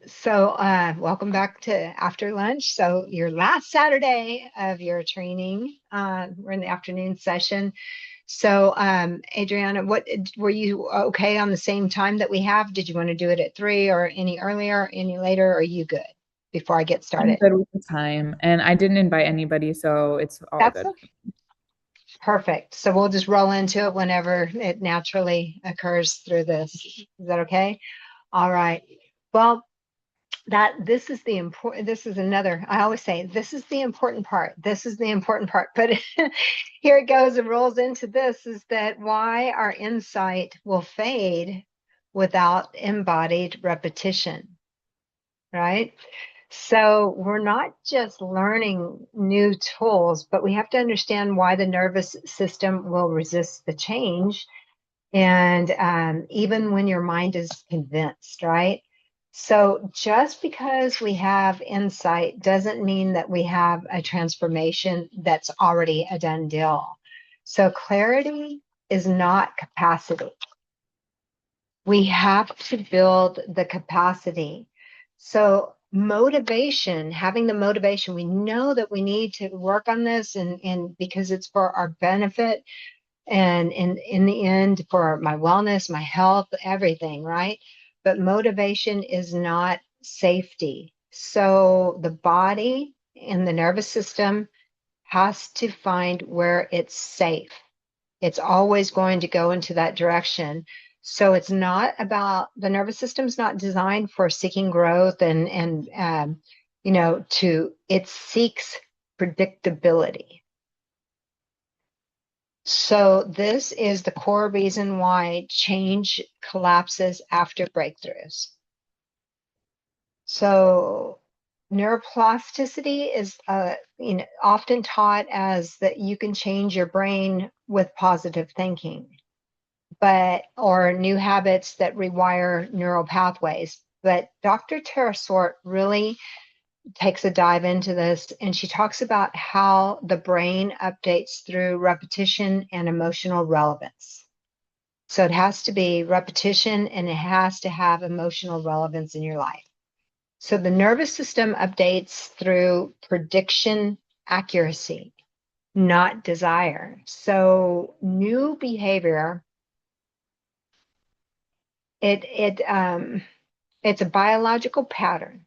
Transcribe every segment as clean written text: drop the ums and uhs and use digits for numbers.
So, welcome back to After Lunch. So, your last Saturday of your training, we're in the afternoon session. So, Adriana, what were you okay on the same time that we have? Did you want to do it at 3 or any earlier, any later? Or are you good before I get I'm started? good with the time, and I didn't invite anybody, so it's all That's good. perfect. So, we'll just roll into it whenever it naturally occurs through this. Is that okay? All right. Well, that this is the important this is another I always say this is the important part, this is the important part, but here it goes, it rolls into this, is that why our insight will fade without embodied repetition, right? So we're not just learning new tools, but we have to understand why the nervous system will resist the change, and even when your mind is convinced, right? So just because we have insight doesn't mean that we have a transformation that's already a done deal. So clarity is not capacity. We have to build the capacity. So motivation, having the motivation, we know that we need to work on this, and because it's for our benefit, and in the end for my wellness, my health, everything, right? But motivation is not safety. So the body and the nervous system has to find where it's safe. It's always going to go into that direction. So it's not about, the nervous system's not designed for seeking growth, and to it seeks predictability. So this is the core reason why change collapses after breakthroughs. So neuroplasticity is often taught as that you can change your brain with positive thinking, but or new habits that rewire neural pathways. But Dr. Tara Swart really takes a dive into this, and she talks about how the brain updates through repetition and emotional relevance. So it has to be repetition and it has to have emotional relevance in your life. So the nervous system updates through prediction accuracy, not desire. So new behavior, it's a biological pattern.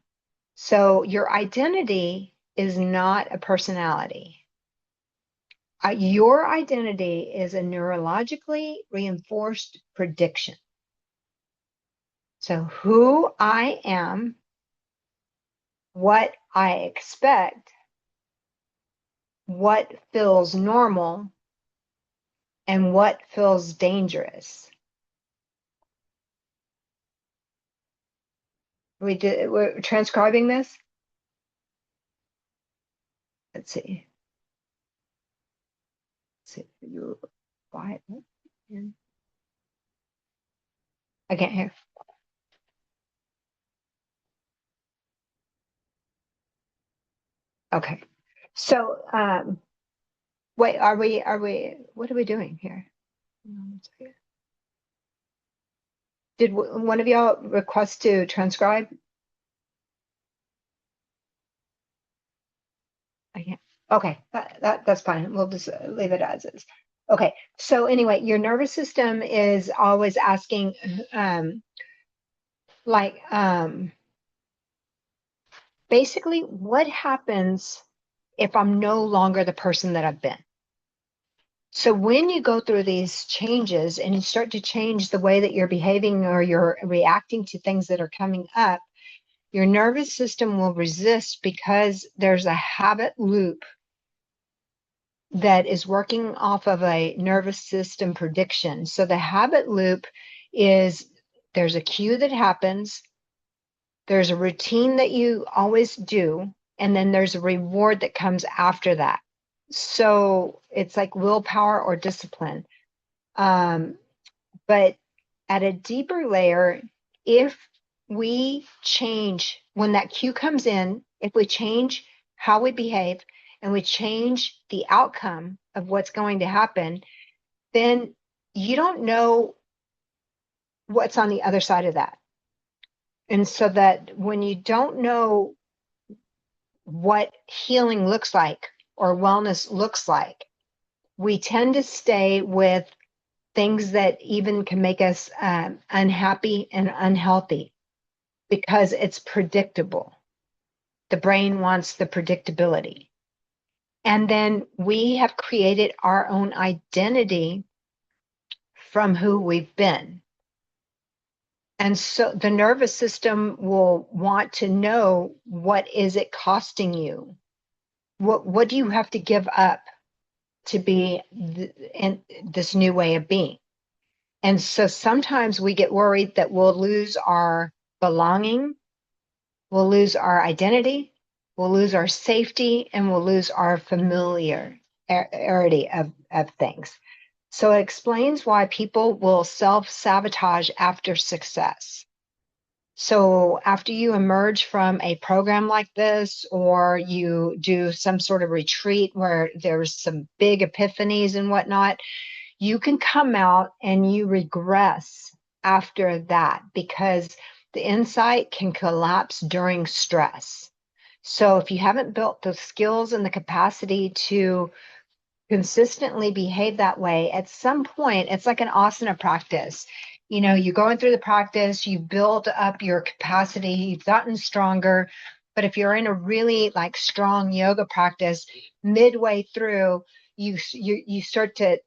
So your identity is not a personality. Your identity is a neurologically reinforced prediction. So who I am, what I expect, what feels normal, and what feels dangerous. We're transcribing this. Let's see. Let's see. You quiet. I can't hear. Okay. So, wait, what are we doing here? Did one of y'all request to transcribe? I can't. Okay, that's fine. We'll just leave it as is. Okay. So anyway, your nervous system is always asking, um, like, basically, what happens if I'm no longer the person that I've been? So when you go through these changes and you start to change the way that you're behaving or you're reacting to things that are coming up, your nervous system will resist because there's a habit loop that is working off of a nervous system prediction. So the habit loop is, there's a cue that happens, there's a routine that you always do, and then there's a reward that comes after that. So it's like willpower or discipline. Um, but at a deeper layer, if we change when that cue comes in, if we change how we behave and we change the outcome of what's going to happen, then you don't know what's on the other side of that. And so that when you don't know what healing looks like or wellness looks like, we tend to stay with things that even can make us unhappy and unhealthy because it's predictable. The brain wants the predictability. And then we have created our own identity from who we've been. And so the nervous system will want to know, what is it costing you? What do you have to give up to be in this new way of being? And so sometimes we get worried that we'll lose our belonging, we'll lose our identity, we'll lose our safety, and we'll lose our familiarity of things. So it explains why people will self-sabotage after success. So after you emerge from a program like this, or you do some sort of retreat where there's some big epiphanies and whatnot, you can come out and you regress after that because the insight can collapse during stress. So if you haven't built the skills and the capacity to consistently behave that way, at some point, it's like an asana practice. You know, you're going through the practice, you build up your capacity, you've gotten stronger. But if you're in a really like strong yoga practice, midway through, you start to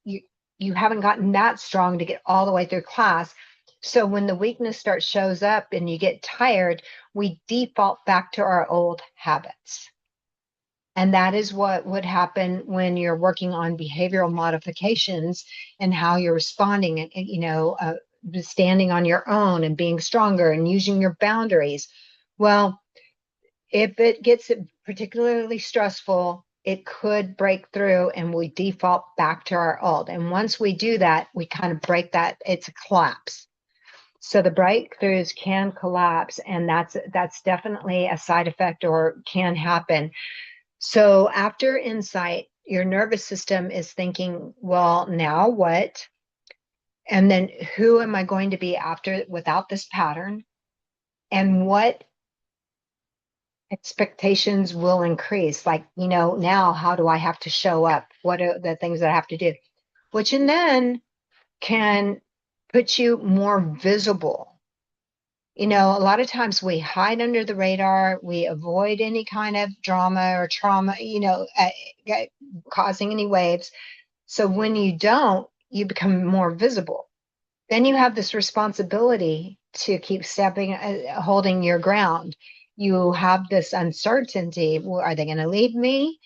you haven't gotten that strong to get all the way through class. So when the weakness shows up and you get tired, we default back to our old habits. And that is what would happen when you're working on behavioral modifications and how you're responding and standing on your own and being stronger and using your boundaries. Well, if it gets particularly stressful, it could break through and we default back to our old. And once we do that, we kind of break that, it's a collapse. So the breakthroughs can collapse, and that's definitely a side effect or can happen. So after insight, your nervous system is thinking, well, now what? And then who am I going to be after without this pattern? And what expectations will increase? Like, now how do I have to show up? What are the things that I have to do? Which and then can put you more visible. A lot of times we hide under the radar, we avoid any kind of drama or trauma, causing any waves. So when you don't, you become more visible. Then you have this responsibility to keep stepping, holding your ground. You have this uncertainty. Well, are they going to leave me?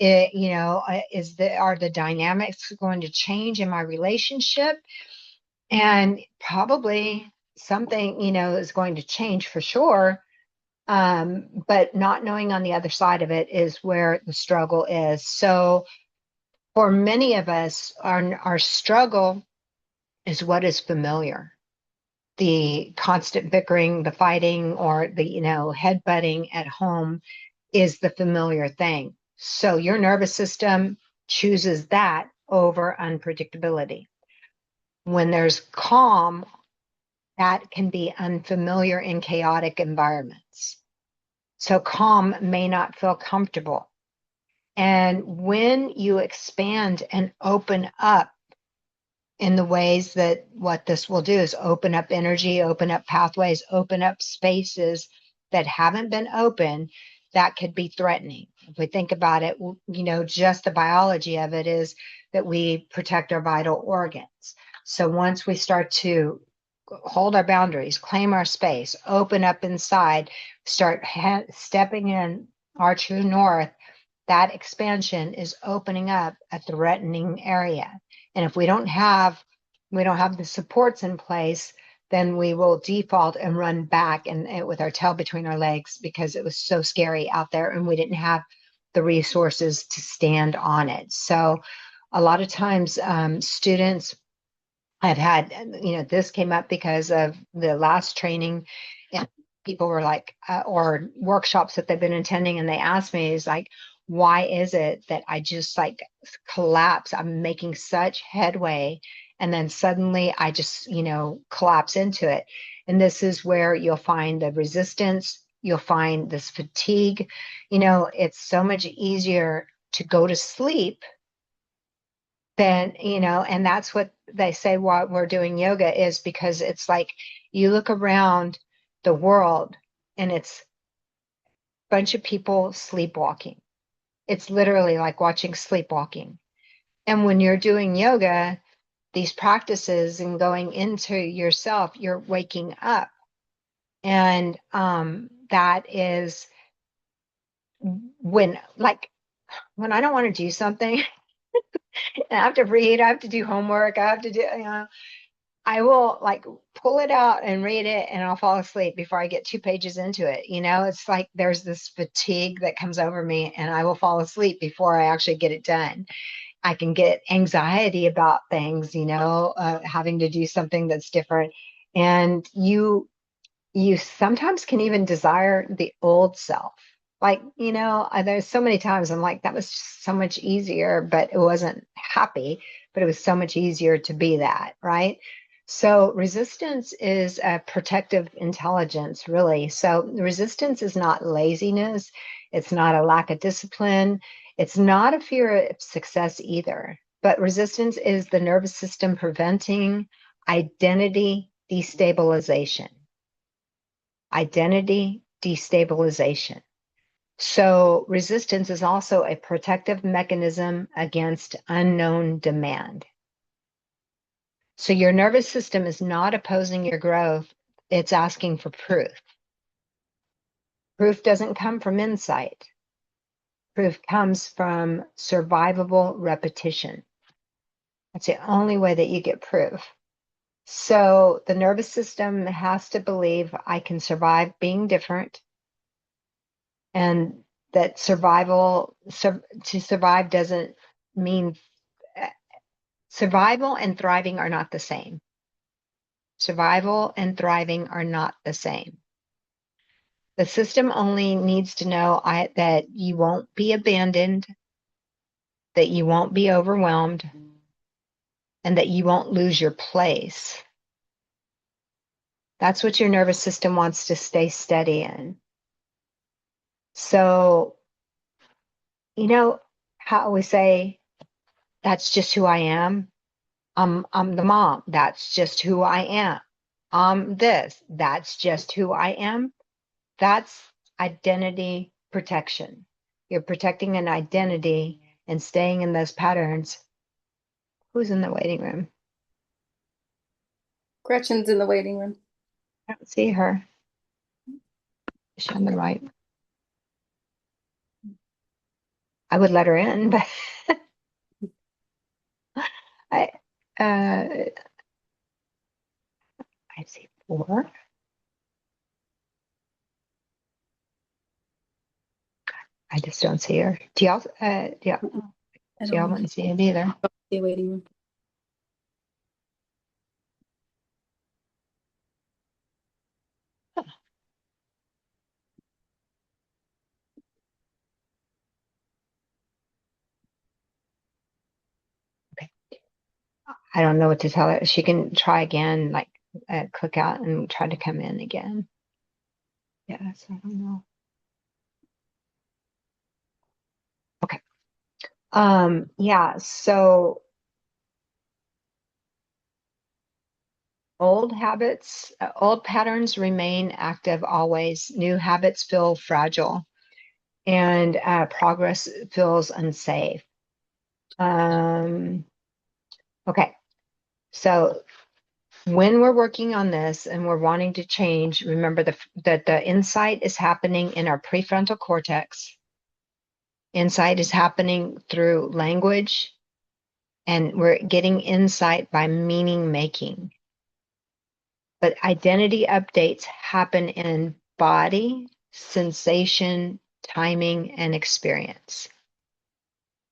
Are the dynamics going to change in my relationship? And probably something, is going to change for sure. But not knowing on the other side of it is where the struggle is. So for many of us, our struggle is what is familiar. The constant bickering, the fighting, or the, headbutting at home is the familiar thing. So your nervous system chooses that over unpredictability. When there's calm, that can be unfamiliar in chaotic environments. So calm may not feel comfortable. And when you expand and open up in the ways that what this will do is open up energy, open up pathways, open up spaces that haven't been open, that could be threatening. If we think about it, just the biology of it is that we protect our vital organs. So once we start to hold our boundaries, claim our space, open up inside, start stepping in our true north, that expansion is opening up a threatening area. And if we don't have the supports in place, then we will default and run back and with our tail between our legs because it was so scary out there and we didn't have the resources to stand on it. So a lot of times students, I've had, this came up because of the last training, and people were like, or workshops that they've been attending, and they asked me, is like, why is it that I just like collapse? I'm making such headway, and then suddenly I just, collapse into it. And this is where you'll find the resistance, you'll find this fatigue. It's so much easier to go to sleep than, and that's what they say while we're doing yoga, is because it's like you look around the world and it's a bunch of people sleepwalking. It's literally like watching sleepwalking. And when you're doing yoga, these practices and going into yourself, you're waking up. And that is when, like, when I don't want to do something, and I have to read, I have to do homework, I have to do, I will like pull it out and read it, and I'll fall asleep before I get 2 pages into it. It's like there's this fatigue that comes over me, and I will fall asleep before I actually get it done. I can get anxiety about things, having to do something that's different. And you sometimes can even desire the old self. Like, there's so many times I'm like, that was just so much easier, but it wasn't happy, but it was so much easier to be that, right? So resistance is a protective intelligence, really. So resistance is not laziness. It's not a lack of discipline. It's not a fear of success either. But resistance is the nervous system preventing identity destabilization. Identity destabilization. So resistance is also a protective mechanism against unknown demand. So your nervous system is not opposing your growth, it's asking for proof. Proof doesn't come from insight. Proof comes from survivable repetition. That's the only way that you get proof. So the nervous system has to believe I can survive being different, and that to survive doesn't mean survival and thriving are not the same. Survival and thriving are not the same. The system only needs to know that you won't be abandoned, that you won't be overwhelmed, and that you won't lose your place. That's what your nervous system wants to stay steady in. So, how we say, that's just who I am. I'm the mom. That's just who I am. I'm this. That's just who I am. That's identity protection. You're protecting an identity and staying in those patterns. Who's in the waiting room? Gretchen's in the waiting room. I don't see her. Is she on the right? I would let her in, but I I see 4. I just don't see her. Do y'all I don't wouldn't see it either? the waiting room. I don't know what to tell her. She can try again, like click out and try to come in again. Yes, I don't know. Okay. Yeah, so old habits, old patterns remain active always. New habits feel fragile, and progress feels unsafe. Okay, so when we're working on this and we're wanting to change, remember that the insight is happening in our prefrontal cortex. Insight is happening through language, and we're getting insight by meaning making. But identity updates happen in body, sensation, timing, and experience.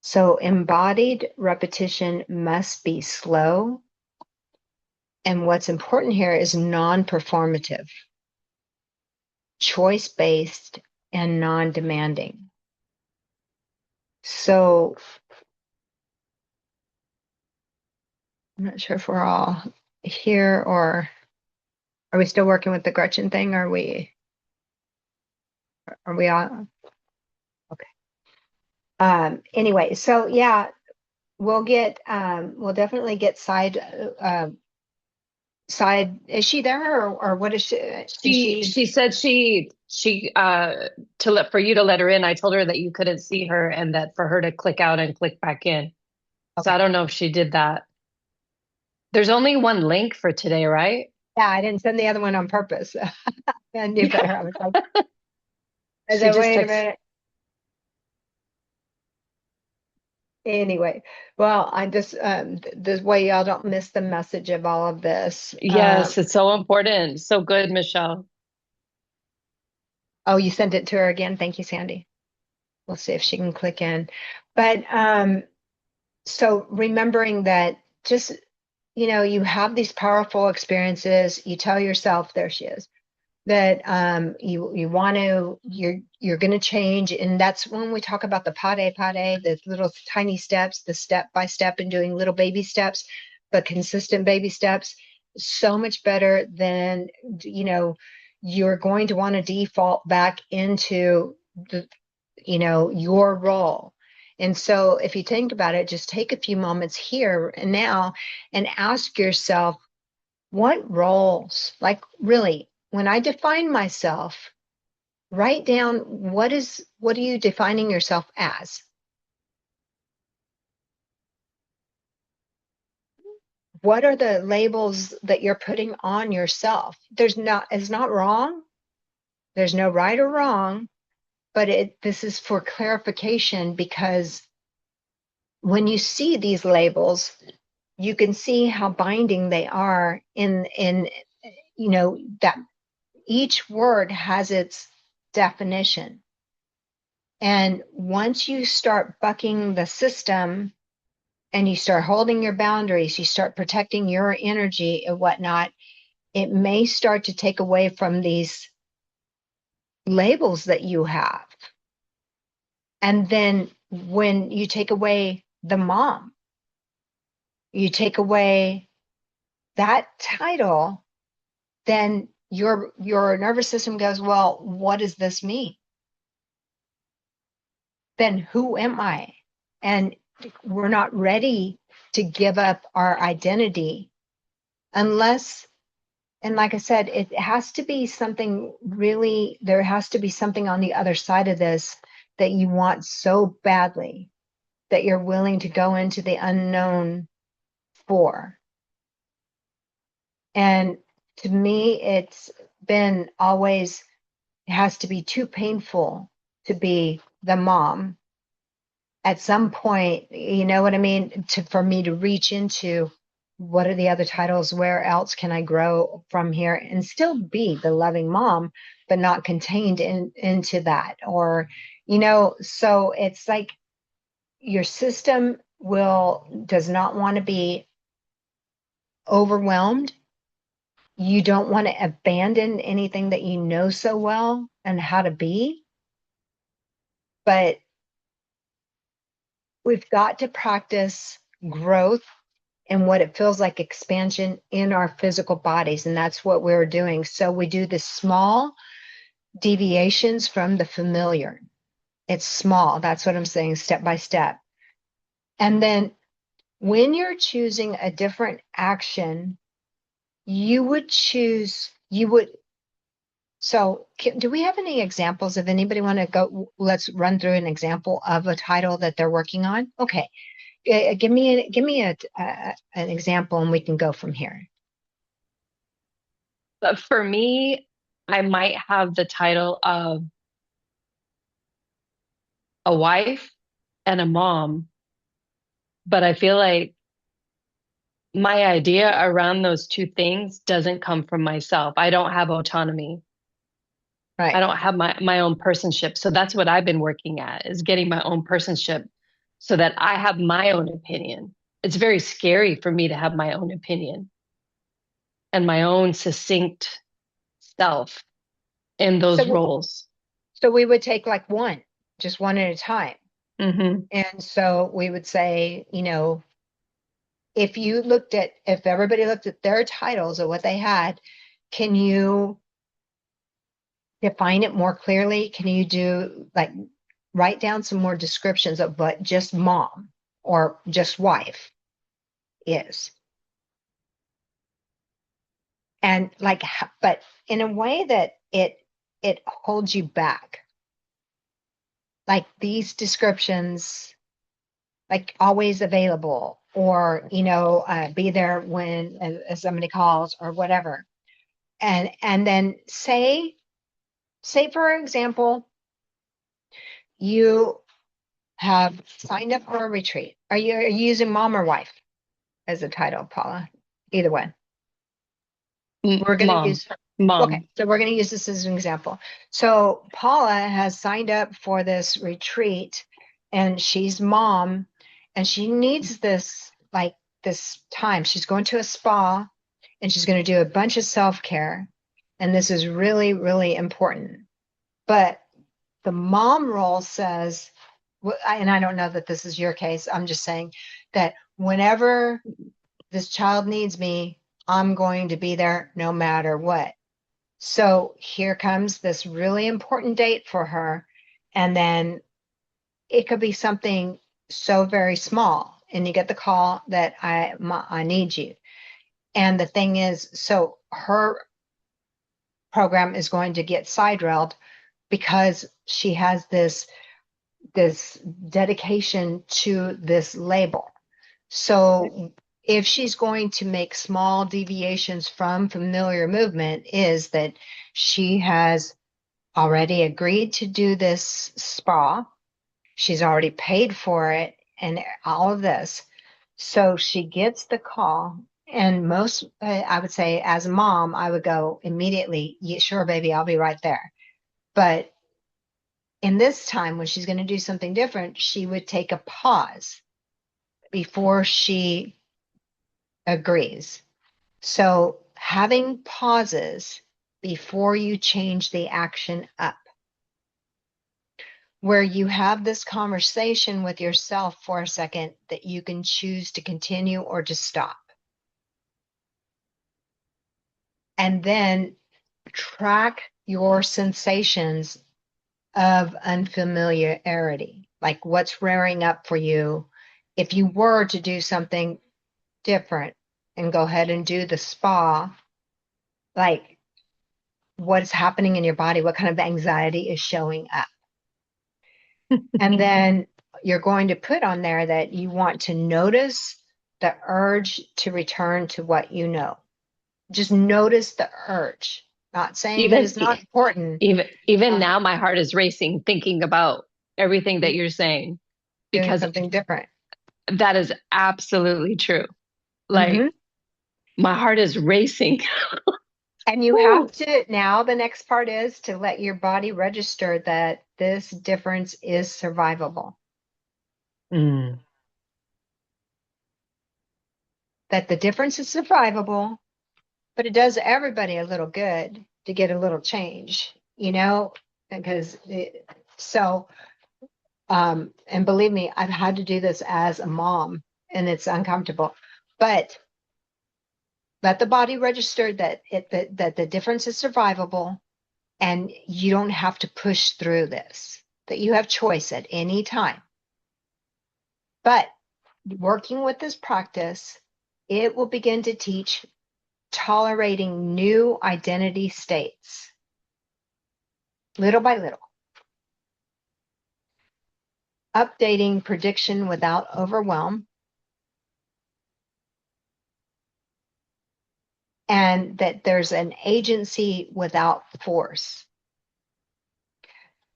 So embodied repetition must be slow. And what's important here is non-performative, choice-based, and non-demanding. So I'm not sure if we're all here or Are we still working with the Gretchen thing? Are we on? Okay. Anyway, so yeah, we'll definitely get side, is she there or what is she? She said for you to let her in. I told her that you couldn't see her and that for her to click out and click back in. So I don't know if she did that. There's only one link for today, right? Yeah, I didn't send the other one on purpose. I knew better. I was like, I She said, just wait a texted. minute. Anyway, well, I just this way y'all don't miss the message of all of this. Yes, it's so important. So good, Michelle. Oh, you sent it to her again. Thank you, Sandy. We'll see if she can click in. But so remembering that just, you have these powerful experiences, you tell yourself, there she is, that you want to, you're going to change. And that's when we talk about the pade, the little tiny steps, the step by step, and doing little baby steps, but consistent baby steps, so much better than, you're going to want to default back into your role. And so if you think about it, just take a few moments here and now and ask yourself, what roles, like really, when I define myself, write down what are you defining yourself as? What are the labels that you're putting on yourself? It's not wrong. There's no right or wrong, but this is for clarification, because when you see these labels, you can see how binding they are in that each word has its definition. And once you start bucking the system and you start holding your boundaries, you start protecting your energy and whatnot, it may start to take away from these labels that you have. And then when you take away the mom, you take away that title, then your nervous system goes, well, what does this mean? Then who am I? And we're not ready to give up our identity unless, and like I said, it has to be something really, there has to be something on the other side of this that you want so badly that you're willing to go into the unknown for. And to me, it's been always, it has to be too painful to be the mom. At some point, you know what I mean? For me to reach into what are the other titles? Where else can I grow from here and still be the loving mom, but not contained into that? Or, so it's like your system does not want to be overwhelmed. You don't want to abandon anything that you know so well and how to be, but we've got to practice growth and what it feels like expansion in our physical bodies. And that's what we're doing. So we do the small deviations from the familiar. It's small. That's what I'm saying, step by step. And then when you're choosing a different action, do we have any examples? If anybody want to go, let's run through an example of a title that they're working on. Okay. Give me an example and we can go from here. But for me, I might have the title of a wife and a mom, but I feel like my idea around those two things doesn't come from myself. I don't have autonomy. Right. I don't have my own personship. So that's what I've been working at, is getting my own personship so that I have my own opinion. It's very scary for me to have my own opinion and my own succinct self in those roles. So we would take like just one at a time. Mm-hmm. And so we would say, if everybody looked at their titles of what they had, can you define it more clearly? Can you do like write down some more descriptions of what just mom or just wife is? And like, but in a way that it holds you back. Like these descriptions, like always available, or be there when somebody calls or whatever. And then say for example, you have signed up for a retreat. Are you using mom or wife as a title, Paula? Either one. We're going to Mom. use Mom. Okay, so we're going to use this as an example. So Paula has signed up for this retreat, and she's mom, and she needs this time. She's going to a spa, and she's going to do a bunch of self-care, and this is really, really important. But the mom role says, and I don't know that this is your case, I'm just saying that whenever this child needs me, I'm going to be there no matter what. So here comes this really important date for her. And then it could be something so very small. And you get the call that I need you. And the thing is, so her program is going to get side-railed because she has this dedication to this label. So if she's going to make small deviations from familiar movement, is that she has already agreed to do this spa. She's already paid for it and all of this. So she gets the call, and I would say as a mom, I would go immediately, yeah, sure, baby, I'll be right there. But in this time, when she's going to do something different, she would take a pause before she agrees. So having pauses before you change the action up, where you have this conversation with yourself for a second that you can choose to continue or to stop. And then track your sensations of unfamiliarity, like what's rearing up for you. If you were to do something different and go ahead and do the spa, like what's happening in your body, what kind of anxiety is showing up. And then you're going to put on there that you want to notice the urge to return to what you know. Just notice the urge. Not saying that it's not important. Even now, my heart is racing thinking about everything that you're saying, Doing because something different. that is absolutely true. Like my heart is racing. And you have to, now the next part is to let your body register that this difference is survivable. That the difference is survivable, but it does everybody a little good to get a little change, because and believe me, I've had to do this as a mom, and it's uncomfortable, but let the body register that the difference is survivable, and you don't have to push through this, that you have choice at any time. But working with this practice, it will begin to teach tolerating new identity states, little by little. Updating prediction without overwhelm. And that there's an agency without force.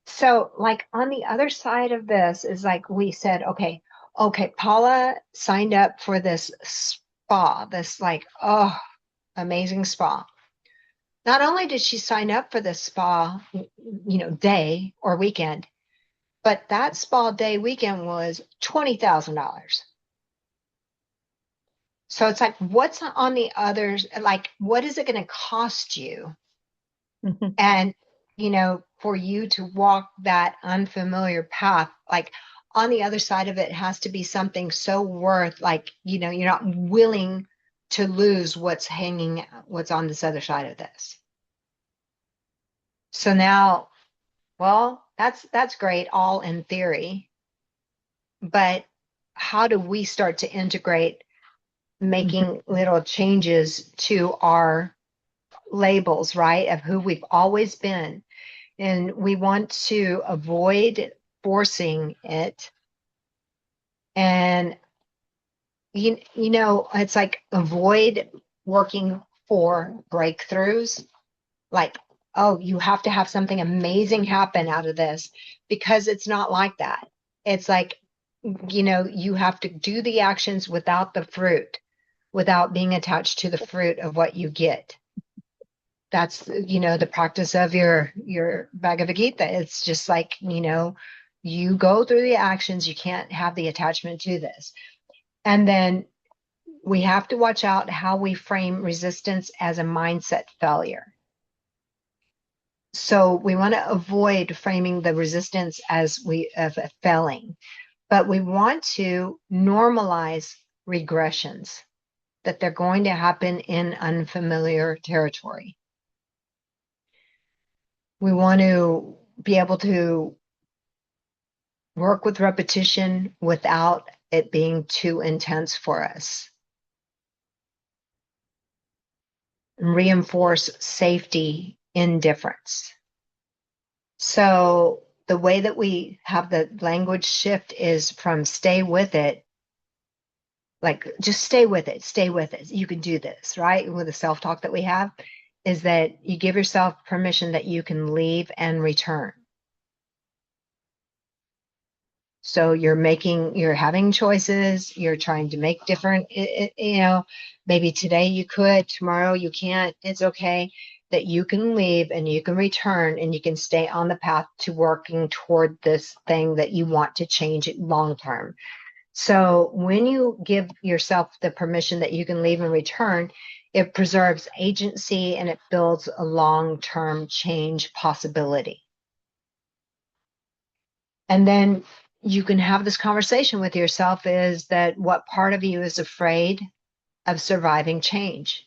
So like on the other side of this is like we said, okay, Paula signed up for this spa, this amazing spa. Not only did she sign up for this spa, day or weekend, but that spa day weekend was $20,000. So it's like, what's on the others? Like, what is it going to cost you? And, for you to walk that unfamiliar path, like on the other side of it has to be something so worth, like, you're not willing to lose what's on this other side of this. So now, well, that's great, all in theory, but how do we start to integrate making little changes to our labels, right, of who we've always been? And we want to avoid forcing it. And you know, it's like avoid working for breakthroughs. Like, oh, you have to have something amazing happen out of this, because it's not like that. It's like, you know, you have to do the actions without the fruit, without being attached to the fruit of what you get. That's, you know, the practice of your Bhagavad Gita. It's just like, you know, you go through the actions, you can't have the attachment to this. And then we have to watch out how we frame resistance as a mindset failure. So we want to avoid framing the resistance as a failing, but we want to normalize regressions, that they're going to happen in unfamiliar territory. We want to be able to work with repetition without it being too intense for us. Reinforce safety in difference. So the way that we have the language shift is from stay with it, like just stay with it. You can do this, right? With the self-talk that we have, is that you give yourself permission that you can leave and return. So you're having choices, you're trying to make different, you know, maybe today you could, tomorrow you can't, it's okay, that you can leave and you can return and you can stay on the path to working toward this thing that you want to change it long term. So when you give yourself the permission that you can leave and return, it preserves agency and it builds a long-term change possibility. And then you can have this conversation with yourself, is that what part of you is afraid of surviving change?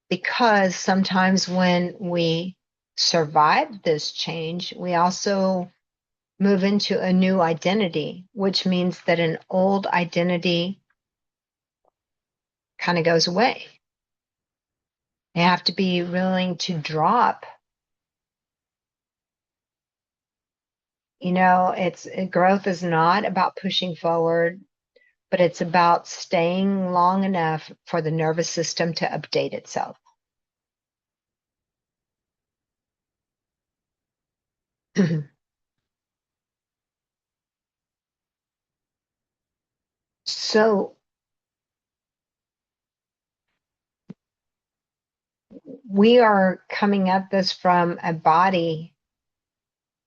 Because sometimes when we survive this change, we also move into a new identity, which means that an old identity kind of goes away. You have to be willing to drop. You know, growth is not about pushing forward, but it's about staying long enough for the nervous system to update itself. So we are coming at this from a body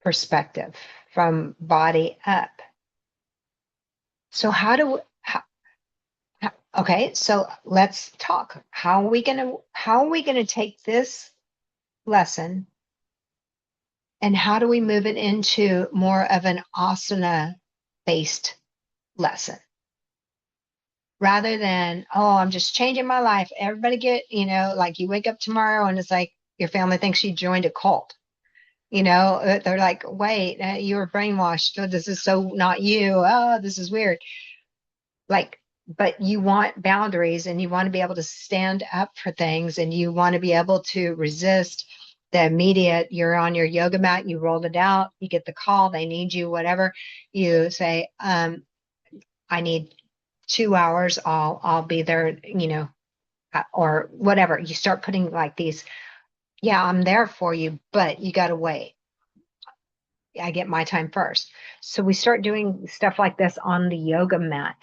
perspective, from body up. So okay, so let's talk. How are we gonna take this lesson and how do we move it into more of an asana based lesson? Rather than, oh, I'm just changing my life. Everybody get, you know, like you wake up tomorrow and it's like your family thinks you joined a cult. You know, they're like, wait, you were brainwashed. Oh, this is so not you. Oh, this is weird. Like, but you want boundaries and you want to be able to stand up for things and you want to be able to resist the immediate, you're on your yoga mat, you rolled it out, you get the call, they need you, whatever. You say, I need 2 hours, I'll be there, you know, or whatever. You start putting like these, yeah, I'm there for you, but you got to wait. I get my time first. So we start doing stuff like this on the yoga mat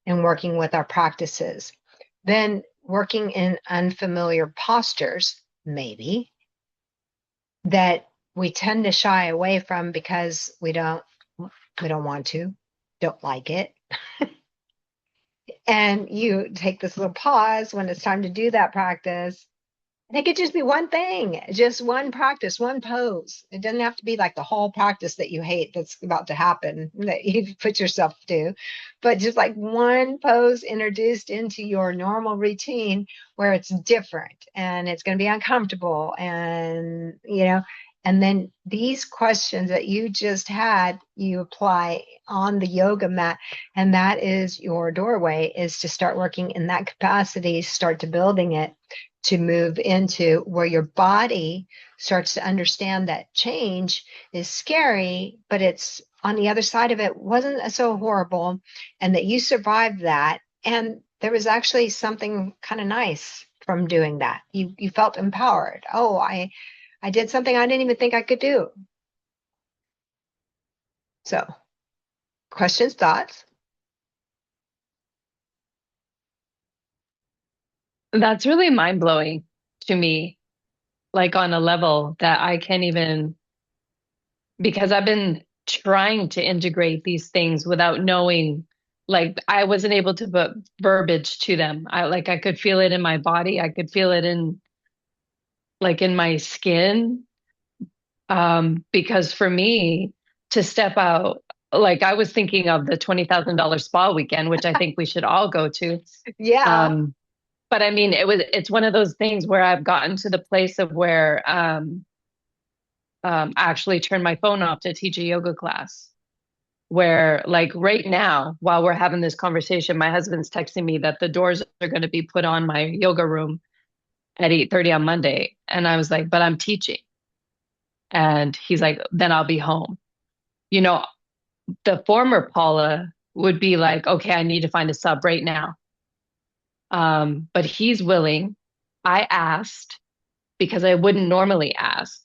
and working with our practices. Then working in unfamiliar postures, maybe, that we tend to shy away from because we don't want to, don't like it. And you take this little pause when it's time to do that practice And it could just be one thing, just one practice, one pose. It doesn't have to be like the whole practice that you hate that's about to happen that you put yourself to, but just like one pose introduced into your normal routine where it's different and it's going to be uncomfortable. And, and then these questions that you just had, you apply on the yoga mat. And that is your doorway, is to start working in that capacity, start to building it, to move into where your body starts to understand that change is scary, but it's on the other side of it wasn't so horrible, and that you survived that. And there was actually something kind of nice from doing that. You felt empowered. Oh, I did something I didn't even think I could do. So, questions, thoughts? That's really mind-blowing to me, like on a level that I can't even, because I've been trying to integrate these things without knowing, like I wasn't able to put verbiage to them. I could feel it in my body. I could feel it in like in my skin. Because for me to step out, like I was thinking of the $20,000 spa weekend, which I think we should all go to. Yeah. But I mean, it's one of those things where I've gotten to the place of where I actually turn my phone off to teach a yoga class. Where like right now, while we're having this conversation, my husband's texting me that the doors are going to be put on my yoga room at 8:30 on Monday. And I was like, but I'm teaching. And he's like, then I'll be home. You know, the former Paula would be like, okay, I need to find a sub right now. But he's willing. I asked because I wouldn't normally ask,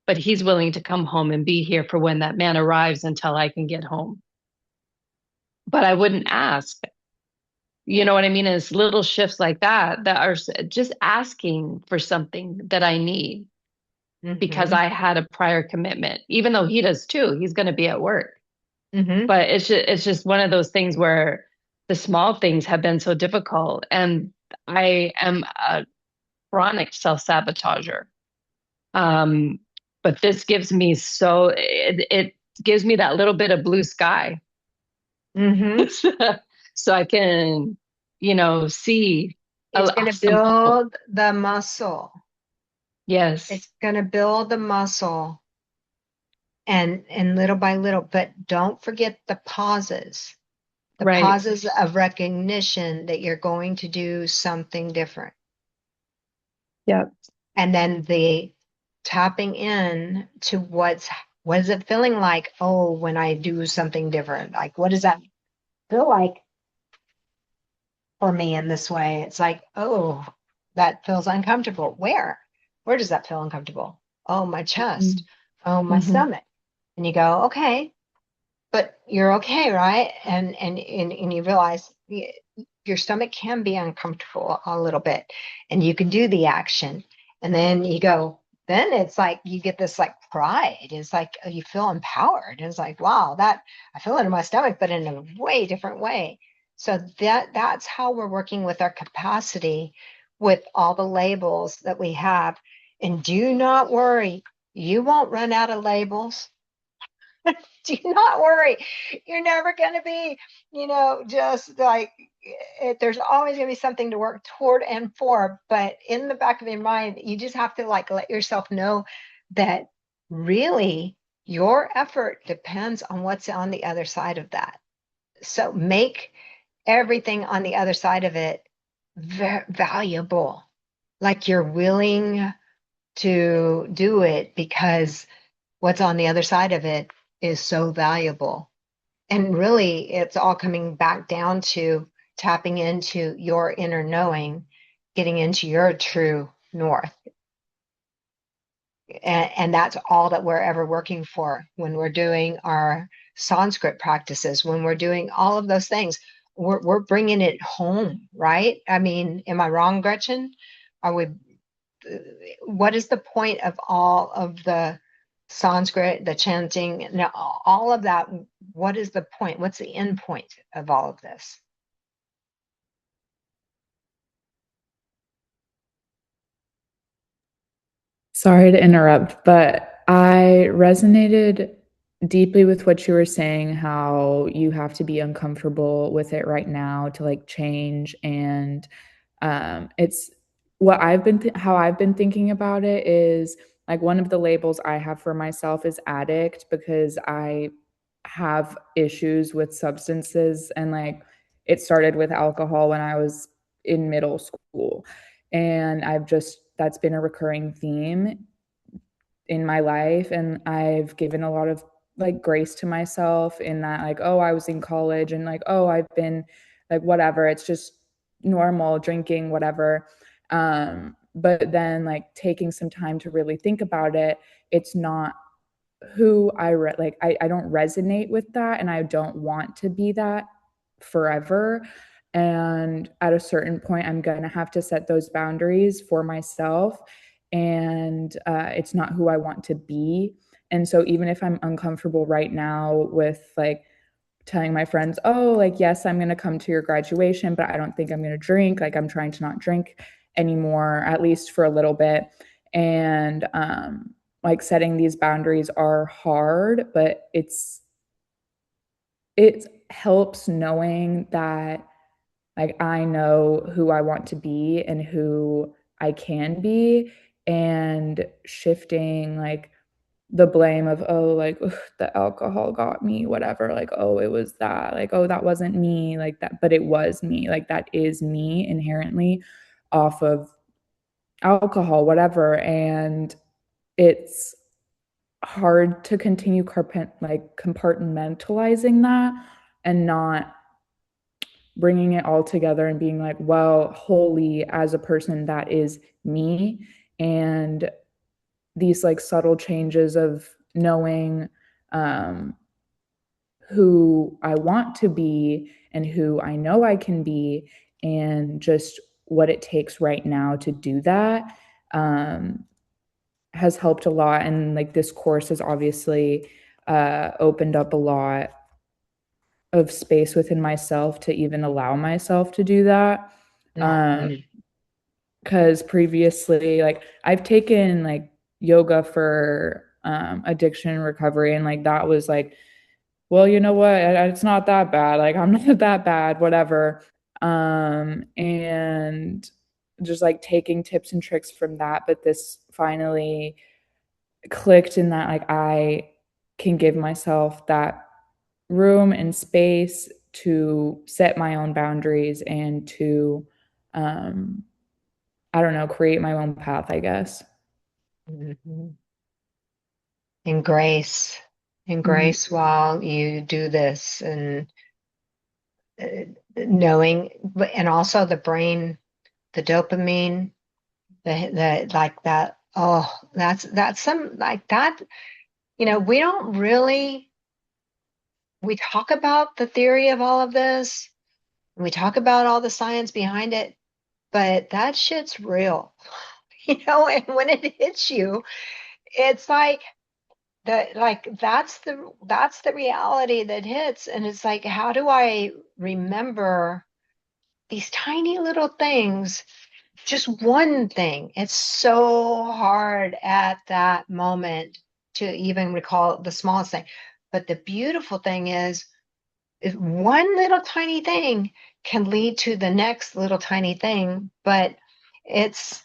but he's willing to come home and be here for when that man arrives until I can get home. But I wouldn't ask. You know what I mean? It's little shifts like that that are just asking for something that I need because I had a prior commitment, even though he does too. He's going to be at work. But it's just one of those things where the small things have been so difficult. And I am a chronic self-sabotager. But this gives me it gives me that little bit of blue sky. So I can, see. It's going to build the muscle. Yes. It's going to build the muscle and little by little, but don't forget the pauses. The Right. pauses of recognition that you're going to do something different. Yep. And then the tapping in to what is it feeling like? Oh, when I do something different, like what does that feel like for me in this way? It's like, oh, that feels uncomfortable. Where does that feel uncomfortable? Oh, my chest. Oh, my stomach. And you go, okay, but you're okay, right? And you realize your stomach can be uncomfortable a little bit, and you can do the action. And then you go, then it's like you get this like pride. It's like you feel empowered. It's like, wow, that I feel it in my stomach, but in a way different way. So that's how we're working with our capacity with all the labels that we have. And do not worry, you won't run out of labels. Do not worry. You're never going to be, just like there's always going to be something to work toward and for. But in the back of your mind, you just have to like let yourself know that really your effort depends on what's on the other side of that. So make everything on the other side of it valuable, like you're willing to do it because what's on the other side of it is so valuable. And really, it's all coming back down to tapping into your inner knowing, getting into your true north. And that's all that we're ever working for when we're doing our Sanskrit practices, when we're doing all of those things. We're bringing it home, right? I mean, am I wrong, Gretchen? What is the point of all of the Sanskrit, the chanting, now all of that? What is the point? What's the end point of all of this? Sorry to interrupt, but I resonated deeply with what you were saying, how you have to be uncomfortable with it right now to like change. And it's what how I've been thinking about it is like one of the labels I have for myself is addict because I have issues with substances, and like it started with alcohol when I was in middle school. And that's been a recurring theme in my life, and I've given a lot of like grace to myself in that, like, oh, I was in college and like, oh, I've been like whatever, it's just normal drinking, whatever. But then like taking some time to really think about it, it's not who I don't resonate with that, and I don't want to be that forever. And at a certain point, I'm going to have to set those boundaries for myself. And it's not who I want to be. And so, even if I'm uncomfortable right now with like telling my friends, oh, like, yes, I'm going to come to your graduation, but I don't think I'm going to drink, like, I'm trying to not drink anymore, at least for a little bit. And like, setting these boundaries are hard, but it helps knowing that like I know who I want to be and who I can be, and shifting like the blame of, oh, like, ugh, the alcohol got me, whatever, like, oh, it was that, like, oh, that wasn't me, like that, but it was me, like that is me inherently off of alcohol, whatever. And it's hard to continue compartmentalizing that and not bringing it all together and being like, well, wholly as a person, that is me. And these like subtle changes of knowing um, who I want to be and who I know I can be, and just what it takes right now to do that um, has helped a lot. And like this course has obviously opened up a lot of space within myself to even allow myself to do that. Mhm. Because previously, like I've taken like yoga for addiction recovery, and like that was like, well, you know what, it's not that bad, like I'm not that bad, whatever. And just like taking tips and tricks from that, but this finally clicked in that like I can give myself that room and space to set my own boundaries and to um I don't know, create my own path, I guess. Mhm. And grace, and Mhm. grace while you do this, and uh, knowing, and also the brain, the dopamine, the like that. Oh, that's some like that. We don't really, we talk about the theory of all of this, and we talk about all the science behind it, but that shit's real, and when it hits you, it's like that's the reality that hits. And it's like, how do I remember these tiny little things, just one thing? It's so hard at that moment to even recall the smallest thing. But the beautiful thing is one little tiny thing can lead to the next little tiny thing. But it's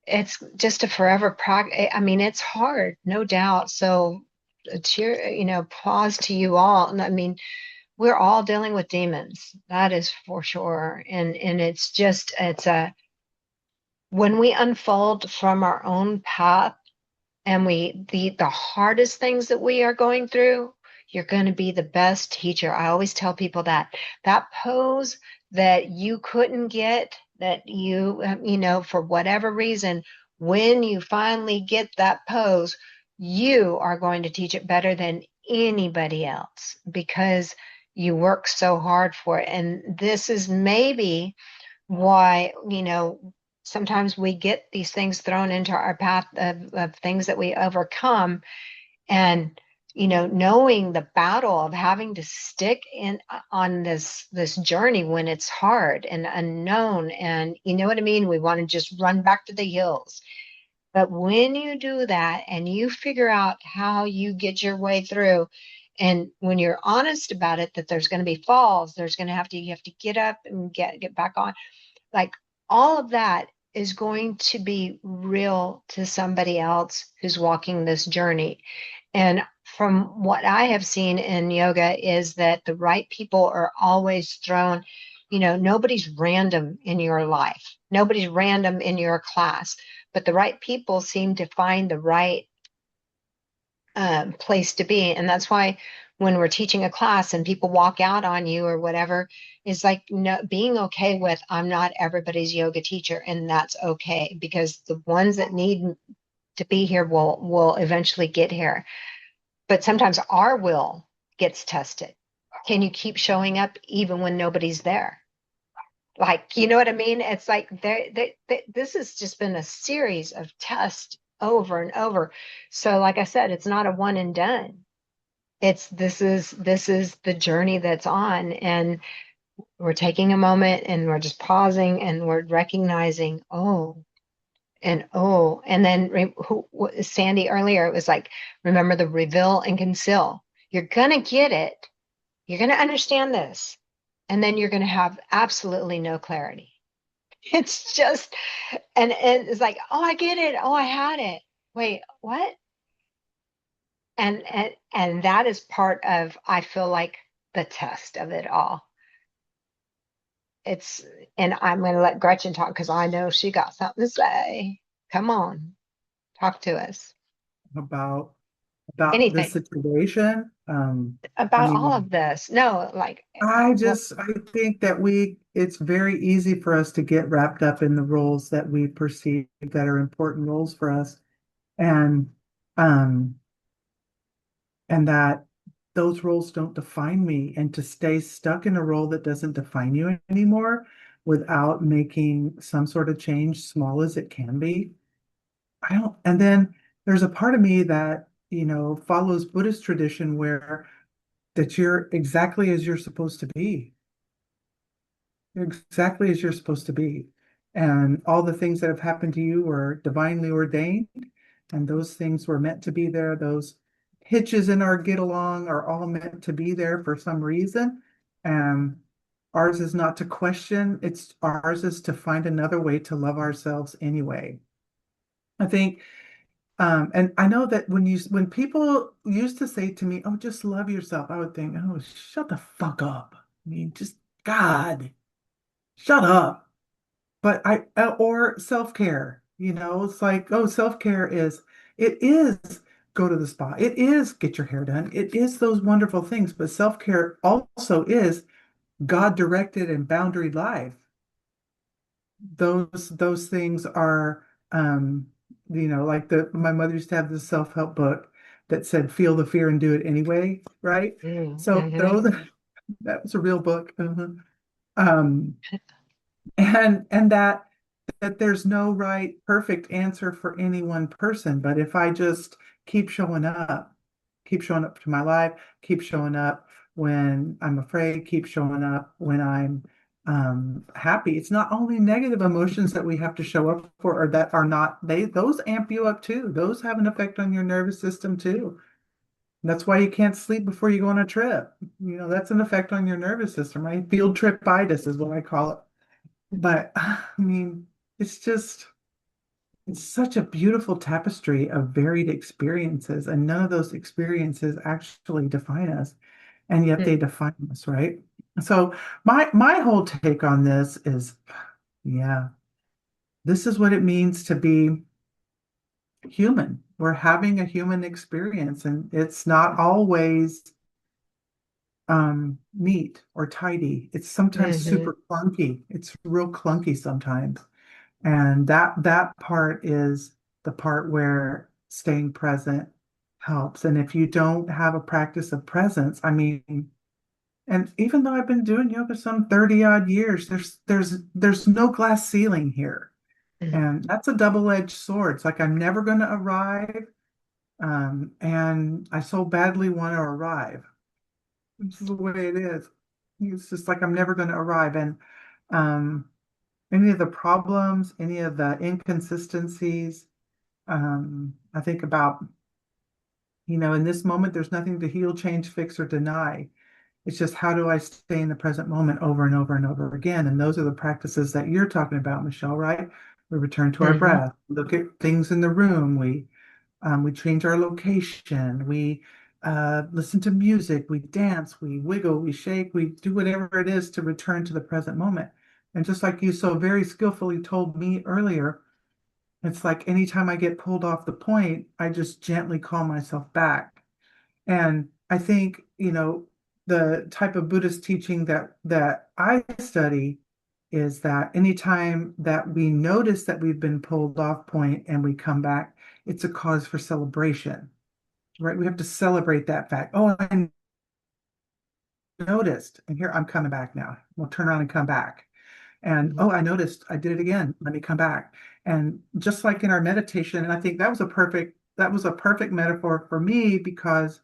it's just a forever practice. I mean, it's hard, no doubt. So cheer, pause to you all. And I mean, we're all dealing with demons. That is for sure. And it's a, when we unfold from our own path, and the hardest things that we are going through, you're going to be the best teacher. I always tell people that pose that you couldn't get, that for whatever reason, when you finally get that pose, you are going to teach it better than anybody else, because you work so hard for it. And this is maybe why, sometimes we get these things thrown into our path of things that we overcome. And knowing the battle of having to stick in on this journey when it's hard and unknown, and you know what I mean, we want to just run back to the hills. But when you do that and you figure out how you get your way through, and when you're honest about it, that there's going to be falls, there's going to have to, you have to get up and get back on. Like all of that is going to be real to somebody else who's walking this journey. And from what I have seen in yoga is that the right people are always thrown, nobody's random in your life. Nobody's random in your class, but the right people seem to find the right place to be. And that's why when we're teaching a class and people walk out on you or whatever, is like being okay with, I'm not everybody's yoga teacher, and that's okay, because the ones that need to be here will eventually get here. But sometimes our will gets tested. Can you keep showing up even when nobody's there? Like, you know what I mean? It's like this has just been a series of tests over and over. So like I said, it's not a one and done. This is the journey that's on, and we're taking a moment and we're just pausing and we're recognizing, and then Sandy earlier, it was like, remember the reveal and conceal. You're gonna get it. You're gonna understand this, and then you're gonna have absolutely no clarity. It's just, and it's like, oh, I get it. Oh, I had it. Wait, what? And that is part of, I feel like, the test of it all. It's, and I'm going to let Gretchen talk because I know she got something to say. Come on, talk to us. About the Anything situation. about all mean, of this. No, like, I think that it's very easy for us to get wrapped up in the roles that we perceive that are important roles for us. And, um, and that those roles don't define me, and to stay stuck in a role that doesn't define you anymore without making some sort of change, small as it can be. And then there's a part of me that, follows Buddhist tradition where that you're exactly as you're supposed to be. You're exactly as you're supposed to be. And all the things that have happened to you were divinely ordained, and those things were meant to be there. Those hitches in our get along are all meant to be there for some reason. And ours is not to question, ours is to find another way to love ourselves anyway. I think, and I know that when people used to say to me, "Oh, just love yourself," I would think, "Oh, shut the fuck up. I mean, just God, shut up." But or self-care, it's like, oh, self-care it is go to the spa. It is get your hair done. It is those wonderful things. But self-care also is God-directed and boundary life. Those things are, like my mother used to have this self-help book that said, feel the fear and do it anyway, right? So that was a real book. Um, and that there's no right perfect answer for any one person, but if I just keep showing up to my life, keep showing up when I'm afraid, keep showing up when I'm happy. It's not only negative emotions that we have to show up for, or that are not, those amp you up too. Those have an effect on your nervous system too. That's why you can't sleep before you go on a trip. That's an effect on your nervous system, right? Field tripitis is what I call it. But I mean, it's such a beautiful tapestry of varied experiences, and none of those experiences actually define us, and yet they define us, right? So my whole take on this is, yeah, this is what it means to be human. We're having a human experience, and it's not always neat or tidy. It's sometimes super clunky. It's real clunky sometimes. And that part is the part where staying present helps. And if you don't have a practice of presence, I mean, and even though I've been doing yoga some 30 odd years, there's no glass ceiling here. And that's a double-edged sword. It's like I'm never going to arrive. And I so badly want to arrive. This is the way it is. It's just like I'm never going to arrive. And any of the problems, any of the inconsistencies, I think about, in this moment, there's nothing to heal, change, fix, or deny. It's just how do I stay in the present moment over and over and over again? And those are the practices that you're talking about, Michelle, right? We return to our breath, look at things in the room, we change our location, we listen to music, we dance, we wiggle, we shake, we do whatever it is to return to the present moment. And just like you so very skillfully told me earlier, it's like anytime I get pulled off the point, I just gently call myself back. And I think, the type of Buddhist teaching that I study is that anytime that we notice that we've been pulled off point and we come back, it's a cause for celebration, right? We have to celebrate that fact. Oh, I noticed, and here I'm coming back now. We'll turn around and come back. And oh, I noticed I did it again. Let me come back. And just like in our meditation, and I think that was a perfect metaphor for me because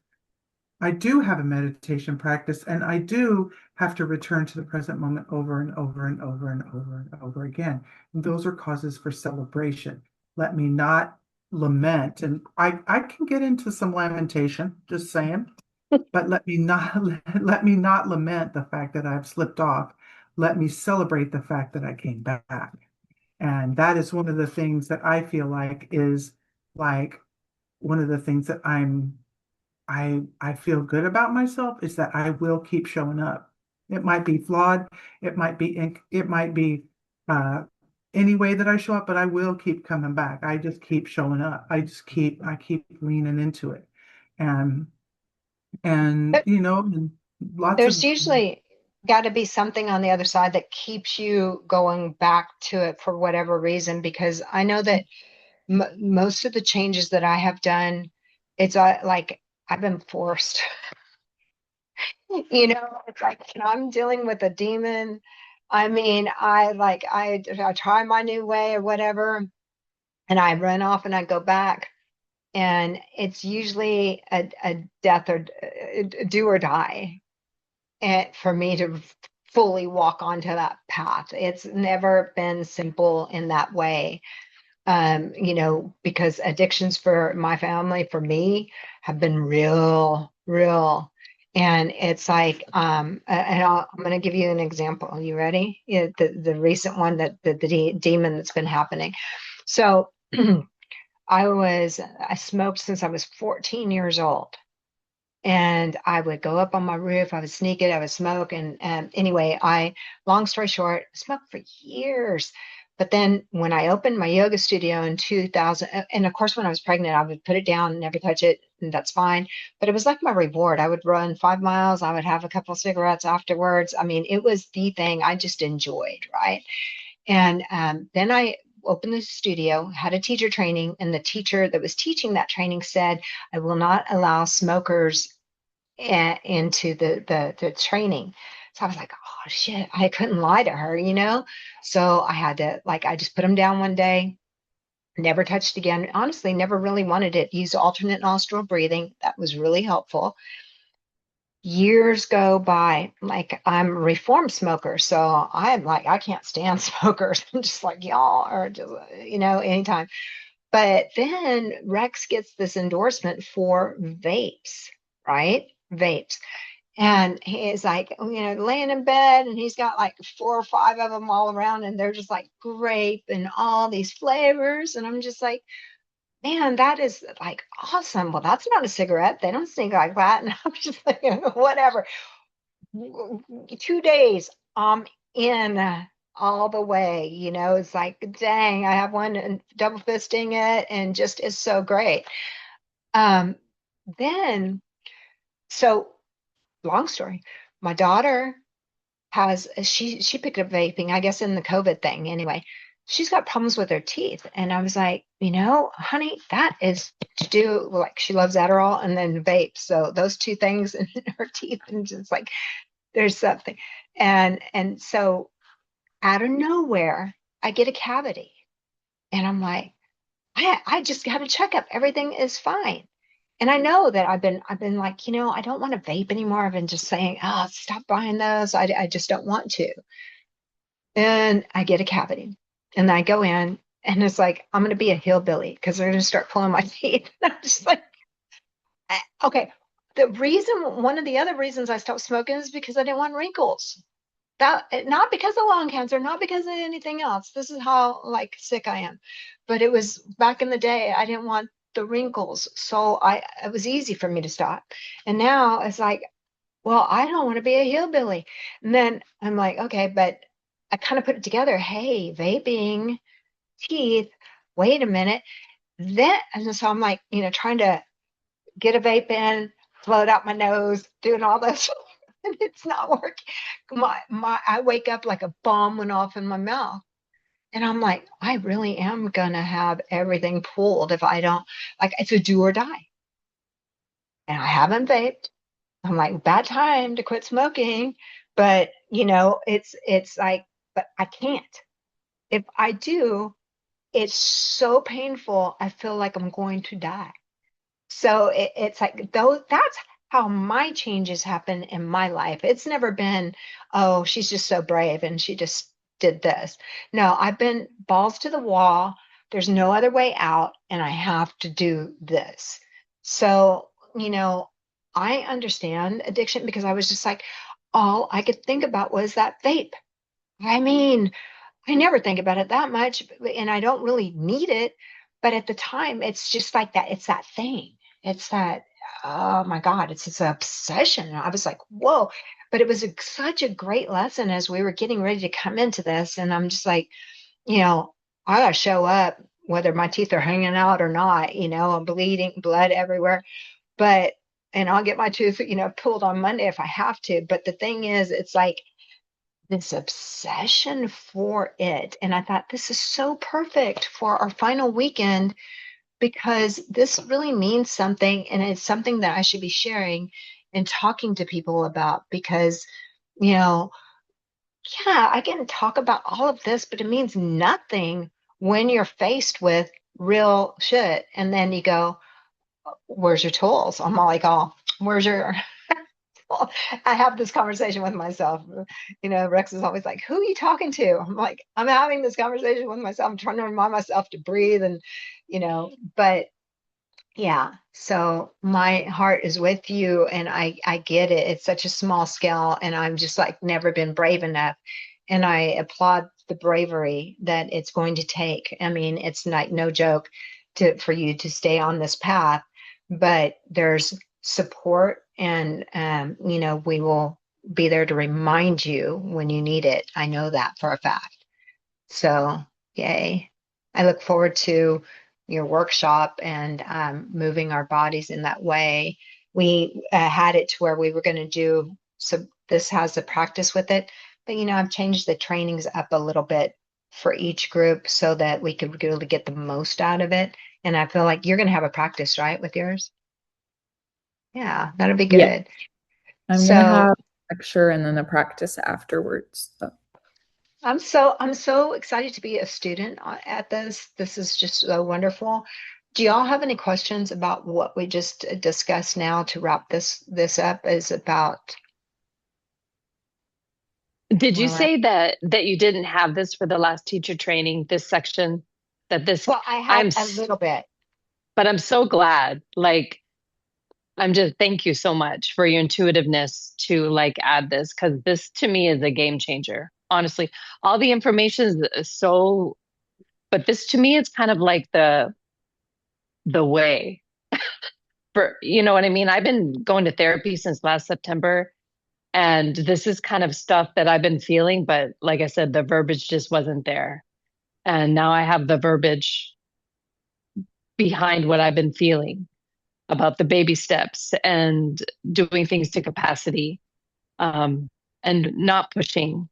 I do have a meditation practice and I do have to return to the present moment over and over and over and over and over again. And those are causes for celebration. Let me not lament. And I can get into some lamentation, just saying, but let me not lament the fact that I've slipped off. Let me celebrate the fact that I came back. And that is one of the things that I feel like is like one of the things that I feel good about myself is that I will keep showing up. It might be flawed, it might be uh, any way that I show up, but I will keep coming back. I just keep showing up. I keep leaning into it. And and There- you know, and lots There's of usually got to be something on the other side that keeps you going back to it for whatever reason, because I know that most of the changes that I have done, it's like I've been forced. It's like I'm dealing with a demon. I mean, I try my new way or whatever, and I run off and I go back, and it's usually a death or a do or die, and for me to fully walk onto that path. It's never been simple in that way. Because addictions for my family, for me, have been real, real. And it's like, I'm going to give you an example. Are you ready? The recent one that the demon that's been happening. So I smoked since I was 14 years old. And I would go up on my roof, I would sneak it, I would smoke. And anyway, long story short, smoked for years. But then when I opened my yoga studio in 2000, and of course, when I was pregnant, I would put it down, never touch it, and that's fine. But it was like my reward. I would run 5 miles, I would have a couple of cigarettes afterwards. I mean, it was the thing I just enjoyed, right? And then I opened the studio, had a teacher training, and the teacher that was teaching that training said, I will not allow smokers into the training. So I was like, oh shit, I couldn't lie to her. So I had to, I just put them down one day, never touched again. Honestly, never really wanted it. Use alternate nostril breathing. That was really helpful. Years go by, like I'm a reformed smoker. So I'm like, I can't stand smokers. I'm just like, y'all are just, anytime. But then Rex gets this endorsement for vapes, right? Vapes. And he's like, laying in bed, and he's got like 4 or 5 of them all around, and they're just like grape and all these flavors. And I'm just like, man, that is like awesome. Well, that's not a cigarette. They don't stink like that. And I'm just like, whatever. 2 days, I'm in all the way. It's like, dang, I have one and double fisting it, and just is so great. Um, then, so long story, my daughter she picked up vaping, I guess, in the COVID thing. Anyway, she's got problems with her teeth. And I was like, honey, that is to do, like, she loves Adderall and then vape. So those two things in her teeth, and just like, there's something. And so out of nowhere, I get a cavity. And I'm like, I just had a checkup. Everything is fine. And I know that I've been like, I don't want to vape anymore. I've been just saying, stop buying those. I just don't want to. And I get a cavity, and I go in, And it's like, I'm going to be a hillbilly because they're going to start pulling my teeth. And I'm just like, okay. One of the other reasons I stopped smoking is because I didn't want wrinkles. That not because of lung cancer, not because of anything else. This is how like sick I am. But it was back in the day, I didn't want the wrinkles. So it was easy for me to stop. And now it's like, well, I don't want to be a hillbilly. And then I'm like, okay, but I kind of put it together. Hey, vaping, teeth, wait a minute. Then, and so I'm like, trying to get a vape in, float out my nose, doing all this, and it's not working. I wake up like a bomb went off in my mouth. And I'm like, I really am gonna have everything pulled if I don't, like, it's a do or die. And I haven't vaped. I'm like, bad time to quit smoking. But it's like, but I can't. If I do, it's so painful. I feel like I'm going to die. So it's like that's how my changes happen in my life. It's never been, oh, she's just so brave and she just did this. No, I've been balls to the wall. There's no other way out, and I have to do this. So, I understand addiction because I was just like, all I could think about was that vape. I mean, I never think about it that much, and I don't really need it. But at the time, it's just like that. It's that thing. It's that, oh my God, it's this obsession. And I was like, whoa. But it was such a great lesson as we were getting ready to come into this. And I'm just like, I got to show up, whether my teeth are hanging out or not. I'm bleeding, blood everywhere. And I'll get my tooth, pulled on Monday if I have to. But the thing is, it's like, this obsession for it. And I thought this is so perfect for our final weekend because this really means something. And it's something that I should be sharing and talking to people about because, yeah, I can talk about all of this, but it means nothing when you're faced with real shit. And then you go, where's your tools? I'm all like, oh, where's your I have this conversation with myself. Rex is always like, who are you talking to? I'm like, I'm having this conversation with myself. I'm trying to remind myself to breathe but yeah, so my heart is with you and I get it. It's such a small scale and I'm just like never been brave enough. And I applaud the bravery that it's going to take. I mean, it's like no joke for you to stay on this path, but there's support and we will be there to remind you when you need it. I know that for a fact. So yay. I look forward to your workshop and moving our bodies in that way. We had it to where we were going to do, so this has a practice with it, but I've changed the trainings up a little bit for each group so that we could really get the most out of it. And I feel like you're going to have a practice, right, with yours? Yeah, that'll be Yeah. good. I'm gonna have a lecture and then a practice afterwards. So. I'm so excited to be a student at this. This is just so wonderful. Do y'all have any questions about what we just discussed now to wrap this up is about? Did you say that you didn't have this for the last teacher training, this section? Well, I had a little bit. But I'm so glad. Like, thank you so much for your intuitiveness to like add this because this to me is a game changer. Honestly, all the information is so, but this to me is kind of like the way for, you know what I mean? I've been going to therapy since last September, and this is kind of stuff that I've been feeling, but like I said, the verbiage just wasn't there. And now I have the verbiage behind what I've been feeling about the baby steps and doing things to capacity, and not pushing,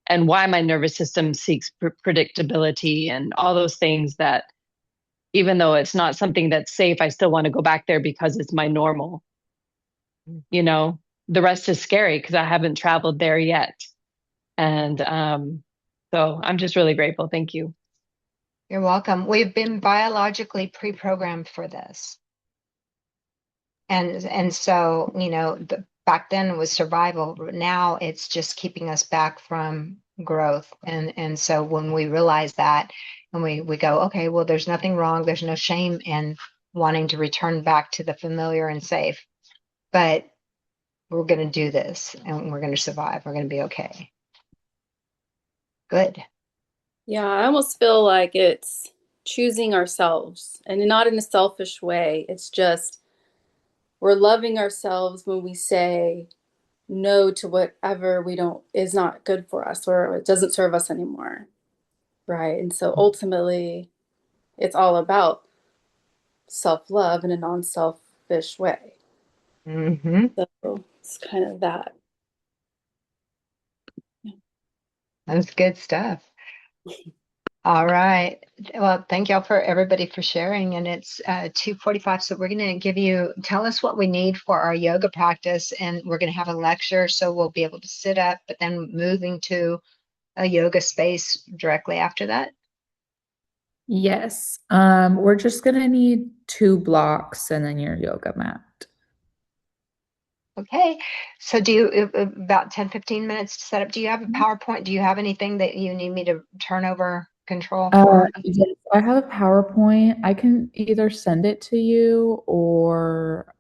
and why my nervous system seeks predictability and all those things that even though it's not something that's safe, I still want to go back there because it's my normal. The rest is scary because I haven't traveled there yet. And so I'm just really grateful. Thank you. You're welcome. We've been biologically pre-programmed for this. And so, back then it was survival. Now it's just keeping us back from growth. And so when we realize that and we go, okay, well, there's nothing wrong. There's no shame in wanting to return back to the familiar and safe, but we're going to do this and we're going to survive. We're going to be okay. Good. Yeah, I almost feel like it's choosing ourselves and not in a selfish way. It's just we're loving ourselves when we say no to whatever we don't is not good for us or it doesn't serve us anymore. Right. And so ultimately it's all about self-love in a non-selfish way. Mm-hmm. So it's kind of that. That's good stuff. All right. Well, thank y'all for everybody for sharing. And it's 2:45. So we're going to tell us what we need for our yoga practice. And we're going to have a lecture. So we'll be able to sit up, but then moving to a yoga space directly after that. Yes. We're just gonna need 2 blocks and then your yoga mat. Okay. So about 10, 15 minutes to set up. Do you have a PowerPoint? Do you have anything that you need me to turn over control for? Yes, I have a PowerPoint. I can either send it to you or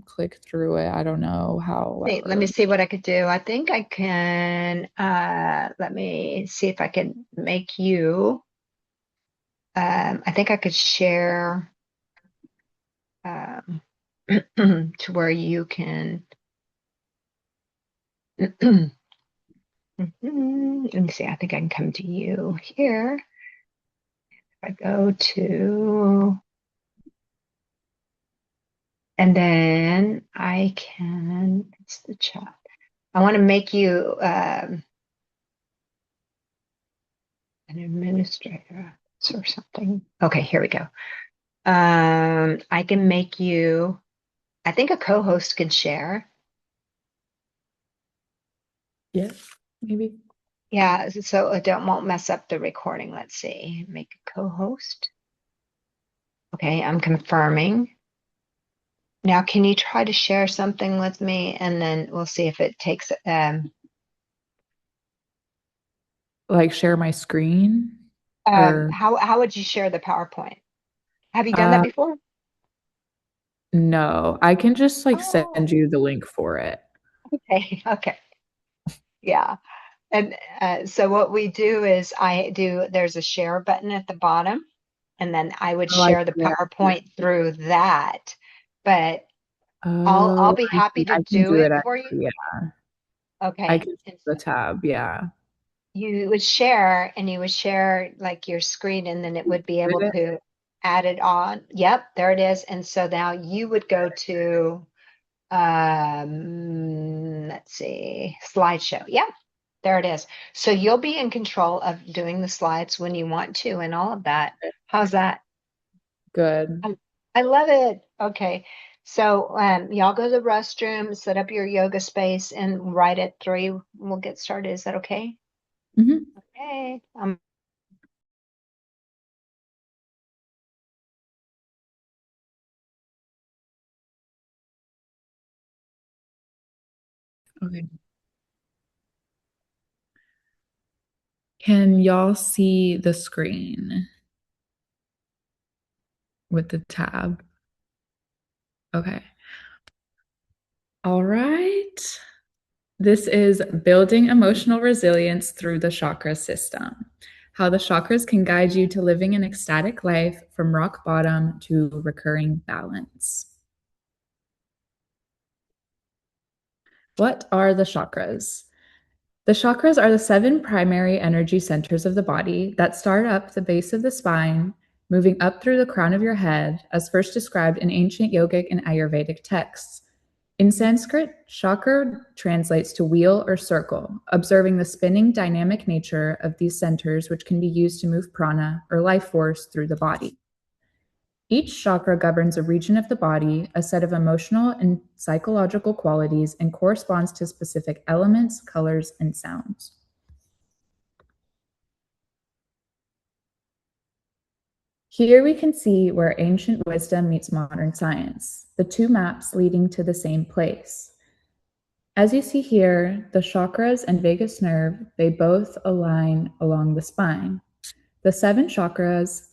click through it. I don't know how. Wait, let me see what I could do. I think I can, let me see if I can make you, I think I could share to where you can, let me see, I think I can come to you here. If I go to, and then I can, it's the chat. I want to make you an administrator or something. Okay, here we go. I can make you, I think a co-host can share. Yes, maybe. Yeah, so it won't mess up the recording. Let's see. Make a co-host. Okay, I'm confirming. Now, can you try to share something with me and then we'll see if it takes Like share my screen? Or how would you share the PowerPoint? Have you done that before? no, I can just like Oh, send you the link for it. okay, okay. Yeah. And so what we do is there's a share button at the bottom, and then I would Oh, I share the see. PowerPoint through that. But I'll Oh, be I happy see. to I can do do it it for you. actually, yeah. I Okay. can see And the so tab, yeah. you would share and you would share like your screen, and then it would be able Did it? to add it on. Yep, there it is. And so now you would go to let's see, slideshow. Yeah, there it is. So you'll be in control of doing the slides when you want to and all of that. How's that? Good. I love it. Okay. So y'all go to the restroom, set up your yoga space, and right at 3, we'll get started. Is that okay? Mhm. Okay. Okay. Can y'all see the screen with the tab? Okay. All right. This is building emotional resilience through the chakra system. How the chakras can guide you to living an ecstatic life from rock bottom to recurring balance. What are the chakras? The chakras are the 7 primary energy centers of the body that start up the base of the spine, moving up through the crown of your head, as first described in ancient yogic and Ayurvedic texts. In Sanskrit, chakra translates to wheel or circle, observing the spinning dynamic nature of these centers, which can be used to move prana or life force through the body. Each chakra governs a region of the body, a set of emotional and psychological qualities, and corresponds to specific elements, colors, and sounds. Here we can see where ancient wisdom meets modern science, the 2 maps leading to the same place. As you see here, the chakras and vagus nerve, they both align along the spine. The 7 chakras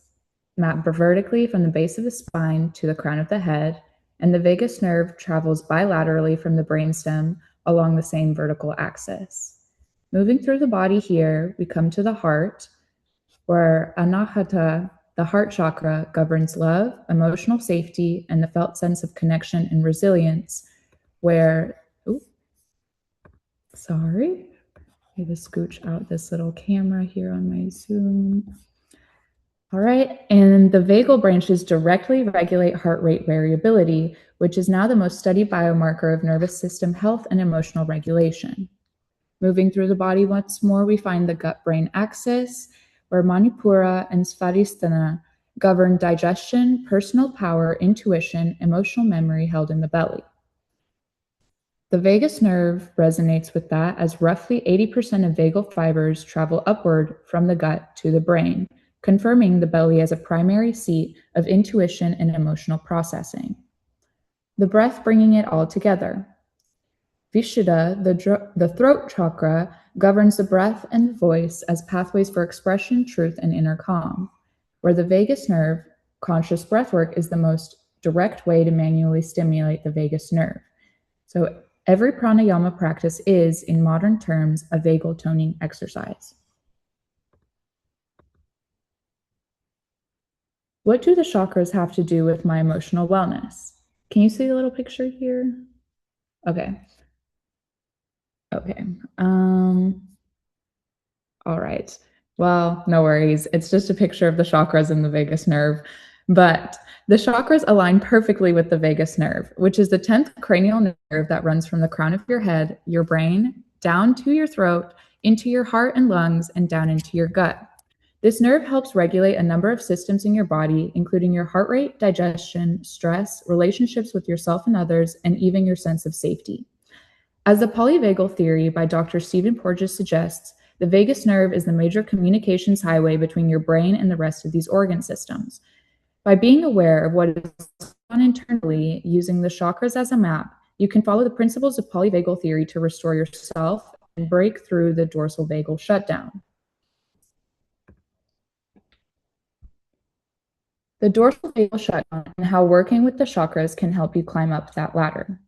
map vertically from the base of the spine to the crown of the head, and the vagus nerve travels bilaterally from the brainstem along the same vertical axis. Moving through the body here, we come to the heart, where Anahata, the heart chakra, governs love, emotional safety, and the felt sense of connection and resilience, where, sorry, I need to scooch out this little camera here on my Zoom. All right, and the vagal branches directly regulate heart rate variability, which is now the most studied biomarker of nervous system health and emotional regulation. Moving through the body once more, we find the gut-brain axis, where Manipura and Svadhisthana govern digestion, personal power, intuition, emotional memory held in the belly. The vagus nerve resonates with that, as roughly 80% of vagal fibers travel upward from the gut to the brain, confirming the belly as a primary seat of intuition and emotional processing. The breath bringing it all together. Vishuddha, the throat chakra, governs the breath and voice as pathways for expression, truth, and inner calm, where the vagus nerve, conscious breathwork, is the most direct way to manually stimulate the vagus nerve. So every pranayama practice is, in modern terms, a vagal toning exercise. What do the chakras have to do with my emotional wellness? Can you see the little picture here? Okay. All right. Well, no worries. It's just a picture of the chakras and the vagus nerve. But the chakras align perfectly with the vagus nerve, which is the 10th cranial nerve that runs from the crown of your head, your brain, down to your throat, into your heart and lungs, and down into your gut. This nerve helps regulate a number of systems in your body, including your heart rate, digestion, stress, relationships with yourself and others, and even your sense of safety. As the polyvagal theory by Dr. Stephen Porges suggests, the vagus nerve is the major communications highway between your brain and the rest of these organ systems. By being aware of what is going on internally, using the chakras as a map, you can follow the principles of polyvagal theory to restore yourself and break through the dorsal vagal shutdown. The dorsal vagal shutdown and how working with the chakras can help you climb up that ladder.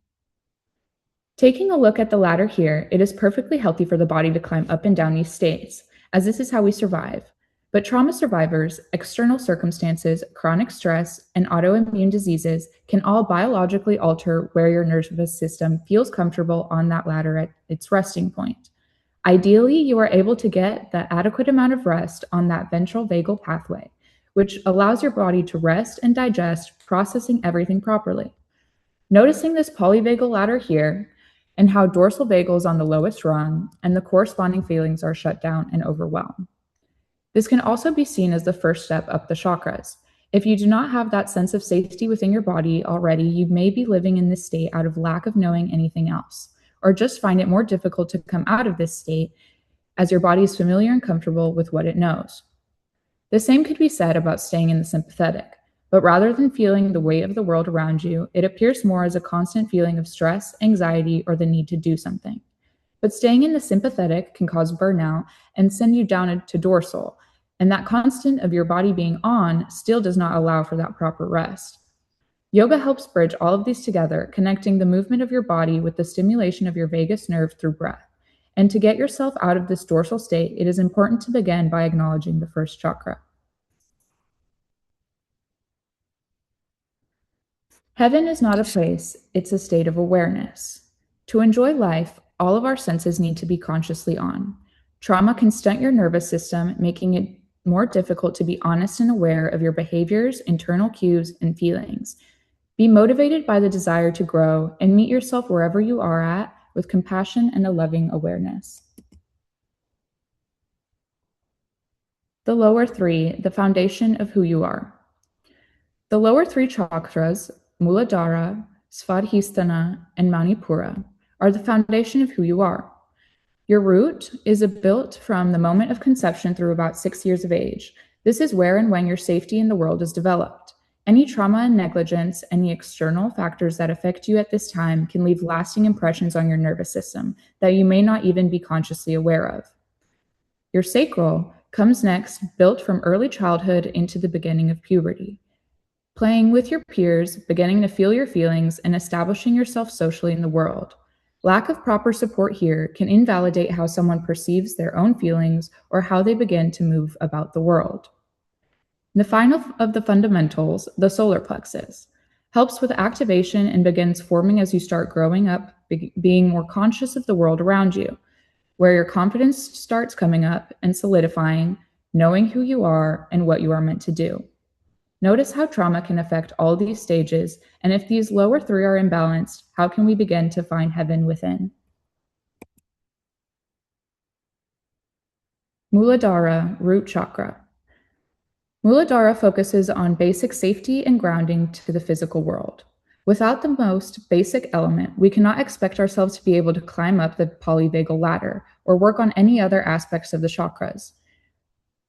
Taking a look at the ladder here, it is perfectly healthy for the body to climb up and down these states, as this is how we survive. But trauma survivors, external circumstances, chronic stress, and autoimmune diseases can all biologically alter where your nervous system feels comfortable on that ladder at its resting point. Ideally, you are able to get the adequate amount of rest on that ventral vagal pathway, which allows your body to rest and digest, processing everything properly. Noticing this polyvagal ladder here, and how dorsal vagal is on the lowest rung, and the corresponding feelings are shut down and overwhelmed. This can also be seen as the first step up the chakras. If you do not have that sense of safety within your body already, you may be living in this state out of lack of knowing anything else, or just find it more difficult to come out of this state as your body is familiar and comfortable with what it knows. The same could be said about staying in the sympathetic, but rather than feeling the weight of the world around you, it appears more as a constant feeling of stress, anxiety, or the need to do something. But staying in the sympathetic can cause burnout and send you down into dorsal, and that constant of your body being on still does not allow for that proper rest. Yoga helps bridge all of these together, connecting the movement of your body with the stimulation of your vagus nerve through breath. And to get yourself out of this dorsal state, it is important to begin by acknowledging the first chakra. Heaven is not a place, it's a state of awareness. To enjoy life, all of our senses need to be consciously on. Trauma can stunt your nervous system, making it more difficult to be honest and aware of your behaviors, internal cues, and feelings. Be motivated by the desire to grow and meet yourself wherever you are at with compassion and a loving awareness. The lower 3, the foundation of who you are. The lower 3 chakras, Muladhara, Svadhisthana, and Manipura, are the foundation of who you are. Your root is built from the moment of conception through about 6 years of age. This is where and when your safety in the world is developed. Any trauma and negligence, any external factors that affect you at this time can leave lasting impressions on your nervous system that you may not even be consciously aware of. Your sacral comes next, built from early childhood into the beginning of puberty. Playing with your peers, beginning to feel your feelings, and establishing yourself socially in the world. Lack of proper support here can invalidate how someone perceives their own feelings or how they begin to move about the world. The final of the fundamentals, the solar plexus, helps with activation and begins forming as you start growing up, being more conscious of the world around you, where your confidence starts coming up and solidifying, knowing who you are and what you are meant to do. Notice how trauma can affect all these stages, and if these lower three are imbalanced, how can we begin to find heaven within? Muladhara, root chakra. Muladhara focuses on basic safety and grounding to the physical world. Without the most basic element, we cannot expect ourselves to be able to climb up the polyvagal ladder or work on any other aspects of the chakras.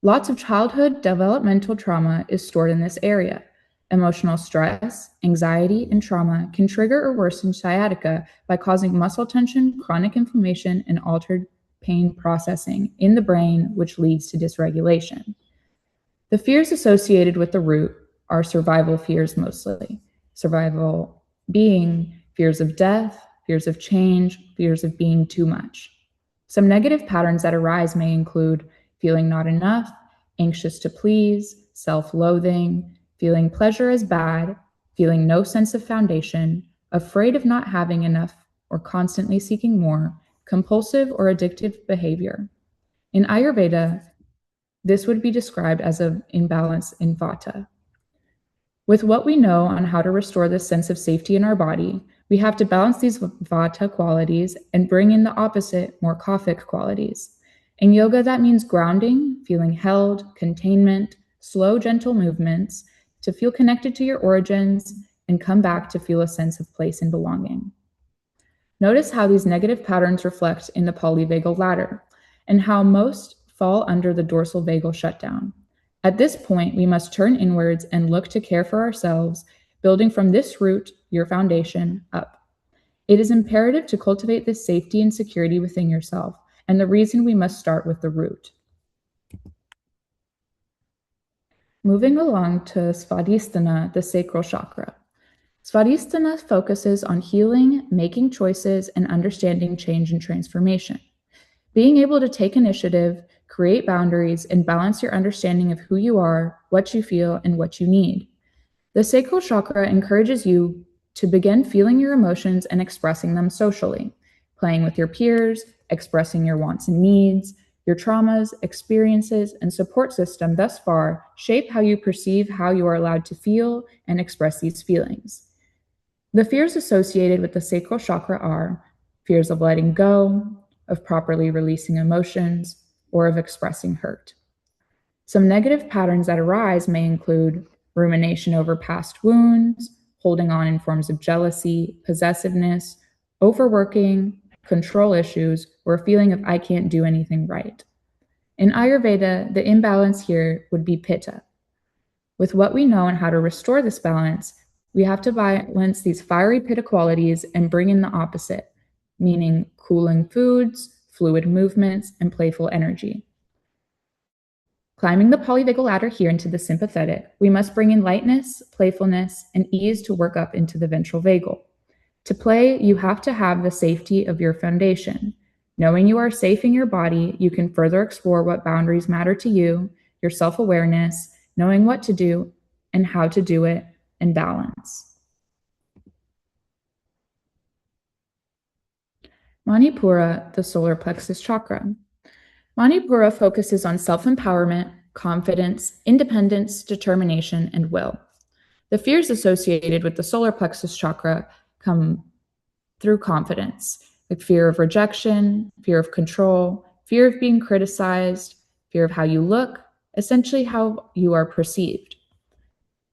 Lots of childhood developmental trauma is stored in this area. Emotional stress, anxiety, and trauma can trigger or worsen sciatica by causing muscle tension, chronic inflammation, and altered pain processing in the brain, which leads to dysregulation. The fears associated with the root are survival fears mostly. Survival being fears of death, fears of change, fears of being too much. Some negative patterns that arise may include feeling not enough, anxious to please, self-loathing, feeling pleasure as bad, feeling no sense of foundation, afraid of not having enough or constantly seeking more, compulsive or addictive behavior. In Ayurveda, this would be described as an imbalance in Vata. With what we know on how to restore this sense of safety in our body, we have to balance these Vata qualities and bring in the opposite, more Kaphic qualities. In yoga, that means grounding, feeling held, containment, slow, gentle movements to feel connected to your origins and come back to feel a sense of place and belonging. Notice how these negative patterns reflect in the polyvagal ladder and how most fall under the dorsal vagal shutdown. At this point, we must turn inwards and look to care for ourselves, building from this root, your foundation, up. It is imperative to cultivate this safety and security within yourself, and the reason we must start with the root. Moving along to Svadhisthana, the sacral chakra. Svadhisthana focuses on healing, making choices, and understanding change and transformation. Being able to take initiative, create boundaries, and balance your understanding of who you are, what you feel, and what you need. The sacral chakra encourages you to begin feeling your emotions and expressing them socially, playing with your peers, expressing your wants and needs. Your traumas, experiences, and support system thus far shape how you perceive how you are allowed to feel and express these feelings. The fears associated with the sacral chakra are fears of letting go, of properly releasing emotions, or of expressing hurt. Some negative patterns that arise may include rumination over past wounds, holding on in forms of jealousy, possessiveness, overworking, control issues, or a feeling of I can't do anything right. In Ayurveda, the imbalance here would be pitta. With what we know and how to restore this balance, we have to balance these fiery pitta qualities and bring in the opposite, meaning cooling foods, fluid movements, and playful energy. Climbing the polyvagal ladder here into the sympathetic, we must bring in lightness, playfulness, and ease to work up into the ventral vagal. To play, you have to have the safety of your foundation. Knowing you are safe in your body, you can further explore what boundaries matter to you, your self-awareness, knowing what to do and how to do it, and balance. Manipura, the solar plexus chakra. Manipura focuses on self-empowerment, confidence, independence, determination, and will. The fears associated with the solar plexus chakra come through confidence, like fear of rejection, fear of control, fear of being criticized, fear of how you look, essentially how you are perceived.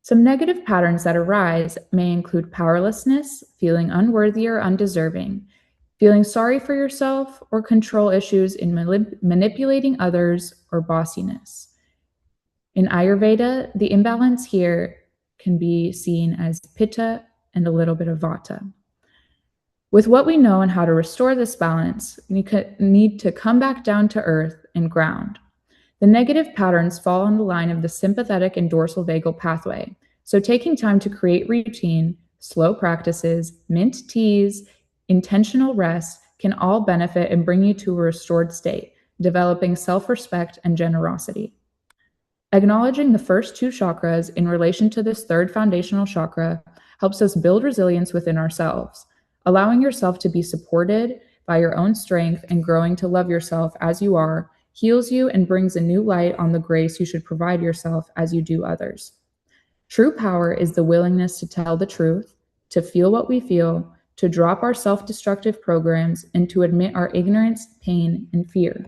Some negative patterns that arise may include powerlessness, feeling unworthy or undeserving, feeling sorry for yourself, or control issues in manipulating others or bossiness. In Ayurveda, the imbalance here can be seen as pitta and a little bit of vata. With what we know and how to restore this balance, we need to come back down to earth and ground. The negative patterns fall on the line of the sympathetic and dorsal vagal pathway, so taking time to create routine, slow practices, mint teas, intentional rest can all benefit and bring you to a restored state, developing self-respect and generosity. Acknowledging the first two chakras in relation to this third foundational chakra helps us build resilience within ourselves. Allowing yourself to be supported by your own strength and growing to love yourself as you are heals you and brings a new light on the grace you should provide yourself as you do others. True power is the willingness to tell the truth, to feel what we feel, to drop our self-destructive programs, and to admit our ignorance, pain, and fear.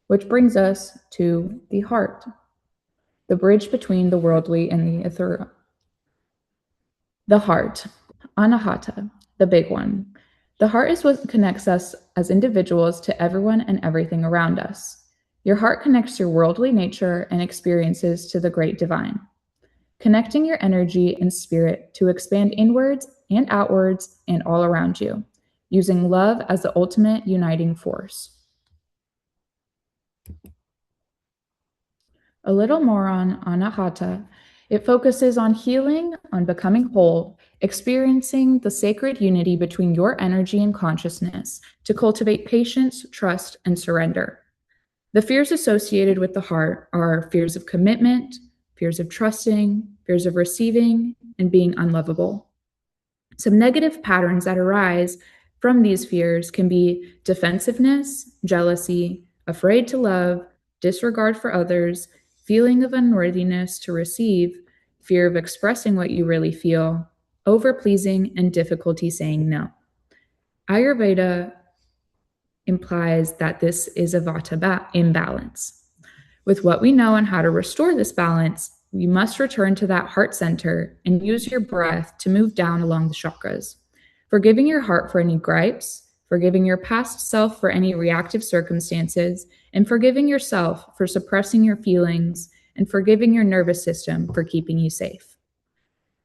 Which brings us to the heart, the bridge between the worldly and the ethereal. The heart, Anahata, the big one. The heart is what connects us as individuals to everyone and everything around us. Your heart connects your worldly nature and experiences to the great divine, connecting your energy and spirit to expand inwards and outwards and all around you, using love as the ultimate uniting force. A little more on Anahata. It focuses on healing, on becoming whole, experiencing the sacred unity between your energy and consciousness to cultivate patience, trust, and surrender. The fears associated with the heart are fears of commitment, fears of trusting, fears of receiving, and being unlovable. Some negative patterns that arise from these fears can be defensiveness, jealousy, afraid to love, disregard for others, feeling of unworthiness to receive, fear of expressing what you really feel, over-pleasing, and difficulty saying no. Ayurveda implies that this is a vata imbalance. With what we know on how to restore this balance, we must return to that heart center and use your breath to move down along the chakras, forgiving your heart for any gripes, forgiving your past self for any reactive circumstances, and forgiving yourself for suppressing your feelings, and forgiving your nervous system for keeping you safe.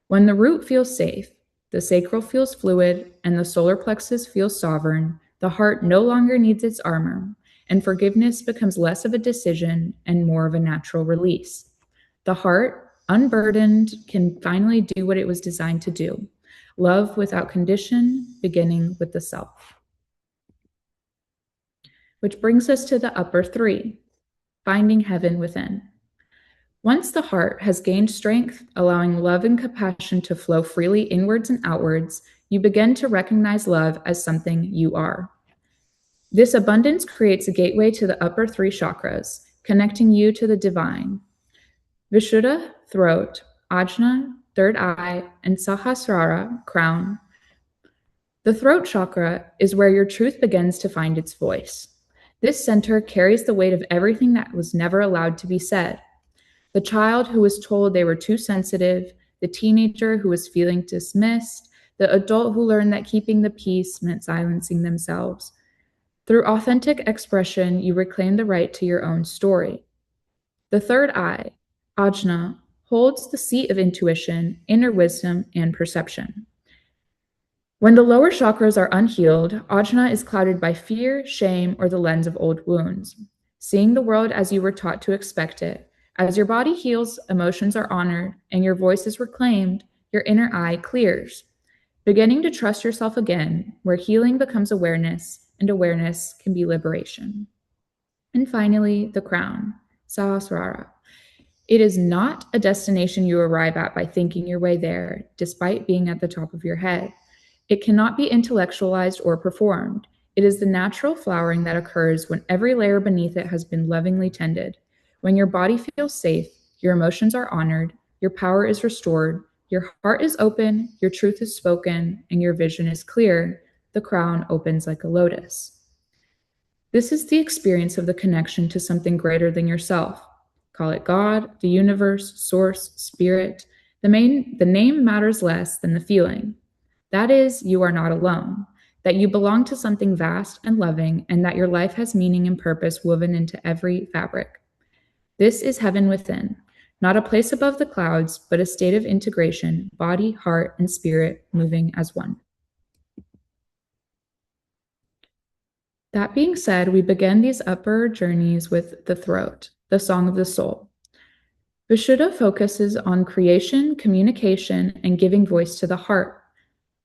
When the root feels safe, the sacral feels fluid, and the solar plexus feels sovereign, the heart no longer needs its armor, and forgiveness becomes less of a decision and more of a natural release. The heart, unburdened, can finally do what it was designed to do: love without condition, beginning with the self. Which brings us to the upper three, finding heaven within. Once the heart has gained strength, allowing love and compassion to flow freely inwards and outwards, you begin to recognize love as something you are. This abundance creates a gateway to the upper three chakras, connecting you to the divine. Vishuddha, throat, Ajna, third eye, and Sahasrara, crown. The throat chakra is where your truth begins to find its voice. This center carries the weight of everything that was never allowed to be said. The child who was told they were too sensitive, the teenager who was feeling dismissed, the adult who learned that keeping the peace meant silencing themselves. Through authentic expression, you reclaim the right to your own story. The third eye, Ajna, holds the seat of intuition, inner wisdom, and perception. When the lower chakras are unhealed, Ajna is clouded by fear, shame, or the lens of old wounds. Seeing the world as you were taught to expect it, as your body heals, emotions are honored, and your voice is reclaimed, your inner eye clears, beginning to trust yourself again, where healing becomes awareness, and awareness can be liberation. And finally, the crown, Sahasrara. It is not a destination you arrive at by thinking your way there, despite being at the top of your head. It cannot be intellectualized or performed. It is the natural flowering that occurs when every layer beneath it has been lovingly tended. When your body feels safe, your emotions are honored, your power is restored, your heart is open, your truth is spoken, and your vision is clear, the crown opens like a lotus. This is the experience of the connection to something greater than yourself. Call it God, the universe, source, spirit. The name matters less than the feeling. That is, you are not alone, that you belong to something vast and loving, and that your life has meaning and purpose woven into every fabric. This is heaven within. not a place above the clouds, but a state of integration, body, heart, and spirit moving as one. That being said, we begin these upper journeys with the throat, the song of the soul. Vishuddha focuses on creation, communication, and giving voice to the heart.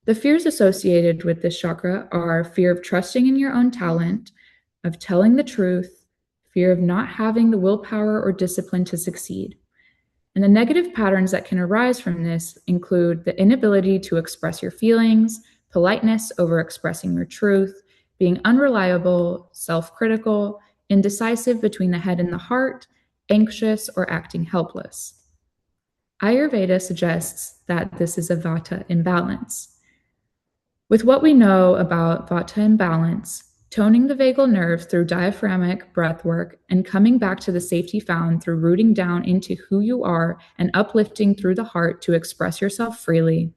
The fears associated with this chakra are fear of trusting in your own talent, of telling the truth, fear of not having the willpower or discipline to succeed. And the negative patterns that can arise from this include the inability to express your feelings, politeness over expressing your truth, being unreliable, self-critical, indecisive between the head and the heart, anxious, or acting helpless. Ayurveda suggests that this is a Vata imbalance. With what we know about Vata imbalance, toning the vagal nerve through diaphragmatic breath work and coming back to the safety found through rooting down into who you are and uplifting through the heart to express yourself freely,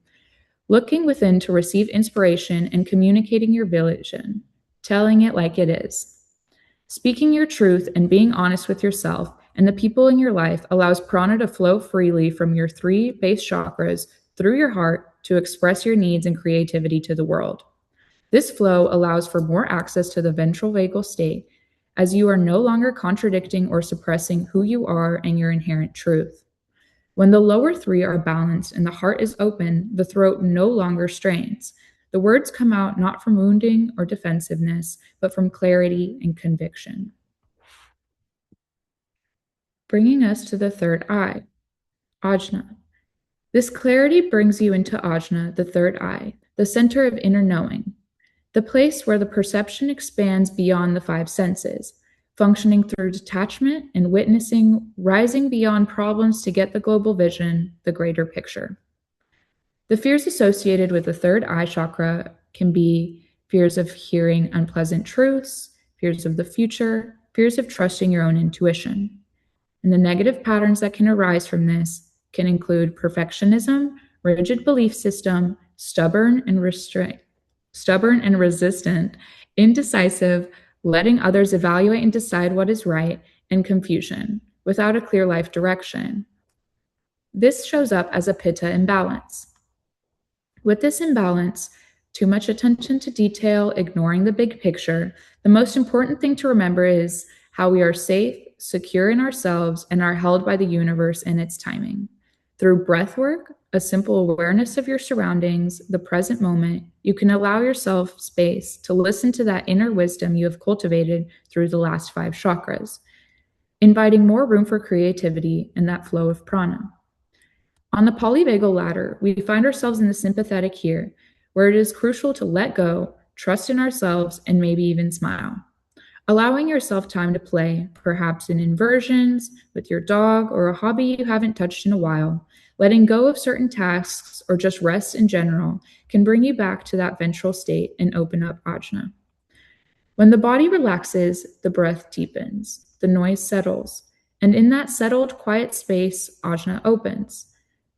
looking within to receive inspiration and communicating your vision, telling it like it is. Speaking your truth and being honest with yourself and the people in your life allows prana to flow freely from your 3 base chakras through your heart to express your needs and creativity to the world. This flow allows for more access to the ventral vagal state, as you are no longer contradicting or suppressing who you are and your inherent truth. When the lower 3 are balanced and the heart is open, the throat no longer strains. The words come out not from wounding or defensiveness, but from clarity and conviction. Bringing us to the third eye, Ajna. This clarity brings you into Ajna, the third eye, the center of inner knowing, the place where the perception expands beyond the 5 senses, functioning through detachment and witnessing, rising beyond problems to get the global vision, the greater picture. The fears associated with the third eye chakra can be fears of hearing unpleasant truths, fears of the future, fears of trusting your own intuition. And the negative patterns that can arise from this can include perfectionism, rigid belief system, stubborn and resistant, indecisive, letting others evaluate and decide what is right, and confusion, without a clear life direction. This shows up as a pitta imbalance. With this imbalance, too much attention to detail, ignoring the big picture, the most important thing to remember is how we are safe, secure in ourselves, and are held by the universe and its timing. Through breath work, a simple awareness of your surroundings, the present moment, you can allow yourself space to listen to that inner wisdom you have cultivated through the last 5 chakras, inviting more room for creativity and that flow of prana. On the polyvagal ladder, we find ourselves in the sympathetic here, where it is crucial to let go, trust in ourselves, and maybe even smile. Allowing yourself time to play, perhaps in inversions, with your dog, or a hobby you haven't touched in a while, letting go of certain tasks, or just rest in general, can bring you back to that ventral state and open up Ajna. When the body relaxes, the breath deepens, the noise settles, and in that settled, quiet space, Ajna opens.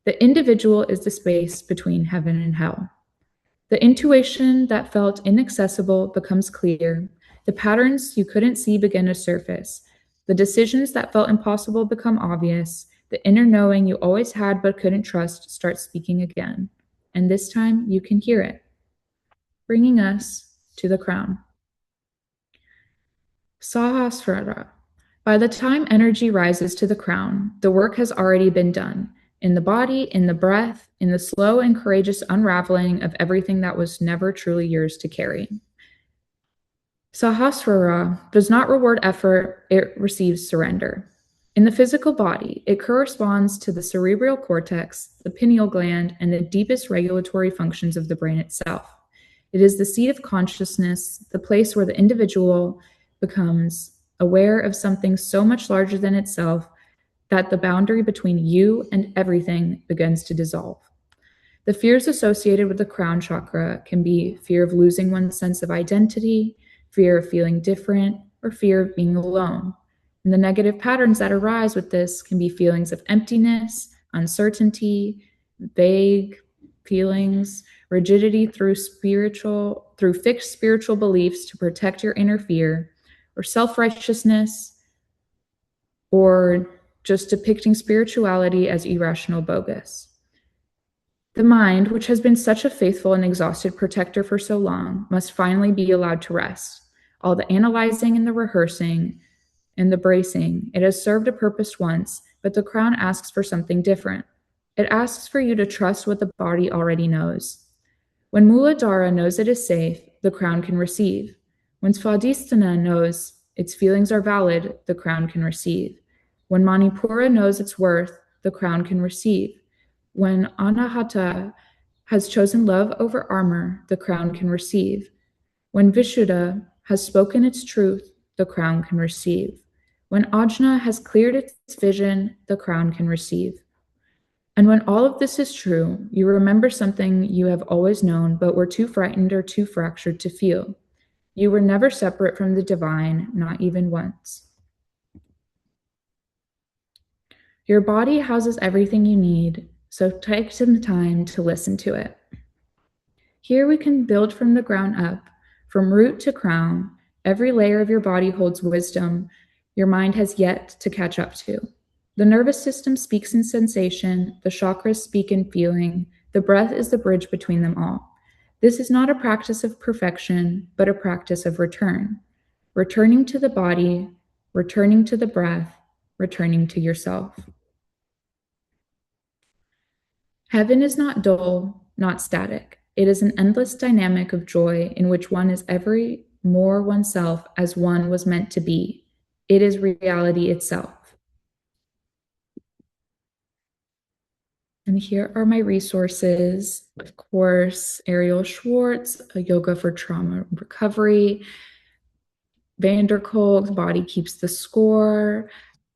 The individual is the space between heaven and hell. The intuition that felt inaccessible becomes clear. The patterns you couldn't see begin to surface. The decisions that felt impossible become obvious. The inner knowing you always had but couldn't trust starts speaking again. And this time you can hear it, bringing us to the crown. Sahasrara. By the time energy rises to the crown, the work has already been done. In the body, in the breath, in the slow and courageous unraveling of everything that was never truly yours to carry. Sahasrara does not reward effort, it receives surrender. In the physical body, it corresponds to the cerebral cortex, the pineal gland, and the deepest regulatory functions of the brain itself. It is the seat of consciousness, the place where the individual becomes aware of something so much larger than itself that the boundary between you and everything begins to dissolve. The fears associated with the crown chakra can be fear of losing one's sense of identity, fear of feeling different, or fear of being alone. And the negative patterns that arise with this can be feelings of emptiness, uncertainty, vague feelings, rigidity through fixed spiritual beliefs to protect your inner fear, or self-righteousness, or just depicting spirituality as irrational bogus. The mind, which has been such a faithful and exhausted protector for so long, must finally be allowed to rest. All the analyzing and the rehearsing and the bracing, it has served a purpose once, but the crown asks for something different. It asks for you to trust what the body already knows. When Muladhara knows it is safe, the crown can receive. When Svadhisthana knows its feelings are valid, the crown can receive. When Manipura knows its worth, the crown can receive. When Anahata has chosen love over armor, the crown can receive. When Vishuddha has spoken its truth, the crown can receive. When Ajna has cleared its vision, the crown can receive. And when all of this is true, you remember something you have always known but were too frightened or too fractured to feel. You were never separate from the divine, not even once. Your body houses everything you need, so take some time to listen to it. Here we can build from the ground up, from root to crown. Every layer of your body holds wisdom your mind has yet to catch up to. The nervous system speaks in sensation, the chakras speak in feeling, the breath is the bridge between them all. This is not a practice of perfection, but a practice of return. Returning to the body, returning to the breath, returning to yourself. Heaven is not dull, not static. It is an endless dynamic of joy in which one is every more oneself as one was meant to be. It is reality itself. And here are my resources. Of course, Ariel Schwartz, A Yoga for Trauma Recovery, Vanderkolk, Body Keeps the Score,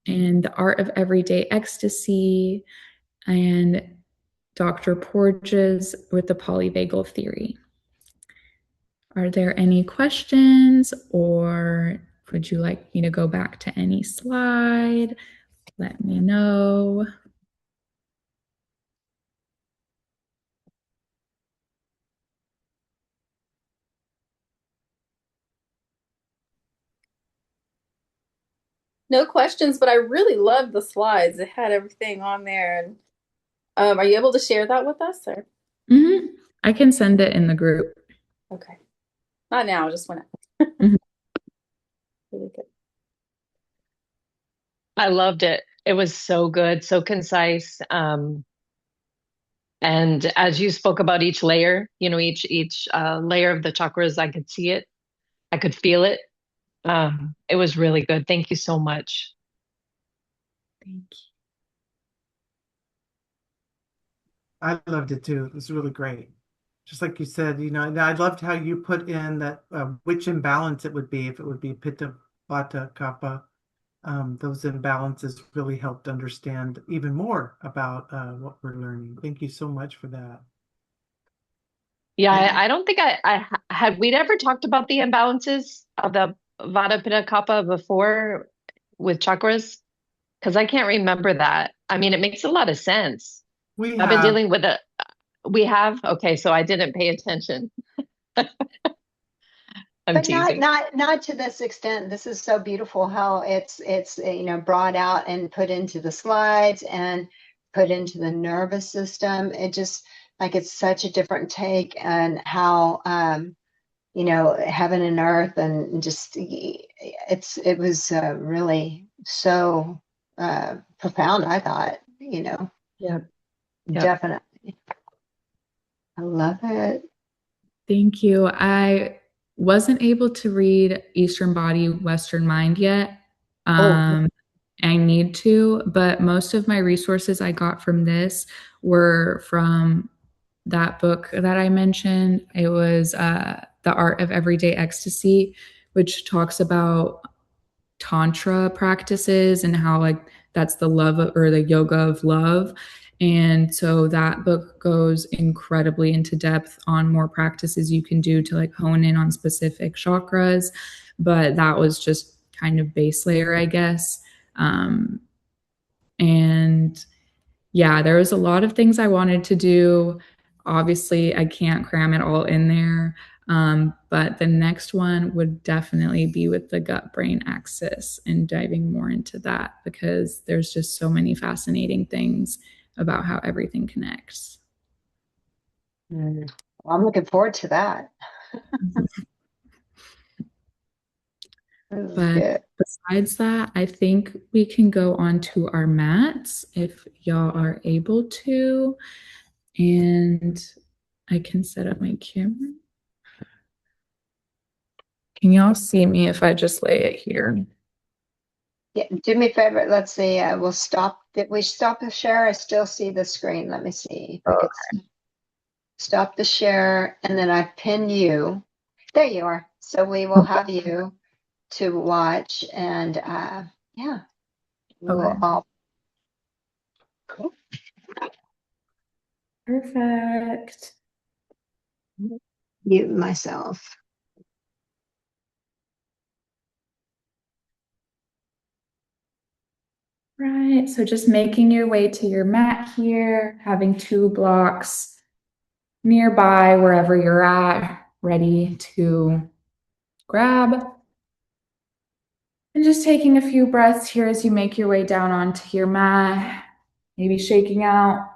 and The Art of Everyday Ecstasy, and Dr. Porges with the polyvagal theory. Are there any questions, or would you like me to go back to any slide? Let me know. No questions, but I really loved the slides. It had everything on there. And are you able to share that with us? Or? Mm-hmm. I can send it in the group. Okay. Not now, just when Mhm. Really good. I loved it. It was so good, so concise. And as you spoke about each layer, each layer of the chakras, I could see it, I could feel it. It was really good. Thank you so much. Thank you. I loved it too. It was really great. Just like you said, and I loved how you put in that which imbalance it would be, if it would be Pitta, Vata, Kapha. Those imbalances really helped understand even more about what we're learning. Thank you so much for that. Yeah, I don't think we'd ever talked about the imbalances of the Vata, Pitta, Kapha before with chakras, because I can't remember that. I mean, it makes a lot of sense. We I've been have, dealing with it. We have? Okay, so I didn't pay attention. I'm But not teasing. not to this extent. This is so beautiful how it's brought out and put into the slides and put into the nervous system. It just like it's such a different take on how heaven and earth, and just it was really so profound, I thought. Yeah. Yep. Definitely. I love it. Thank you. I wasn't able to read Eastern Body, Western Mind yet. I need to, but most of my resources I got from this were from that book that I mentioned. It was The Art of Everyday Ecstasy, which talks about Tantra practices and how that's the love or the yoga of love. And so that book goes incredibly into depth on more practices you can do to hone in on specific chakras. But that was just kind of base layer, I guess. And yeah, there was a lot of things I wanted to do Obviously, I can't cram it all in there. But the next one would definitely be with the gut brain axis and diving more into that, because there's just so many fascinating things about how everything connects. Well, I'm looking forward to that. This is But good. besides that, I think we can go on to our mats if y'all are able to. And I can set up my camera. Can y'all see me if I just lay it here? Yeah, do me a favor. Let's see. We'll stop. Did we stop the share? I still see the screen. Let me see if I could stop the share, and then I pin you. There you are. So we will have you to watch, and yeah, we'll Okay. all. Cool. Perfect. Mute myself. Right, so just making your way to your mat here, having 2 blocks nearby wherever you're at, ready to grab. And just taking a few breaths here as you make your way down onto your mat, maybe shaking out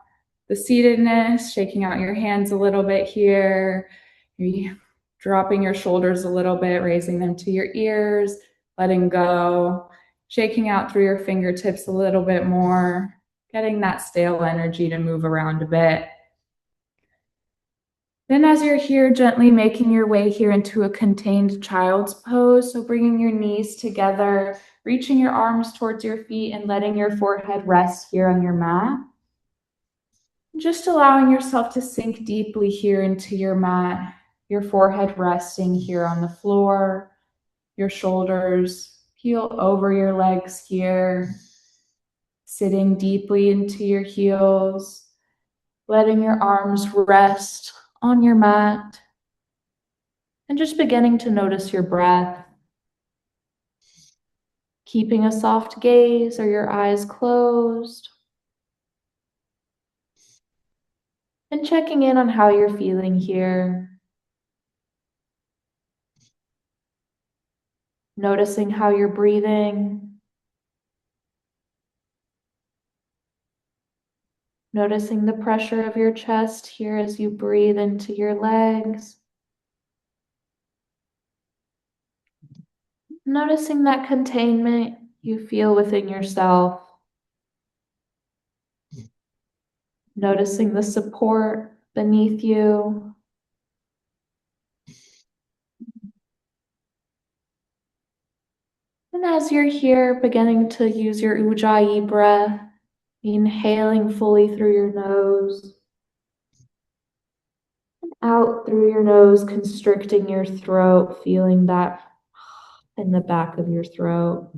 the seatedness, shaking out your hands a little bit here, maybe dropping your shoulders a little bit, raising them to your ears, letting go, shaking out through your fingertips a little bit more, getting that stale energy to move around a bit. Then as you're here, gently making your way here into a contained child's pose. So bringing your knees together, reaching your arms towards your feet and letting your forehead rest here on your mat. Just allowing yourself to sink deeply here into your mat, your forehead resting here on the floor, your shoulders peel over your legs here, sitting deeply into your heels, letting your arms rest on your mat. And just beginning to notice your breath, keeping a soft gaze or your eyes closed, and checking in on how you're feeling here. Noticing how you're breathing, noticing the pressure of your chest here as you breathe into your legs. Noticing that containment you feel within yourself. Noticing the support beneath you. And as you're here, beginning to use your Ujjayi breath, inhaling fully through your nose, out through your nose, constricting your throat, feeling that in the back of your throat.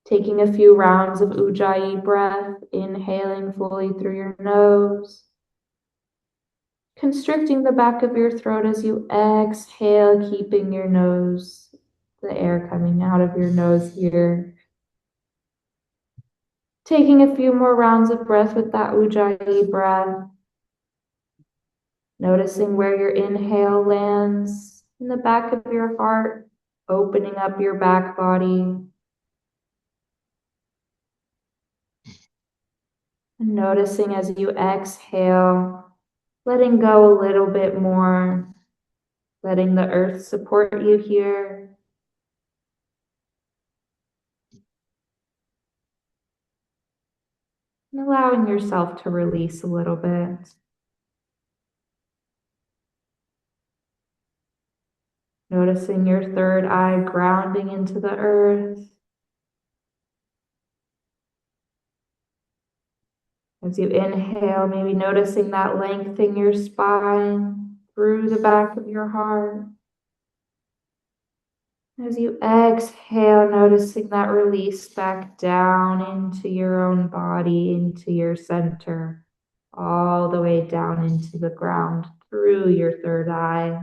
Taking a few rounds of Ujjayi breath, inhaling fully through your nose, constricting the back of your throat as you exhale, keeping your nose, the air coming out of your nose here. Taking a few more rounds of breath with that Ujjayi breath. Noticing where your inhale lands in the back of your heart, opening up your back body. And noticing as you exhale, letting go a little bit more, letting the earth support you here. And allowing yourself to release a little bit. Noticing your third eye grounding into the earth. As you inhale, maybe noticing that length in your spine through the back of your heart. As you exhale, noticing that release back down into your own body, into your center, all the way down into the ground through your third eye.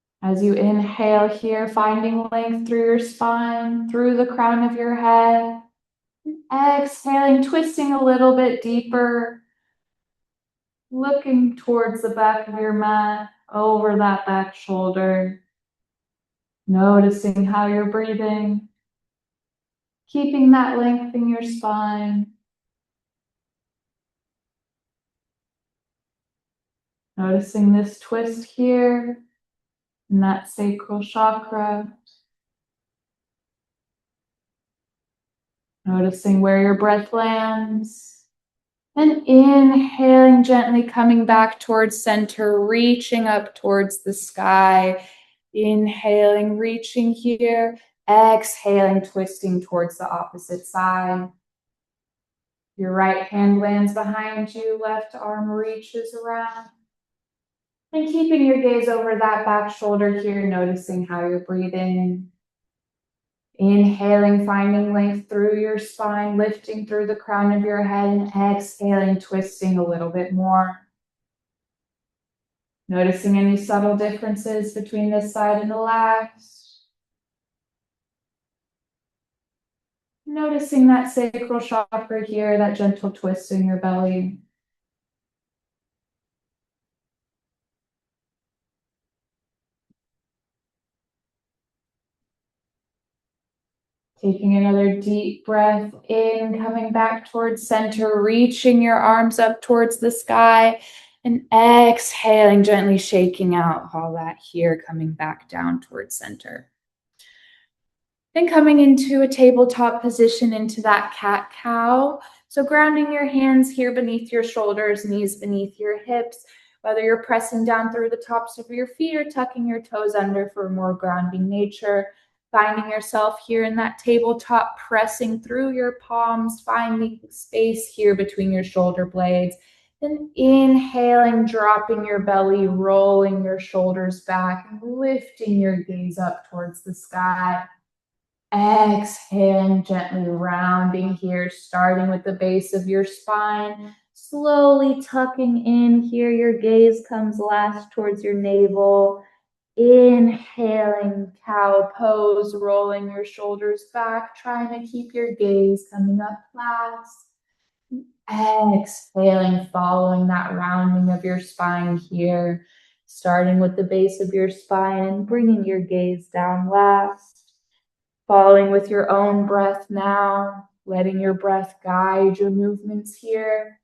As you inhale here, finding length through your spine, through the crown of your head. Exhaling, twisting a little bit deeper, looking towards the back of your mat, over that back shoulder. Noticing how you're breathing, keeping that length in your spine. Noticing this twist here in that sacral chakra. Noticing where your breath lands. And inhaling, gently coming back towards center, reaching up towards the sky. Inhaling, reaching here. Exhaling, twisting towards the opposite side. Your right hand lands behind you, left arm reaches around. And keeping your gaze over that back shoulder here, noticing how you're breathing. Inhaling, finding length through your spine, lifting through the crown of your head, and exhaling, twisting a little bit more. Noticing any subtle differences between this side and the last. Noticing that sacral chakra here, that gentle twist in your belly. Taking another deep breath in, coming back towards center, reaching your arms up towards the sky, and exhaling, gently shaking out all that here, coming back down towards center. Then coming into a tabletop position, into that cat-cow. So grounding your hands here beneath your shoulders, knees beneath your hips, whether you're pressing down through the tops of your feet or tucking your toes under for more grounding nature. Finding yourself here in that tabletop, pressing through your palms, finding space here between your shoulder blades. Then inhaling, dropping your belly, rolling your shoulders back, lifting your gaze up towards the sky. Exhaling, gently rounding here, starting with the base of your spine, slowly tucking in here. Your gaze comes last towards your navel. Inhaling, cow pose, rolling your shoulders back, trying to keep your gaze coming up last. Exhaling, following that rounding of your spine here, starting with the base of your spine and bringing your gaze down last. Following with your own breath now, letting your breath guide your movements here.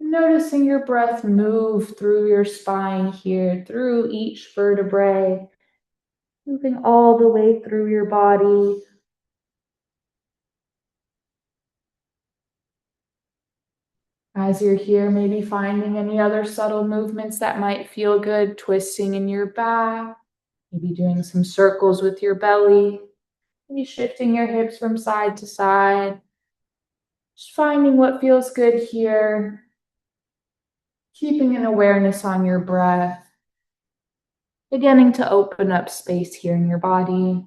Noticing your breath move through your spine here, through each vertebrae, moving all the way through your body. As you're here, maybe finding any other subtle movements that might feel good, twisting in your back, maybe doing some circles with your belly, maybe shifting your hips from side to side. Just finding what feels good here. Keeping an awareness on your breath, beginning to open up space here in your body.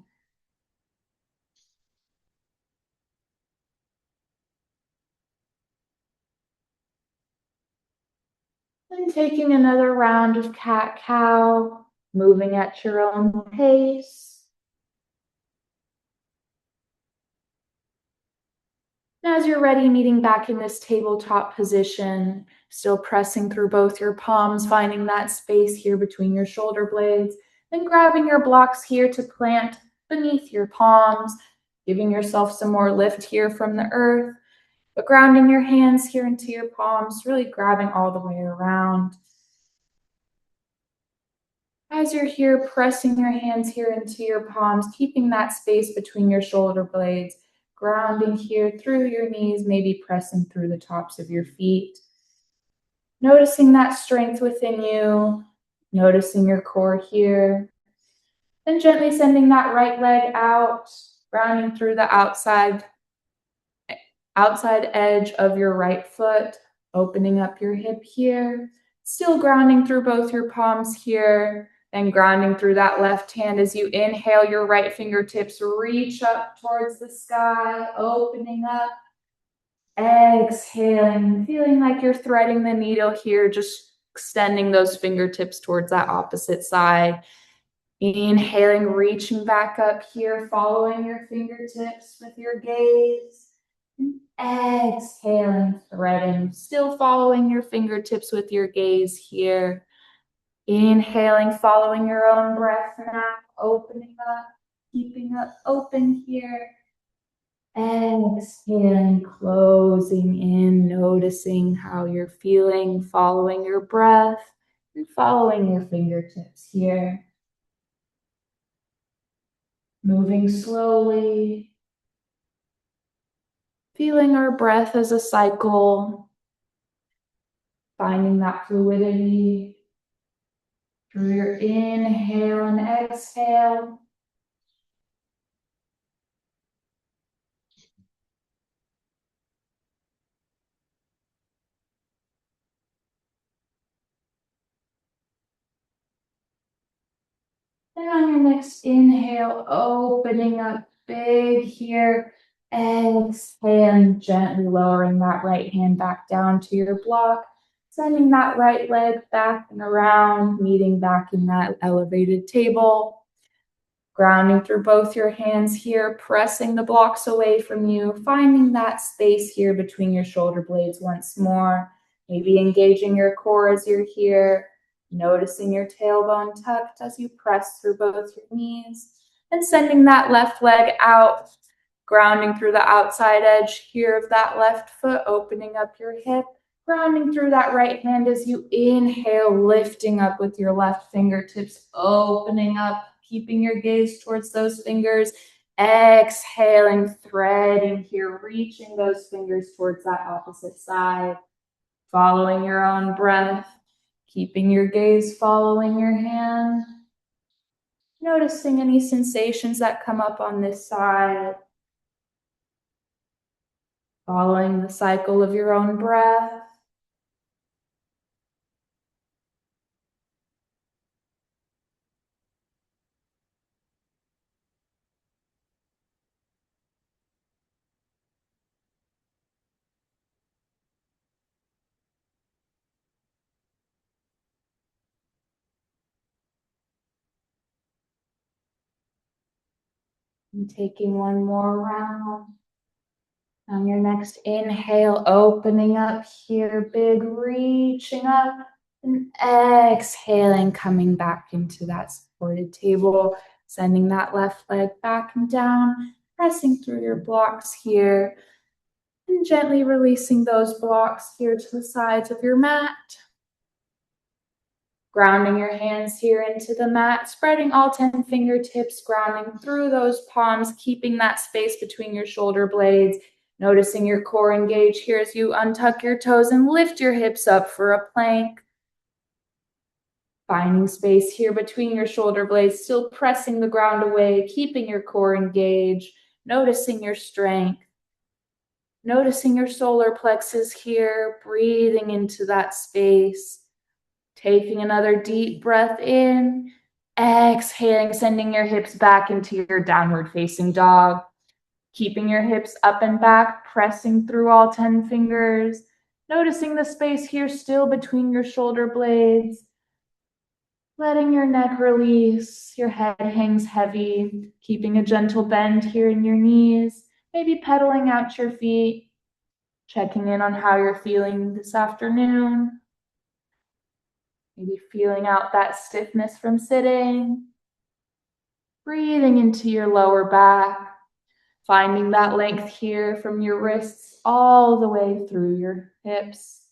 And taking another round of cat-cow, moving at your own pace. As you're ready, meeting back in this tabletop position, still pressing through both your palms, finding that space here between your shoulder blades, then grabbing your blocks here to plant beneath your palms, giving yourself some more lift here from the earth, but grounding your hands here into your palms, really grabbing all the way around. As you're here, pressing your hands here into your palms, keeping that space between your shoulder blades, grounding here through your knees, maybe pressing through the tops of your feet. Noticing that strength within you, noticing your core here. Then gently sending that right leg out, grounding through the outside edge of your right foot, opening up your hip here. Still grounding through both your palms here, and grounding through that left hand as you inhale, your right fingertips reach up towards the sky, opening up. Exhaling, feeling like you're threading the needle here, just extending those fingertips towards that opposite side. Inhaling, reaching back up here, following your fingertips with your gaze. And exhaling, threading, still following your fingertips with your gaze here. Inhaling, following your own breath now, opening up, keeping up open here. Exhaling, closing in, noticing how you're feeling, following your breath and following your fingertips here. Moving slowly, feeling our breath as a cycle, finding that fluidity through your inhale and exhale. And on your next inhale, opening up big here. Exhaling, gently lowering that right hand back down to your block. Sending that right leg back and around, meeting back in that elevated table. Grounding through both your hands here, pressing the blocks away from you, finding that space here between your shoulder blades once more. Maybe engaging your core as you're here. Noticing your tailbone tucked as you press through both your knees. And sending that left leg out, grounding through the outside edge here of that left foot, opening up your hip. Grounding through that right hand as you inhale, lifting up with your left fingertips, opening up, keeping your gaze towards those fingers. Exhaling, threading here, reaching those fingers towards that opposite side. Following your own breath, keeping your gaze following your hand. Noticing any sensations that come up on this side. Following the cycle of your own breath. And taking one more round. On your next inhale, opening up here, big, reaching up. And exhaling, coming back into that supported table. Sending that left leg back and down. Pressing through your blocks here. And gently releasing those blocks here to the sides of your mat. Grounding your hands here into the mat, spreading all 10 fingertips, grounding through those palms, keeping that space between your shoulder blades. Noticing your core engage here as you untuck your toes and lift your hips up for a plank. Finding space here between your shoulder blades, still pressing the ground away, keeping your core engaged. Noticing your strength. Noticing your solar plexus here, breathing into that space. Taking another deep breath in, exhaling, sending your hips back into your downward facing dog. Keeping your hips up and back, pressing through all 10 fingers. Noticing the space here still between your shoulder blades. Letting your neck release, your head hangs heavy. Keeping a gentle bend here in your knees. Maybe pedaling out your feet. Checking in on how you're feeling this afternoon. Maybe feeling out that stiffness from sitting. Breathing into your lower back. Finding that length here from your wrists all the way through your hips.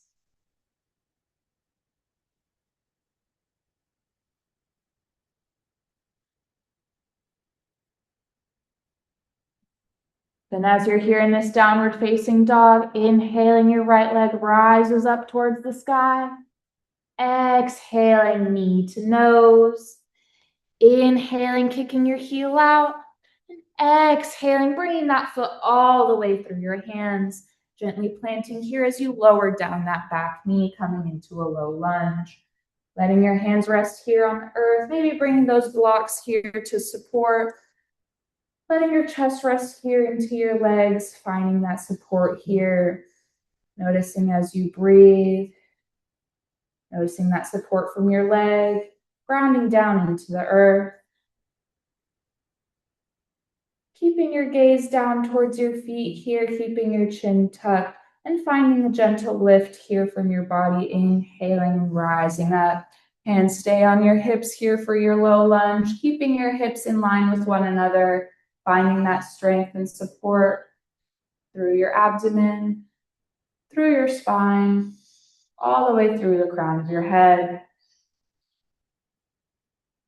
Then as you're here in this downward facing dog, inhaling, your right leg rises up towards the sky. Exhaling, knee to nose. Inhaling, kicking your heel out. Exhaling, bringing that foot all the way through your hands. Gently planting here as you lower down that back knee, coming into a low lunge. Letting your hands rest here on the earth. Maybe bringing those blocks here to support. Letting your chest rest here into your legs, finding that support here. Noticing as you breathe. Noticing that support from your leg, grounding down into the earth. Keeping your gaze down towards your feet here, keeping your chin tucked, and finding a gentle lift here from your body, inhaling and rising up. Hands stay on your hips here for your low lunge, keeping your hips in line with one another, finding that strength and support through your abdomen, through your spine, all the way through the crown of your head.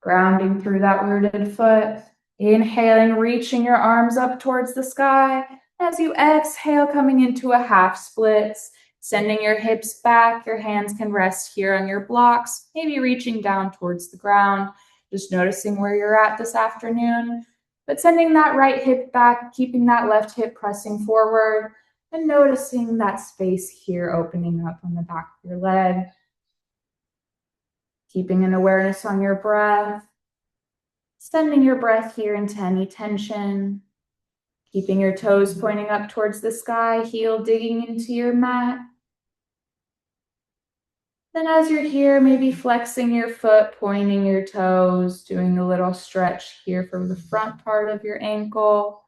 Grounding through that rooted foot. Inhaling, reaching your arms up towards the sky. As you exhale, coming into a half splits, sending your hips back. Your hands can rest here on your blocks, maybe reaching down towards the ground, just noticing where you're at this afternoon. But sending that right hip back, keeping that left hip pressing forward, and noticing that space here opening up on the back of your leg. Keeping an awareness on your breath. Sending your breath here into any tension. Keeping your toes pointing up towards the sky, heel digging into your mat. Then as you're here, maybe flexing your foot, pointing your toes, doing a little stretch here for the front part of your ankle.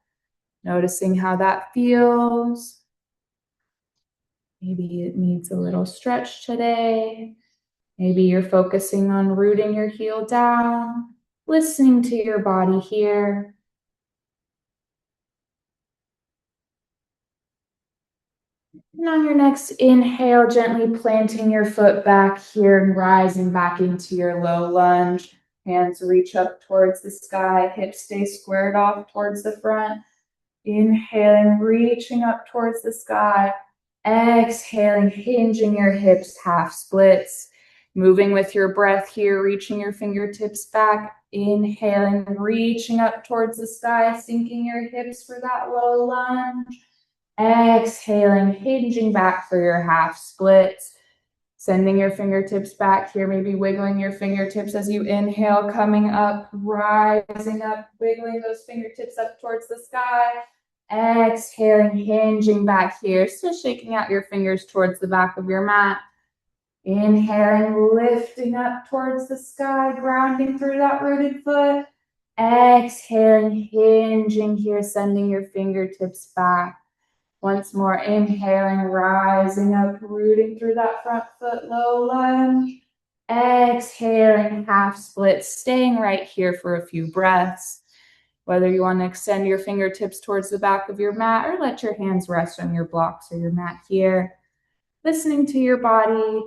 Noticing how that feels. Maybe it needs a little stretch today. Maybe you're focusing on rooting your heel down, listening to your body here. And on your next inhale, gently planting your foot back here and rising back into your low lunge. Hands reach up towards the sky, hips stay squared off towards the front. Inhaling, reaching up towards the sky. Exhaling, hinging your hips, half splits. Moving with your breath here, reaching your fingertips back. Inhaling, reaching up towards the sky, sinking your hips for that low lunge. Exhaling, hinging back for your half splits. Sending your fingertips back here, maybe wiggling your fingertips as you inhale, coming up, rising up, wiggling those fingertips up towards the sky. Exhaling, hinging back here, still shaking out your fingers towards the back of your mat. Inhaling, lifting up towards the sky, grounding through that rooted foot. Exhaling, hinging here, sending your fingertips back. Once more, inhaling, rising up, rooting through that front foot, low lunge. Exhaling, half split, staying right here for a few breaths. Whether you want to extend your fingertips towards the back of your mat or let your hands rest on your blocks or your mat here. Listening to your body,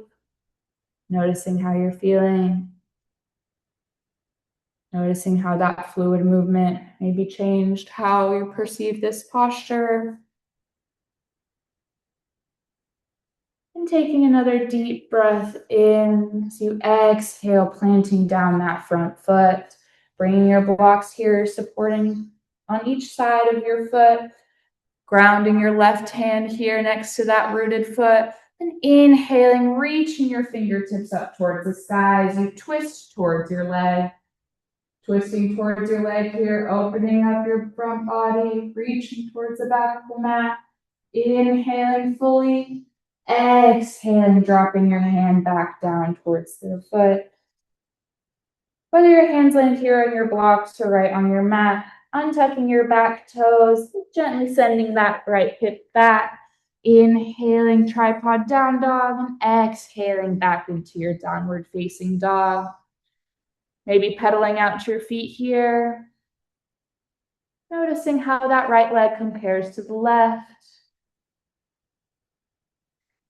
noticing how you're feeling. Noticing how that fluid movement maybe changed how you perceive this posture. And taking another deep breath in as you exhale, planting down that front foot. Bringing your blocks here, supporting on each side of your foot. Grounding your left hand here next to that rooted foot. And inhaling, reaching your fingertips up towards the sky as you twist towards your leg. Twisting towards your leg here, opening up your front body, reaching towards the back of the mat. Inhaling fully. Exhaling, dropping your hand back down towards the foot. Whether your hands land here on your blocks or right on your mat, untucking your back toes, gently sending that right hip back. Inhaling, tripod down dog, and exhaling back into your downward facing dog. Maybe pedaling out to your feet here. Noticing how that right leg compares to the left.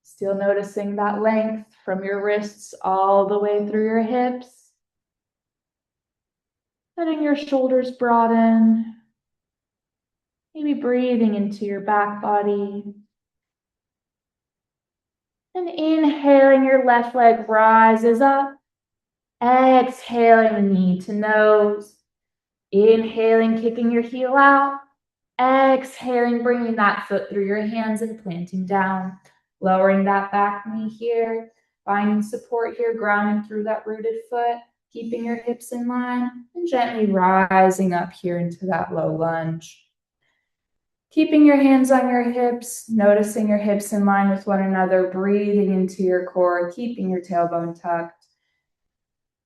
Still noticing that length from your wrists all the way through your hips. Letting your shoulders broaden. Maybe breathing into your back body. And inhaling, your left leg rises up. Exhaling, knee to nose. Inhaling, kicking your heel out. Exhaling, bringing that foot through your hands and planting down. Lowering that back knee here. Finding support here, grounding through that rooted foot. Keeping your hips in line. And gently rising up here into that low lunge. Keeping your hands on your hips, noticing your hips in line with one another, breathing into your core, keeping your tailbone tucked.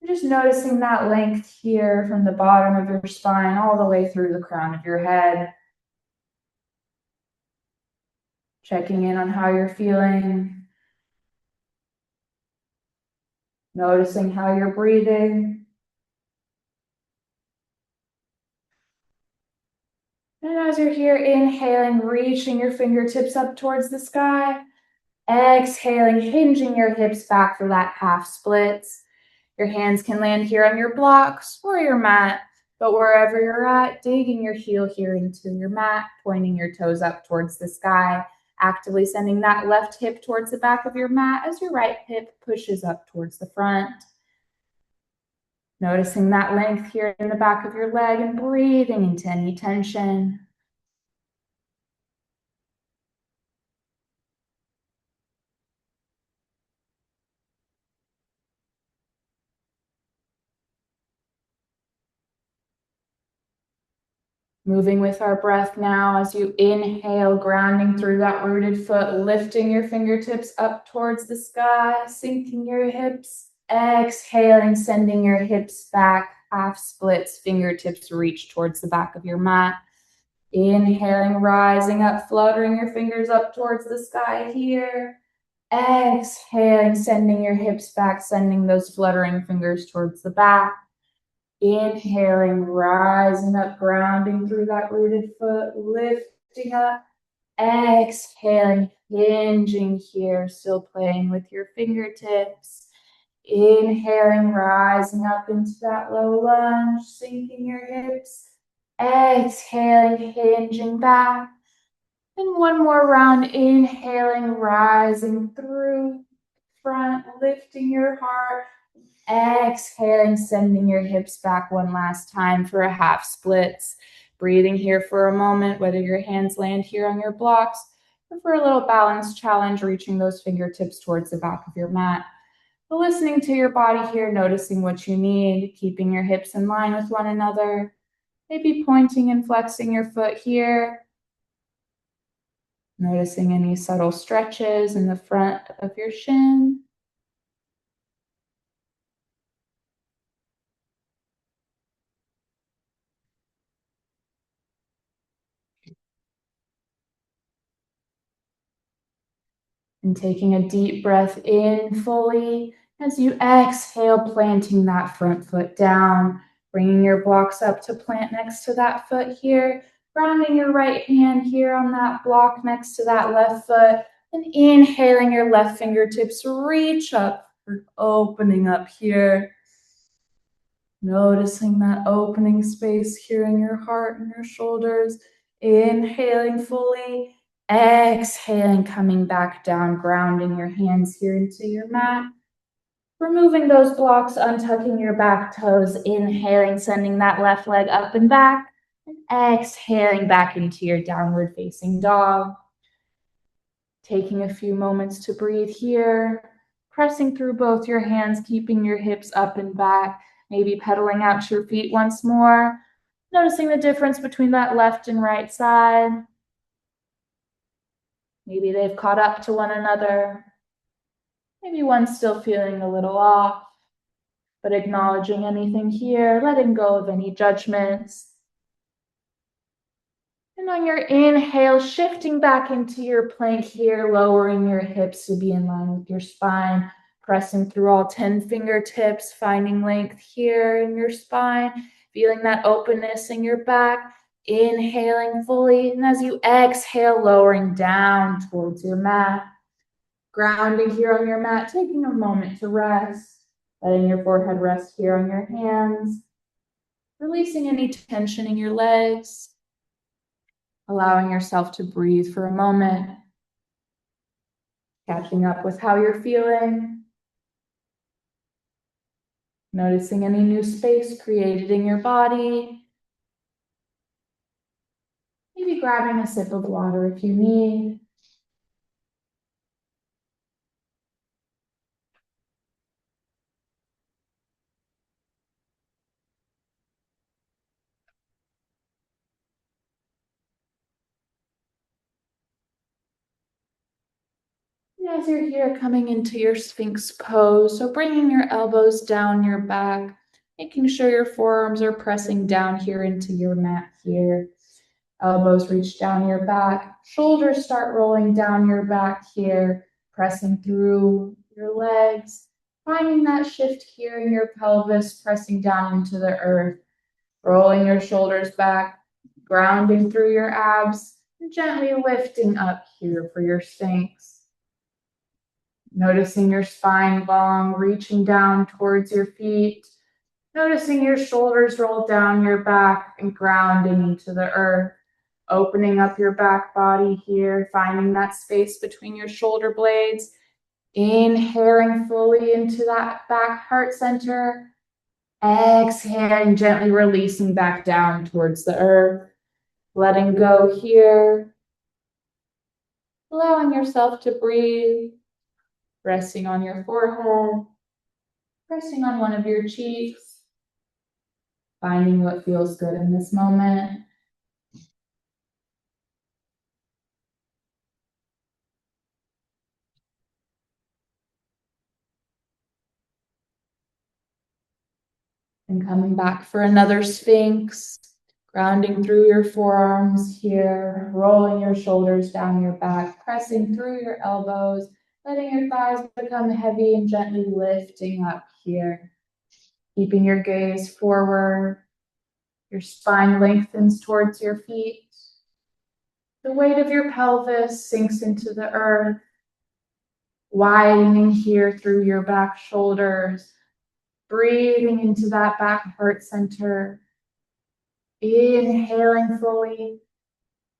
And just noticing that length here from the bottom of your spine all the way through the crown of your head. Checking in on how you're feeling. Noticing how you're breathing. And as you're here, inhaling, reaching your fingertips up towards the sky. Exhaling, hinging your hips back for that half splits. Your hands can land here on your blocks or your mat, but wherever you're at, digging your heel here into your mat, pointing your toes up towards the sky, actively sending that left hip towards the back of your mat as your right hip pushes up towards the front. Noticing that length here in the back of your leg and breathing into any tension. Moving with our breath now as you inhale, grounding through that rooted foot, lifting your fingertips up towards the sky, sinking your hips. Exhaling, sending your hips back, half splits, fingertips reach towards the back of your mat. Inhaling, rising up, fluttering your fingers up towards the sky here. Exhaling, sending your hips back, sending those fluttering fingers towards the back. Inhaling, rising up, grounding through that rooted foot, lifting up. Exhaling, hinging here, still playing with your fingertips. Inhaling, rising up into that low lunge, sinking your hips. Exhaling, hinging back. And one more round, inhaling, rising through front, lifting your heart. Exhaling, sending your hips back one last time for a half splits. Breathing here for a moment, whether your hands land here on your blocks or for a little balance challenge, reaching those fingertips towards the back of your mat. But listening to your body here, noticing what you need, keeping your hips in line with one another, maybe pointing and flexing your foot here. Noticing any subtle stretches in the front of your shin. And taking a deep breath in fully as you exhale, planting that front foot down, bringing your blocks up to plant next to that foot here, grounding your right hand here on that block next to that left foot, and inhaling your left fingertips, reach up, opening up here. Noticing that opening space here in your heart and your shoulders. Inhaling fully. Exhaling, coming back down, grounding your hands here into your mat. Removing those blocks, untucking your back toes. Inhaling, sending that left leg up and back. And exhaling back into your downward facing dog. Taking a few moments to breathe here. Pressing through both your hands, keeping your hips up and back. Maybe pedaling out to your feet once more. Noticing the difference between that left and right side. Maybe they've caught up to one another. Maybe one's still feeling a little off, but acknowledging anything here, letting go of any judgments. And on your inhale, shifting back into your plank here, lowering your hips to be in line with your spine, pressing through all 10 fingertips, finding length here in your spine, feeling that openness in your back. Inhaling fully, and as you exhale, lowering down towards your mat. Grounding here on your mat, taking a moment to rest, letting your forehead rest here on your hands, releasing any tension in your legs, allowing yourself to breathe for a moment, catching up with how you're feeling, noticing any new space created in your body. Maybe grabbing a sip of water if you need. As you're here coming into your Sphinx pose, so bringing your elbows down your back, making sure your forearms are pressing down here into your mat here. Elbows reach down your back, shoulders start rolling down your back here, pressing through your legs, finding that shift here in your pelvis, pressing down into the earth, rolling your shoulders back, grounding through your abs, and gently lifting up here for your Sphinx. Noticing your spine long, reaching down towards your feet, noticing your shoulders roll down your back and grounding into the earth. Opening up your back body here, finding that space between your shoulder blades, inhaling fully into that back heart center, exhaling, gently releasing back down towards the earth, letting go here, allowing yourself to breathe, resting on your forehead, resting on one of your cheeks, finding what feels good in this moment. And coming back for another Sphinx, grounding through your forearms here, rolling your shoulders down your back, pressing through your elbows, letting your thighs become heavy and gently lifting up here. Keeping your gaze forward, your spine lengthens towards your feet. The weight of your pelvis sinks into the earth, widening here through your back shoulders, breathing into that back heart center, inhaling fully,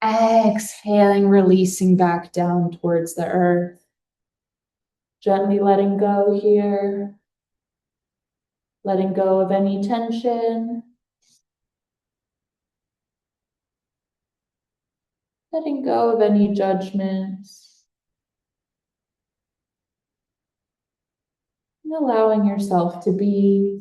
exhaling, releasing back down towards the earth. Gently letting go here, letting go of any tension, letting go of any judgments, and allowing yourself to be.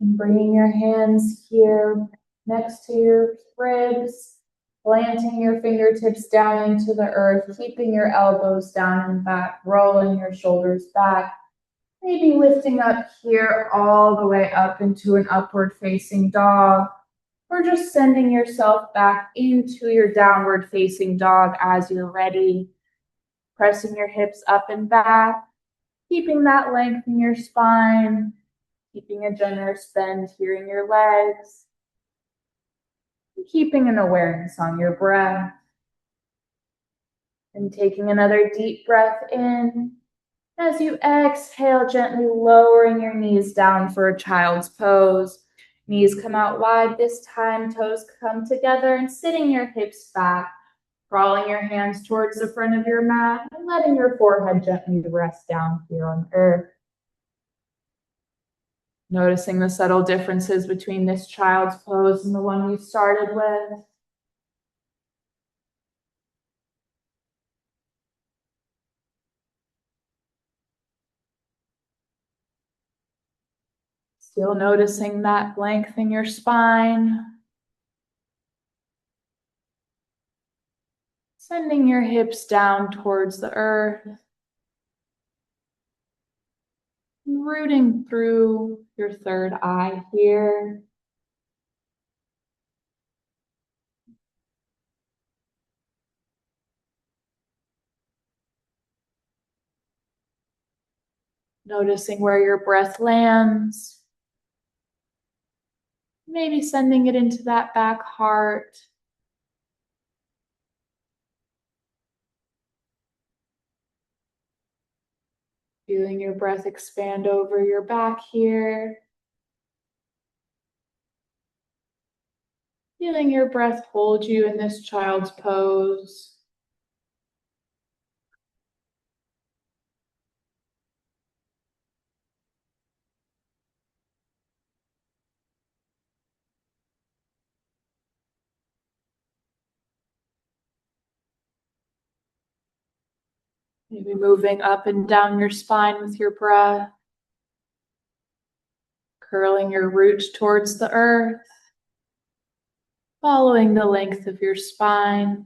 And bringing your hands here next to your ribs, planting your fingertips down into the earth, keeping your elbows down and back, rolling your shoulders back, maybe lifting up here all the way up into an upward facing dog, or just sending yourself back into your downward facing dog as you're ready, pressing your hips up and back, keeping that length in your spine, keeping a generous bend here in your legs, keeping an awareness on your breath, and taking another deep breath in. As you exhale, gently lowering your knees down for a child's pose. Knees come out wide this time, toes come together, and sitting your hips back, crawling your hands towards the front of your mat, and letting your forehead gently rest down here on earth. Noticing the subtle differences between this child's pose and the one we started with. Still noticing that length in your spine. Sending your hips down towards the earth. Rooting through your third eye here. Noticing where your breath lands. Maybe sending it into that back heart. Feeling your breath expand over your back here. Feeling your breath hold you in this child's pose. Maybe moving up and down your spine with your breath. Curling your roots towards the earth. following the length of your spine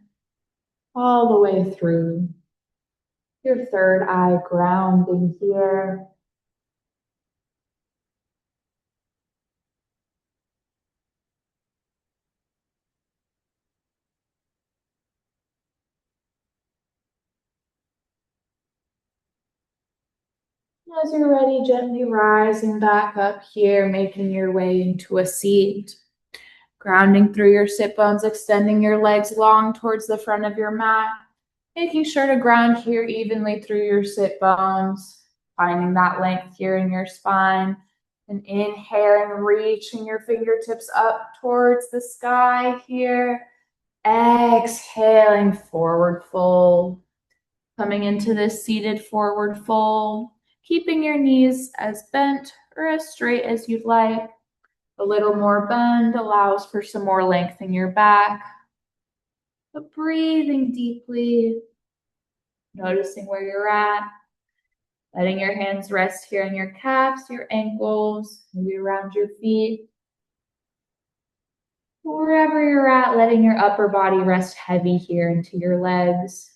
all the way through your third eye, grounding here. As you're ready, gently rising back up here, making your way into a seat. Grounding through your sit bones, extending your legs long towards the front of your mat. Making sure to ground here evenly through your sit bones. Finding that length here in your spine. And inhaling, reaching your fingertips up towards the sky here. Exhaling, forward fold. Coming into this seated forward fold. Keeping your knees as bent or as straight as you'd like. A little more bend allows for some more length in your back. But breathing deeply, noticing where you're at. Letting your hands rest here on your calves, your ankles, maybe around your feet. Wherever you're at, letting your upper body rest heavy here into your legs.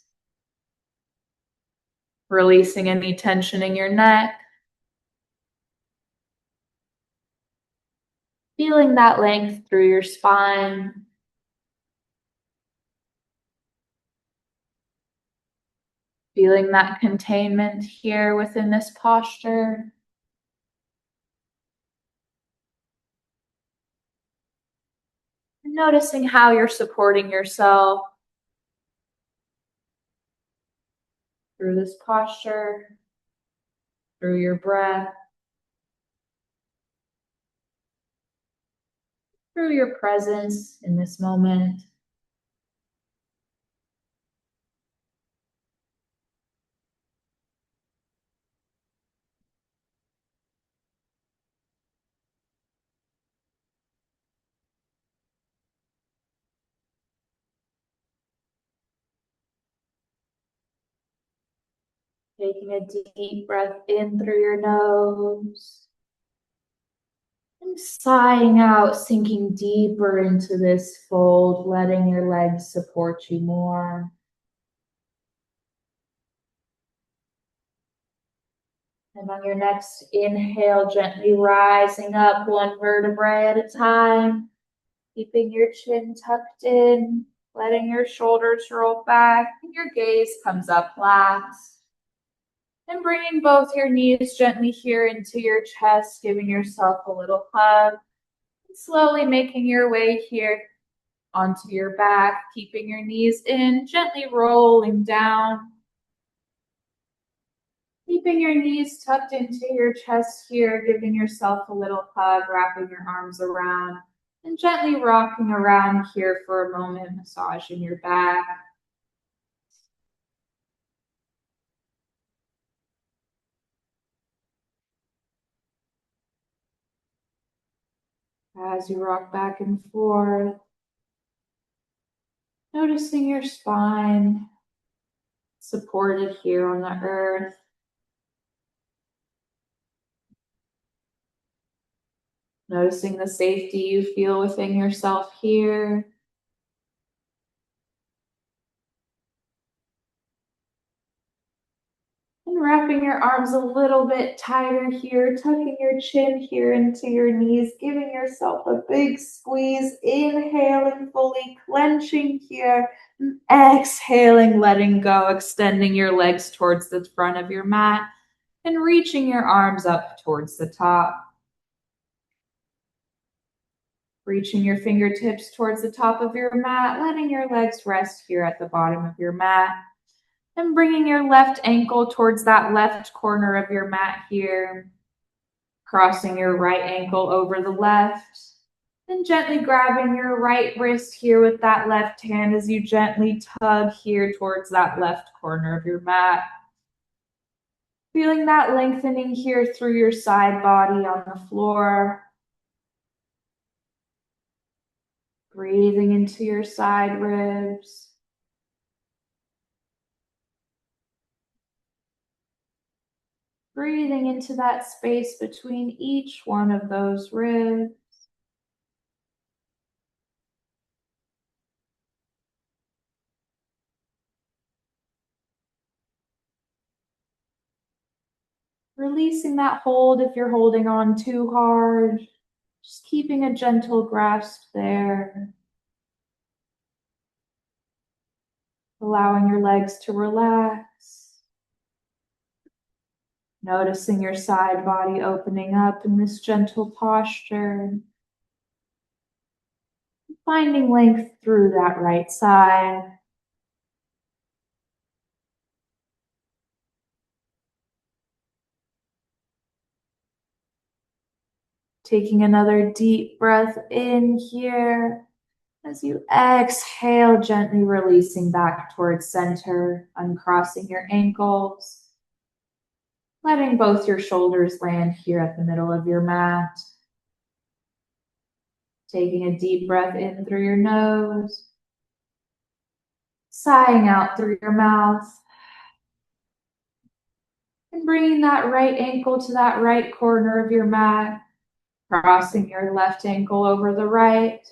Releasing any tension in your neck. Feeling that length through your spine. Feeling that containment here within this posture. And noticing how you're supporting yourself through this posture, through your breath, through your presence in this moment. Taking a deep breath in through your nose. And sighing out, sinking deeper into this fold, letting your legs support you more. And on your next inhale, gently rising up one vertebrae at a time, keeping your chin tucked in, letting your shoulders roll back, and your gaze comes up last. And bringing both your knees gently here into your chest, giving yourself a little hug. And slowly making your way here onto your back, keeping your knees in, gently rolling down. Keeping your knees tucked into your chest here, giving yourself a little hug, wrapping your arms around, and gently rocking around here for a moment, massaging your back. As you rock back and forth, noticing your spine supported here on the earth. Noticing the safety you feel within yourself here. And wrapping your arms a little bit tighter here, tucking your chin here into your knees, giving yourself a big squeeze, inhaling fully, clenching here, and exhaling, letting go, extending your legs towards the front of your mat, and reaching your arms up towards the top. Reaching your fingertips towards the top of your mat, letting your legs rest here at the bottom of your mat. And bringing your left ankle towards that left corner of your mat here. Crossing your right ankle over the left. Then gently grabbing your right wrist here with that left hand as you gently tug here towards that left corner of your mat. Feeling that lengthening here through your side body on the floor. Breathing into your side ribs. Breathing into that space between each one of those ribs. Releasing that hold if you're holding on too hard. Just keeping a gentle grasp there. Allowing your legs to relax. Noticing your side body opening up in this gentle posture. Finding length through that right side. Taking another deep breath in here. As you exhale, gently releasing back towards center, uncrossing your ankles. Letting both your shoulders land here at the middle of your mat. Taking a deep breath in through your nose. Sighing out through your mouth. And bringing that right ankle to that right corner of your mat. Crossing your left ankle over the right.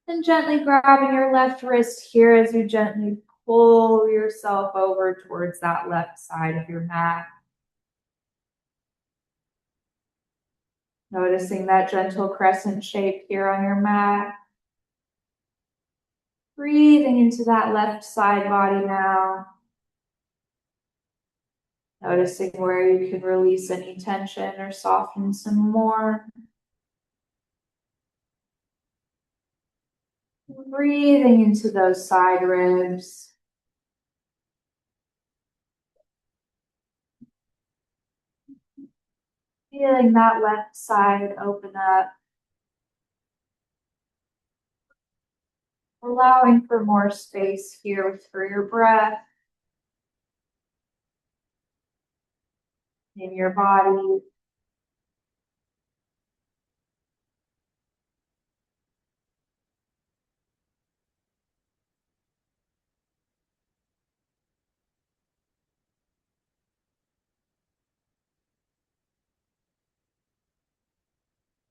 And gently grabbing your left wrist here as you gently pull yourself over towards that left side of your mat. Noticing that gentle crescent shape here on your mat. Breathing into that left side body now. Noticing where you can release any tension or soften some more. Breathing into those side ribs. Feeling that left side open up. Allowing for more space here for your breath. In your body.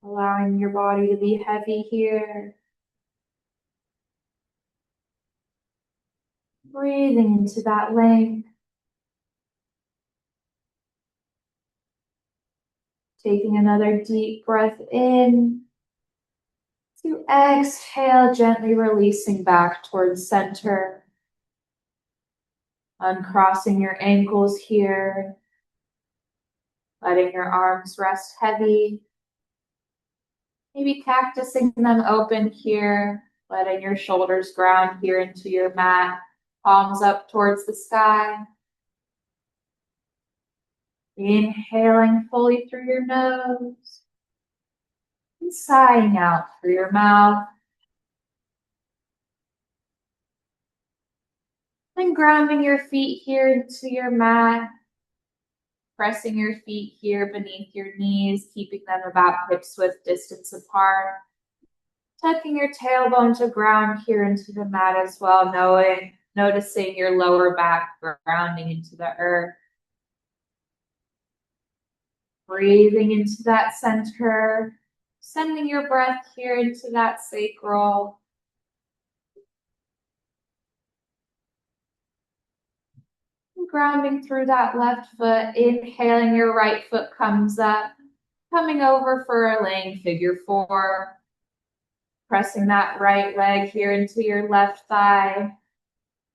Allowing your body to be heavy here. Breathing into that length. Taking another deep breath in. To exhale, gently releasing back towards center. Uncrossing your ankles here. Letting your arms rest heavy. Maybe cactusing them open here. Letting your shoulders ground here into your mat. Palms up towards the sky. Inhaling fully through your nose. And sighing out through your mouth. And grounding your feet here into your mat. Pressing your feet here beneath your knees, keeping them about hip-width distance apart. Tucking your tailbone to ground here into the mat as well, noticing your lower back grounding into the earth. Breathing into that center, sending your breath here into that sacral. Grounding through that left foot, inhaling, your right foot comes up, coming over for a laying figure four. Pressing that right leg here into your left thigh.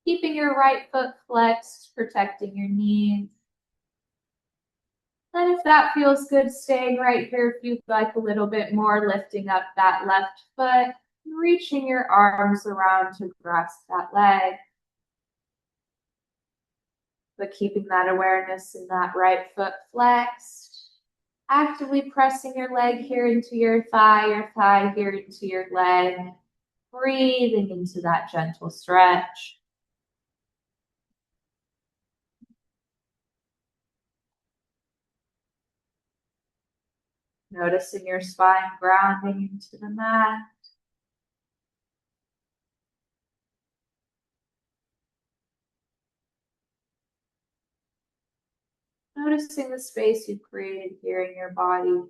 Keeping your right foot flexed, protecting your knees. And if that feels good, staying right here if you'd like a little bit more, lifting up that left foot, reaching your arms around to grasp that leg. But keeping that awareness in that right foot flexed. Actively pressing your leg here into your thigh here into your leg. Breathing into that gentle stretch. Noticing your spine grounding into the mat. Noticing the space you've created here in your body.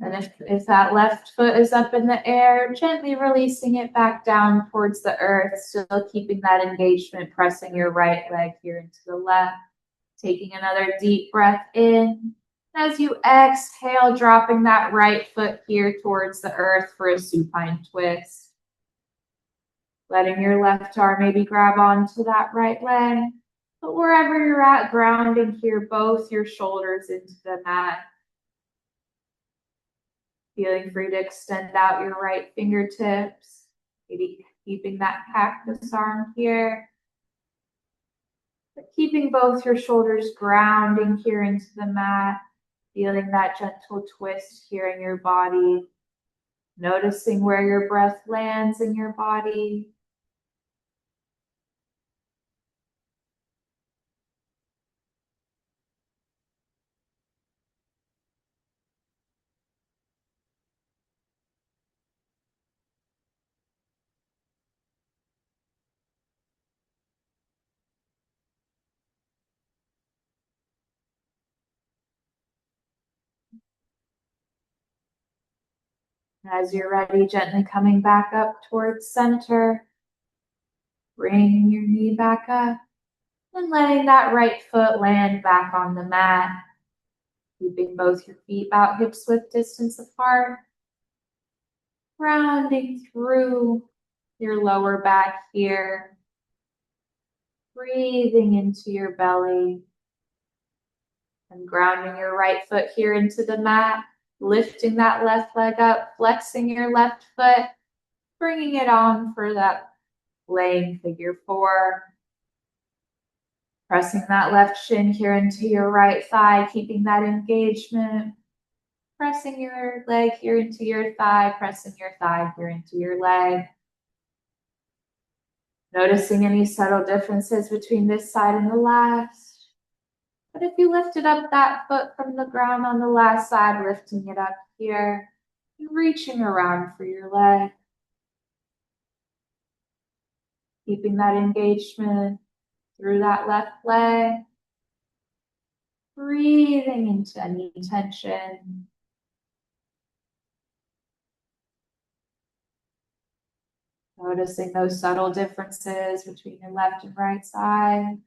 And if that left foot is up in the air, gently releasing it back down towards the earth, still keeping that engagement, pressing your right leg here into the left. Taking another deep breath in. As you exhale, dropping that right foot here towards the earth for a supine twist. Letting your left arm maybe grab onto that right leg. But wherever you're at, grounding here, both your shoulders into the mat. Feeling free to extend out your right fingertips. Maybe keeping that cactus arm here. But keeping both your shoulders grounding here into the mat. Feeling that gentle twist here in your body. Noticing where your breath lands in your body. As you're ready, gently coming back up towards center. Bringing your knee back up. And letting that right foot land back on the mat. Keeping both your feet about hips width distance apart. Rounding through your lower back here. Breathing into your belly. And grounding your right foot here into the mat. Lifting that left leg up, flexing your left foot. Bringing it on for that laying figure four. Pressing that left shin here into your right thigh, keeping that engagement. Pressing your leg here into your thigh, pressing your thigh here into your leg. Noticing any subtle differences between this side and the last. But if you lifted up that foot from the ground on the last side, lifting it up here, and reaching around for your leg. Keeping that engagement through that left leg. Breathing into any tension. Noticing those subtle differences between your left and right side.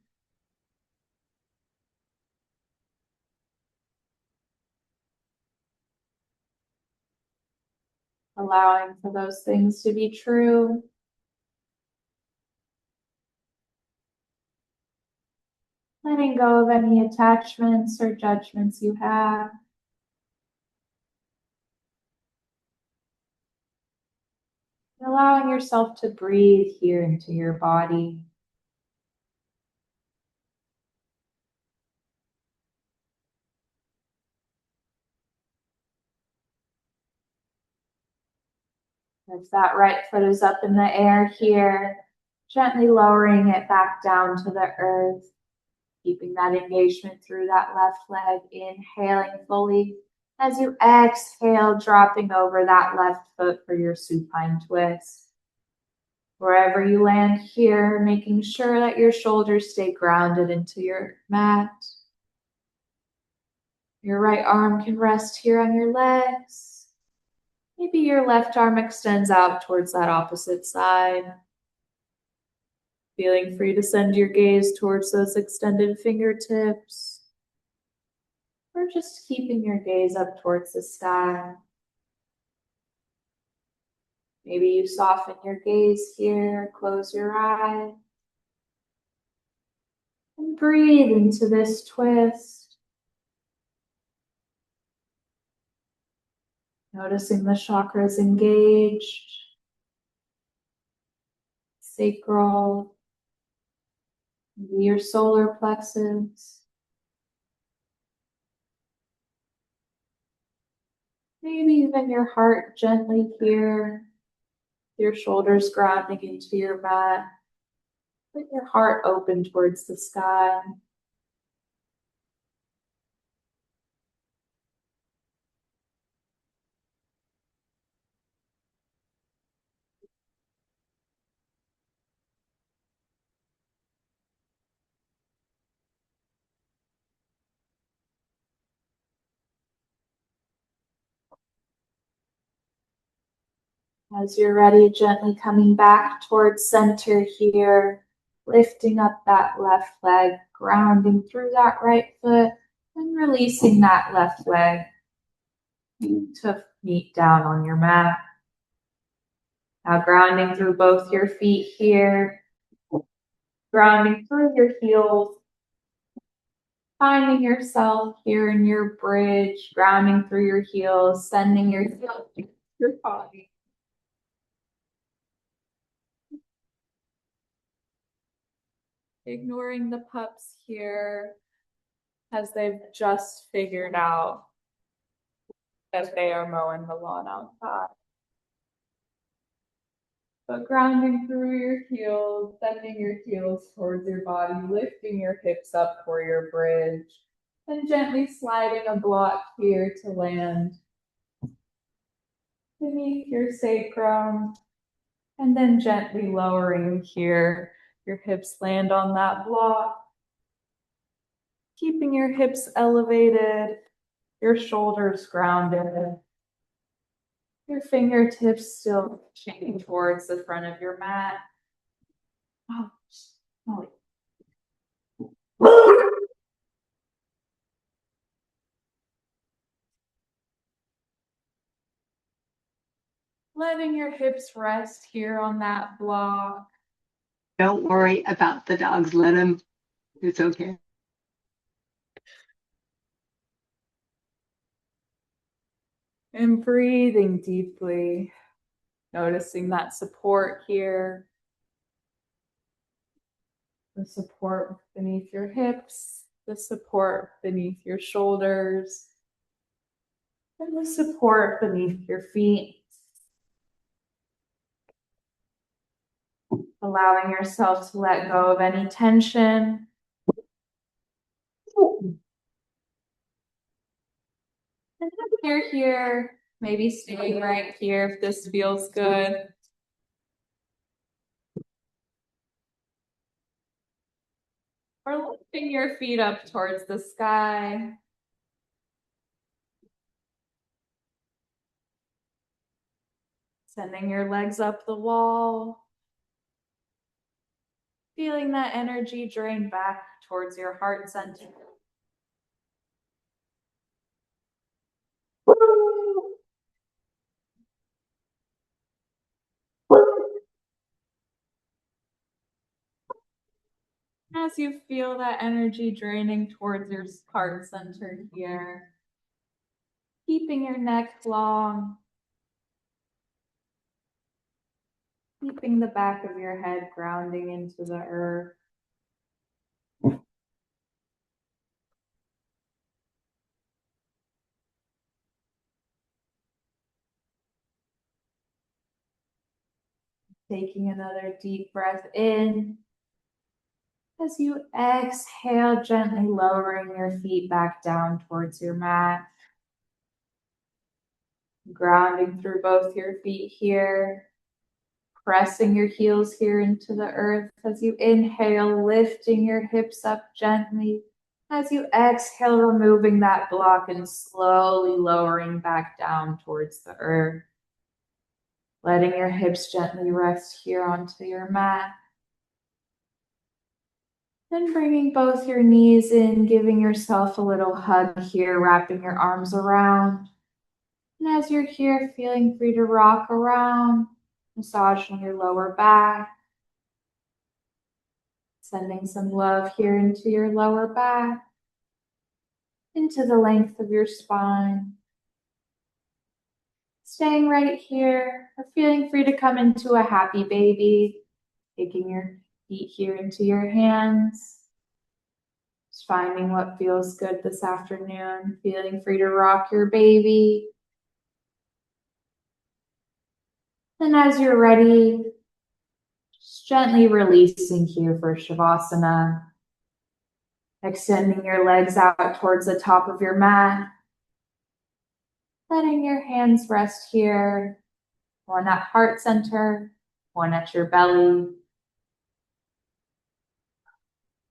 Allowing for those things to be true. Letting go of any attachments or judgments you have. Allowing yourself to breathe here into your body. If that right foot is up in the air here, gently lowering it back down to the earth. Keeping that engagement through that left leg, inhaling fully. As you exhale, dropping over that left foot for your supine twist. Wherever you land here, making sure that your shoulders stay grounded into your mat. Your right arm can rest here on your legs. Maybe your left arm extends out towards that opposite side. Feeling free to send your gaze towards those extended fingertips. Or just keeping your gaze up towards the sky. Maybe you soften your gaze here, close your eyes. And breathe into this twist. Noticing the chakras engaged. Sacral. Maybe your solar plexus. Maybe even your heart gently here. Your shoulders grounding into your mat. Let your heart open towards the sky. As you're ready, gently coming back towards center here, lifting up that left leg, grounding through that right foot, and releasing that left leg to meet down on your mat. Now grounding through both your feet here, grounding through your heels, finding yourself here in your bridge, grounding through your heels, sending your heels to your body. Ignoring the pups here as they've just figured out that they are mowing the lawn outside. But grounding through your heels, sending your heels towards your body, lifting your hips up for your bridge, and gently sliding a block here to land beneath your sacrum, and then gently lowering here. Your hips land on that block, keeping your hips elevated, your shoulders grounded, your fingertips still pointing towards the front of your mat. Oh, Molly. Letting your hips rest here on that block. Don't worry about the dogs. Let them. It's okay. And breathing deeply, noticing that support here. The support beneath your hips, the support beneath your shoulders, and the support beneath your feet. Allowing yourself to let go of any tension. And if you're here, maybe staying right here if this feels good. Or lifting your feet up towards the sky. Sending your legs up the wall. Feeling that energy drain back towards your heart center. As you feel that energy draining towards your heart center here, keeping your neck long, keeping the back of your head grounding into the earth. Taking another deep breath in. As you exhale, gently lowering your feet back down towards your mat. Grounding through both your feet here. Pressing your heels here into the earth as you inhale, lifting your hips up gently. As you exhale, removing that block and slowly lowering back down towards the earth. Letting your hips gently rest here onto your mat. Then bringing both your knees in, giving yourself a little hug here, wrapping your arms around. And as you're here, feeling free to rock around, massaging your lower back. Sending some love here into your lower back, into the length of your spine. Staying right here, or feeling free to come into a happy baby, taking your feet here into your hands. Just finding what feels good this afternoon, feeling free to rock your baby. And as you're ready, just gently releasing here for Shavasana. Extending your legs out towards the top of your mat. Letting your hands rest here, one at heart center, one at your belly.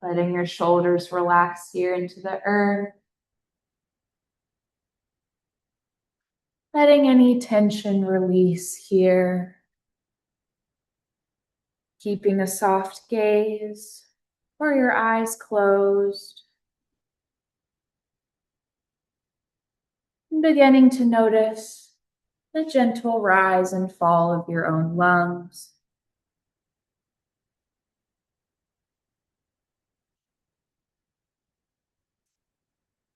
Letting your shoulders relax here into the earth. Letting any tension release here. Keeping a soft gaze or your eyes closed. And beginning to notice the gentle rise and fall of your own lungs.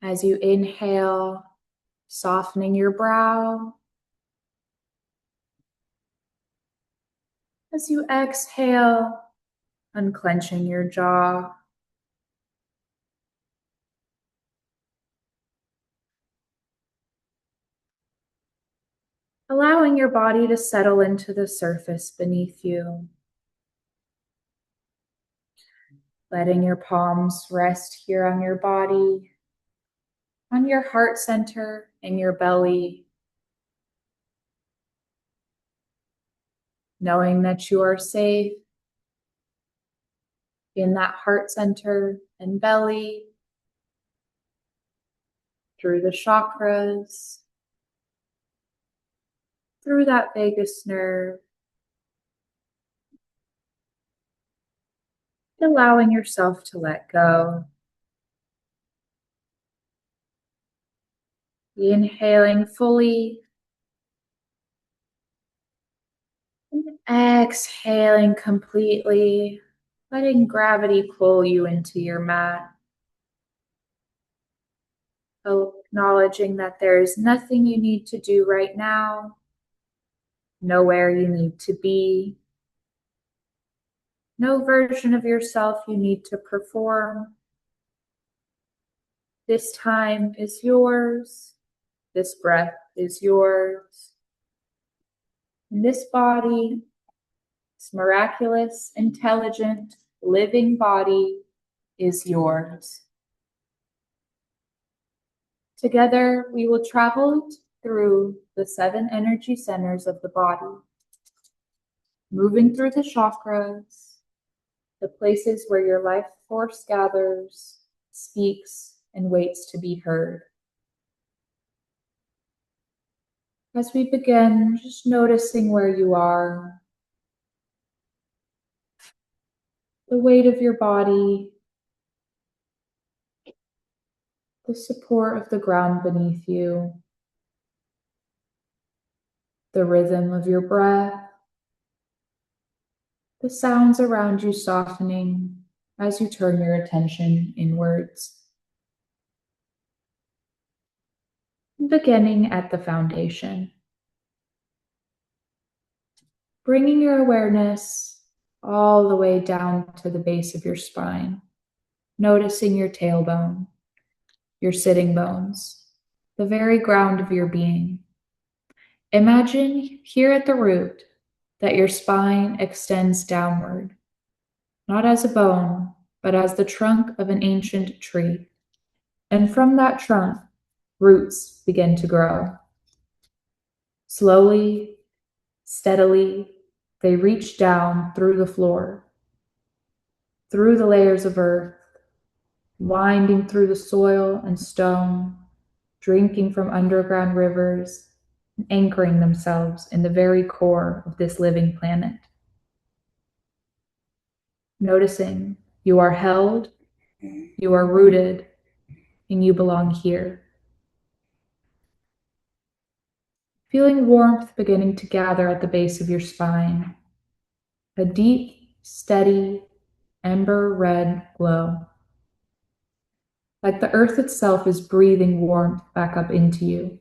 As you inhale, softening your brow. As you exhale, unclenching your jaw. Allowing your body to settle into the surface beneath you. Letting your palms rest here on your body, on your heart center and your belly. Knowing that you are safe in that heart center and belly, through the chakras, through that vagus nerve, allowing yourself to let go. Inhaling fully, and exhaling completely, letting gravity pull you into your mat. Acknowledging that there is nothing you need to do right now, nowhere you need to be, no version of yourself you need to perform. This time is yours. This breath is yours. And this body, this miraculous, intelligent, living body is yours. Together, we will travel through the 7 energy centers of the body, moving through the chakras, the places where your life force gathers, speaks, and waits to be heard. As we begin, just noticing where you are, the weight of your body, the support of the ground beneath you, the rhythm of your breath, the sounds around you softening as you turn your attention inwards. Beginning at the foundation. Bringing your awareness all the way down to the base of your spine, noticing your tailbone, your sitting bones, the very ground of your being. Imagine here at the root that your spine extends downward, not as a bone, but as the trunk of an ancient tree. And from that trunk, roots begin to grow. Slowly, steadily, they reach down through the floor, through the layers of earth, winding through the soil and stone, drinking from underground rivers, and anchoring themselves in the very core of this living planet. Noticing you are held, you are rooted, and you belong here. Feeling warmth beginning to gather at the base of your spine, a deep, steady, ember red glow. Like the earth itself is breathing warmth back up into you.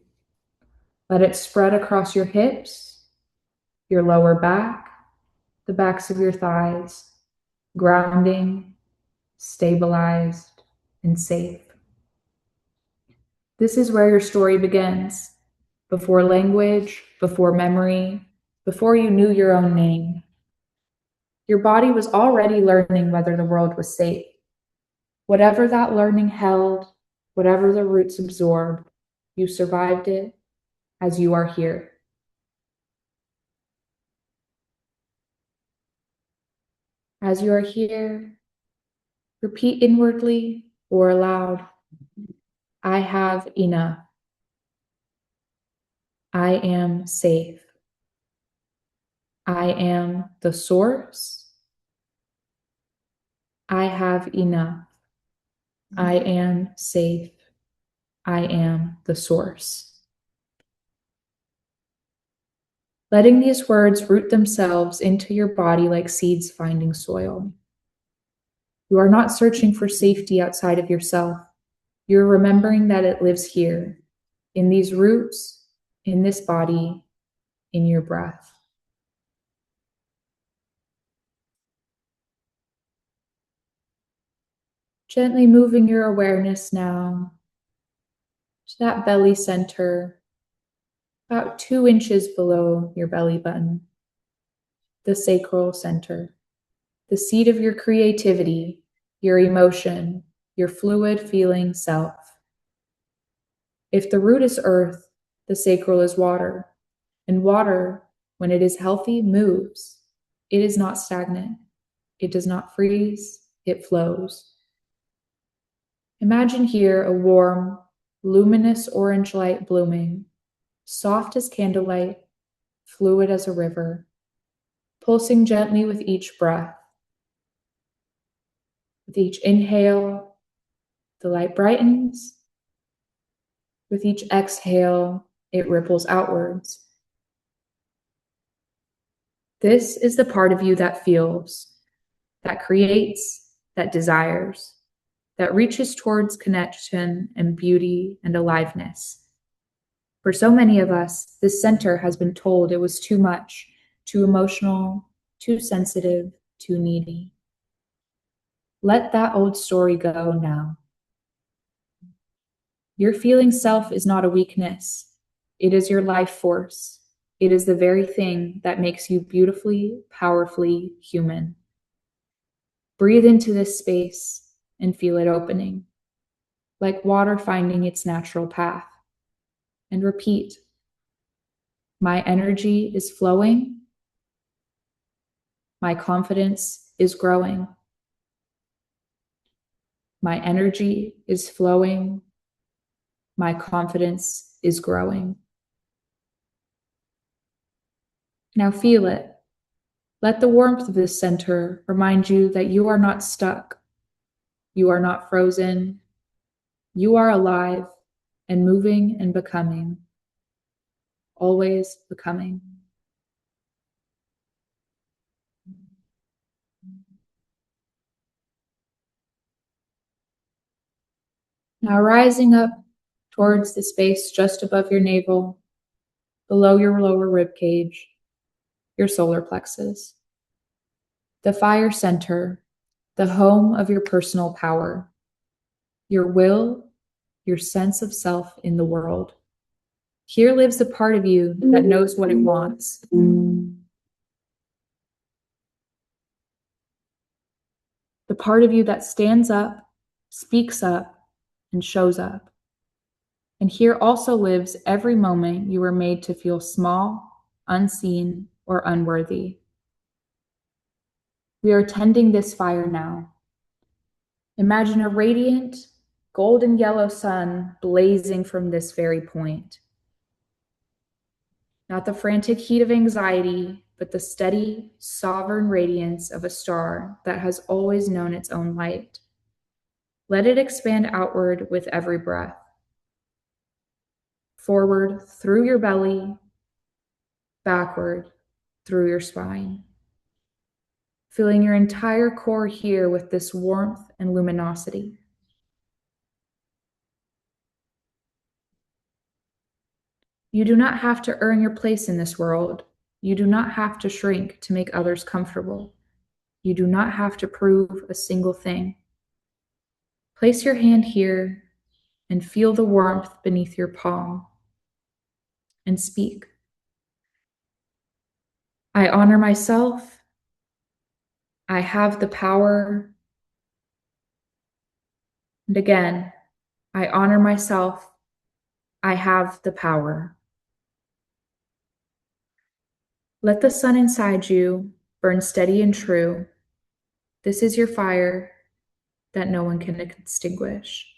Let it spread across your hips, your lower back, the backs of your thighs, grounding, stabilized, and safe. This is where your story begins. Before language, before memory, before you knew your own name. Your body was already learning whether the world was safe. Whatever that learning held, whatever the roots absorbed, you survived it as you are here. As you are here, repeat inwardly or aloud, I have enough. I am safe. I am the source. I have enough. I am safe. I am the source. Letting these words root themselves into your body like seeds finding soil. You are not searching for safety outside of yourself. You're remembering that it lives here, in these roots, in this body, in your breath. Gently moving your awareness now to that belly center, about 2 inches below your belly button, the sacral center, the seat of your creativity, your emotion, your fluid feeling self. If the root is earth, the sacral is water, and water, when it is healthy, moves. It is not stagnant. It does not freeze. It flows. Imagine here a warm, luminous orange light blooming, soft as candlelight, fluid as a river, pulsing gently with each breath. With each inhale, the light brightens. With each exhale, it ripples outwards. This is the part of you that feels, that creates, that desires, that reaches towards connection and beauty and aliveness. For so many of us, this center has been told it was too much, too emotional, too sensitive, too needy. Let that old story go now. Your feeling self is not a weakness. It is your life force. It is the very thing that makes you beautifully, powerfully human. Breathe into this space and feel it opening, like water finding its natural path. And repeat, my energy is flowing. My confidence is growing. My energy is flowing. My confidence is growing. Now feel it. Let the warmth of this center remind you that you are not stuck. You are not frozen. You are alive and moving and becoming. Always becoming. Now rising up towards the space just above your navel, below your lower rib cage, your solar plexus. The fire center, the home of your personal power, your will, your sense of self in the world. Here lives the part of you that knows what it wants. The part of you that stands up, speaks up, and shows up. And here also lives every moment you were made to feel small, unseen, or unworthy. We are tending this fire now. Imagine a radiant, golden yellow sun blazing from this very point. Not the frantic heat of anxiety, but the steady, sovereign radiance of a star that has always known its own light. Let it expand outward with every breath. Forward through your belly, backward through your spine. Filling your entire core here with this warmth and luminosity. You do not have to earn your place in this world. You do not have to shrink to make others comfortable. You do not have to prove a single thing. Place your hand here and feel the warmth beneath your palm. And speak. I honor myself. I have the power. And again, I honor myself. I have the power. Let the sun inside you burn steady and true. This is your fire that no one can extinguish.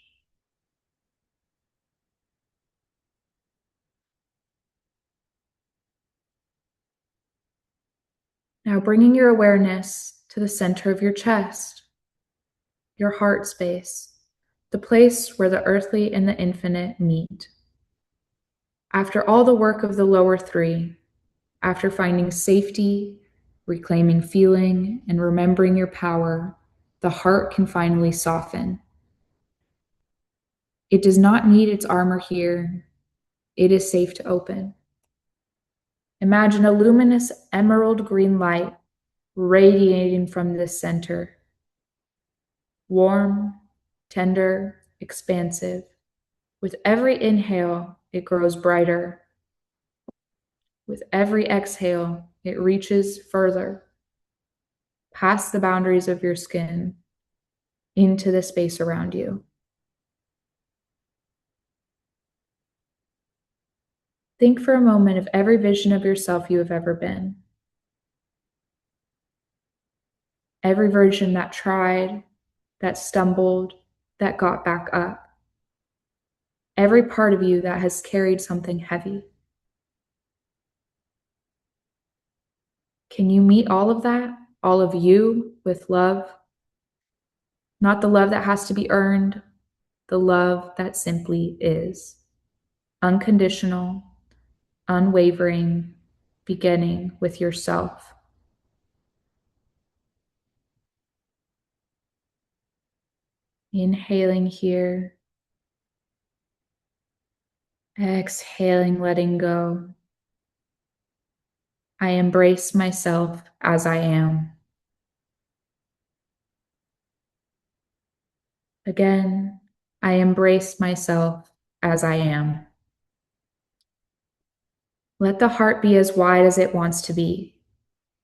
Now bringing your awareness to the center of your chest, your heart space, the place where the earthly and the infinite meet. After all the work of the lower three, after finding safety, reclaiming feeling, and remembering your power, the heart can finally soften. It does not need its armor here. It is safe to open. Imagine a luminous emerald green light radiating from this center. Warm, tender, expansive. With every inhale, it grows brighter. With every exhale, it reaches further, past the boundaries of your skin, into the space around you. Think for a moment of every vision of yourself you have ever been. Every version that tried, that stumbled, that got back up. Every part of you that has carried something heavy. Can you meet all of that, all of you, with love? Not the love that has to be earned, the love that simply is. Unconditional, unwavering, beginning with yourself. Inhaling here. Exhaling, letting go. I embrace myself as I am. Again, I embrace myself as I am. Let the heart be as wide as it wants to be.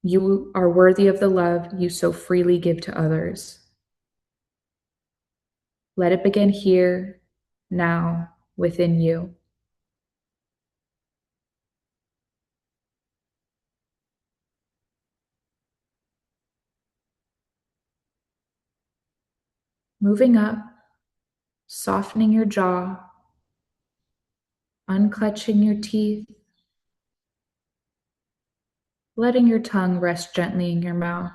You are worthy of the love you so freely give to others. Let it begin here, now, within you. Moving up, softening your jaw, unclenching your teeth, letting your tongue rest gently in your mouth,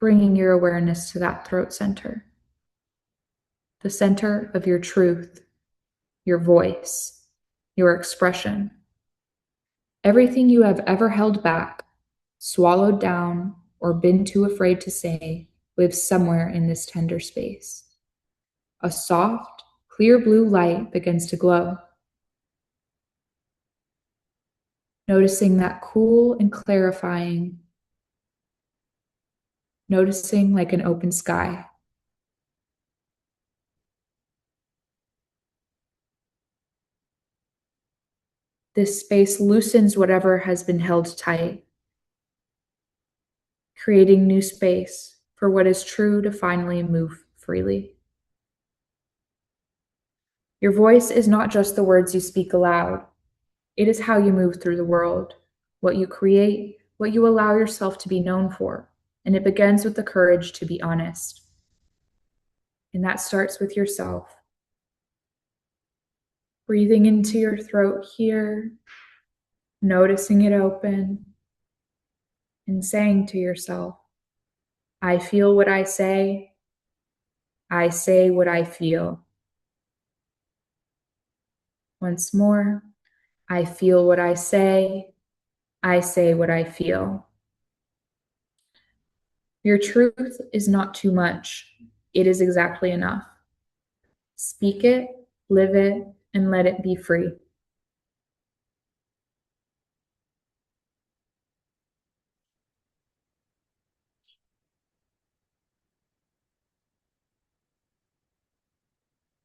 bringing your awareness to that throat center, the center of your truth, your voice, your expression. Everything you have ever held back, swallowed down, or been too afraid to say lives somewhere in this tender space. A soft, clear blue light begins to glow. Noticing that cool and clarifying, noticing like an open sky. This space loosens whatever has been held tight, creating new space for what is true to finally move freely. Your voice is not just the words you speak aloud. It is how you move through the world, what you create, what you allow yourself to be known for, and it begins with the courage to be honest. And that starts with yourself. Breathing into your throat here, noticing it open, and saying to yourself, I feel what I say what I feel. Once more, I feel what I say what I feel. Your truth is not too much. It is exactly enough. Speak it, live it, and let it be free.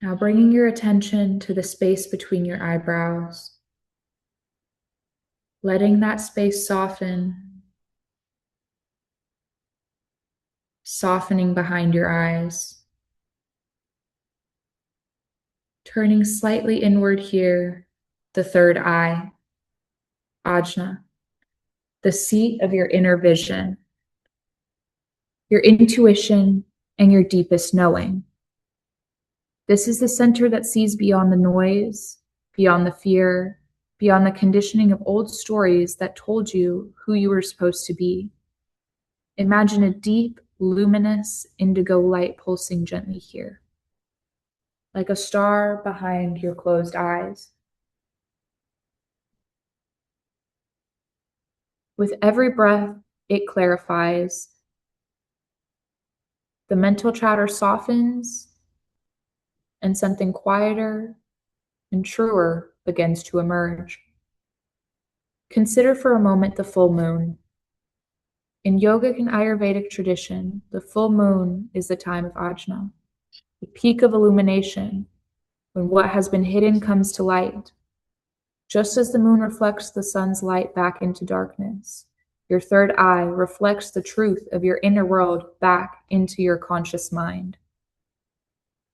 Now bringing your attention to the space between your eyebrows, letting that space soften, softening behind your eyes, turning slightly inward here, the third eye, Ajna, the seat of your inner vision, your intuition, and your deepest knowing. This is the center that sees beyond the noise, beyond the fear, beyond the conditioning of old stories that told you who you were supposed to be. Imagine a deep, luminous indigo light pulsing gently here, like a star behind your closed eyes. With every breath, it clarifies. The mental chatter softens, and something quieter and truer begins to emerge. Consider for a moment the full moon. In yogic and Ayurvedic tradition, the full moon is the time of ajna, the peak of illumination, when what has been hidden comes to light. Just as the moon reflects the sun's light back into darkness, your third eye reflects the truth of your inner world back into your conscious mind.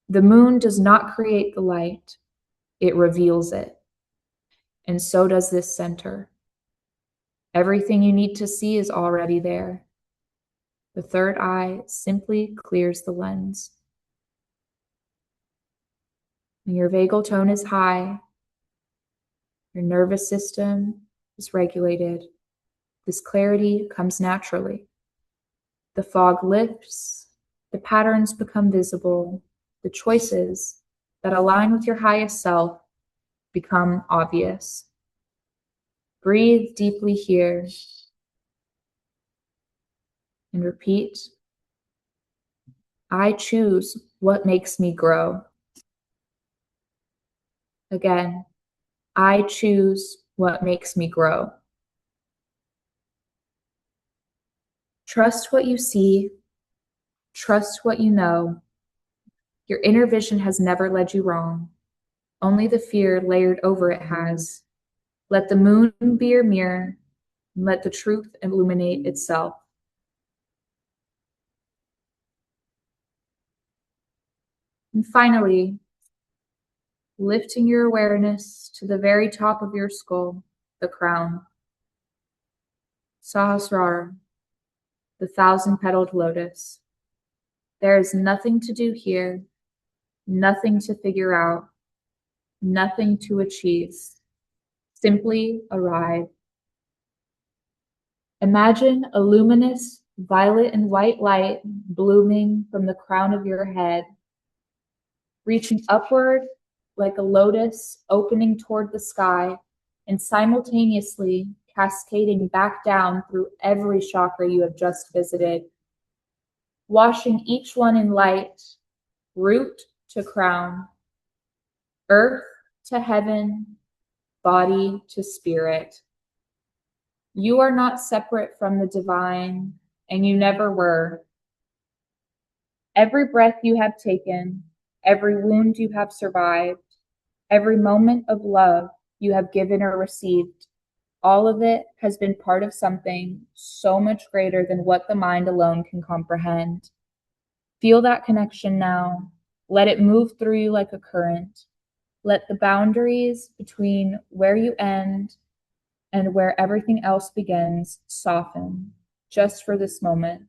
The moon does not create the light, it reveals it. And so does this center. Everything you need to see is already there. The third eye simply clears the lens. When your vagal tone is high, your nervous system is regulated. This clarity comes naturally. The fog lifts, the patterns become visible, the choices that align with your highest self become obvious. Breathe deeply here and repeat, I choose what makes me grow. Again, I choose what makes me grow. Trust what you see. Trust what you know. Your inner vision has never led you wrong. Only the fear layered over it has. Let the moon be your mirror, and let the truth illuminate itself. And finally, lifting your awareness to the very top of your skull, the crown. Sahasrara, the 1,000-petaled lotus. There is nothing to do here, nothing to figure out, nothing to achieve. Simply arrive. Imagine a luminous violet and white light blooming from the crown of your head, reaching upward like a lotus opening toward the sky and simultaneously cascading back down through every chakra you have just visited, washing each one in light, root to crown, earth to heaven, body to spirit. You are not separate from the divine, and you never were. Every breath you have taken, every wound you have survived, every moment of love you have given or received, all of it has been part of something so much greater than what the mind alone can comprehend. Feel that connection now. Let it move through you like a current. Let the boundaries between where you end and where everything else begins soften, just for this moment.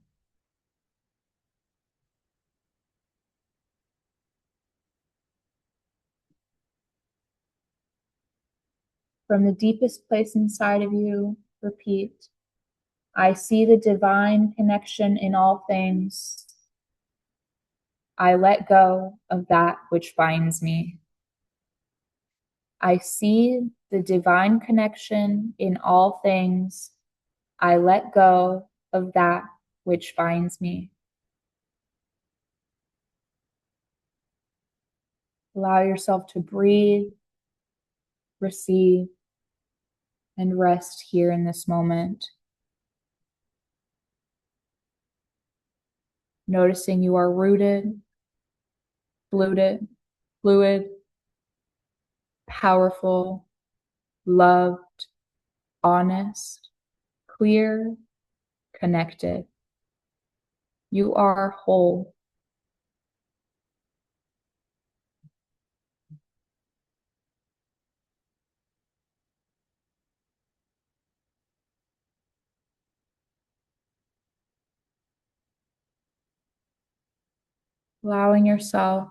From the deepest place inside of you, repeat, I see the divine connection in all things. I let go of that which binds me. I see the divine connection in all things. I let go of that which binds me. Allow yourself to breathe, receive, and rest here in this moment. Noticing you are rooted, fluid, powerful, loved, honest, clear, connected. You are whole. Allowing yourself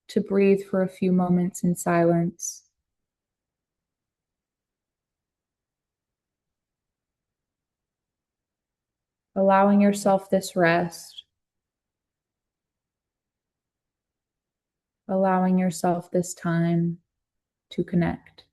to breathe for a few moments in silence. allowing yourself this rest, allowing yourself this time to connect.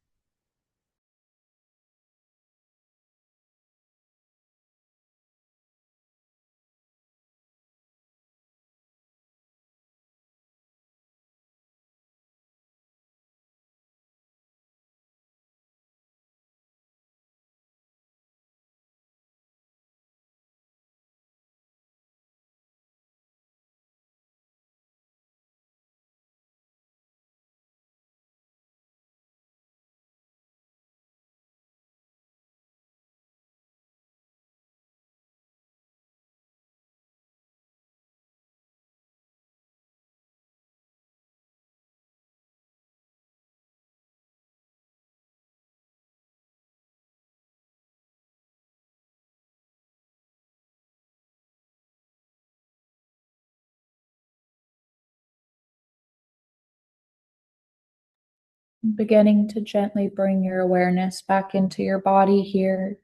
Beginning to gently bring your awareness back into your body here,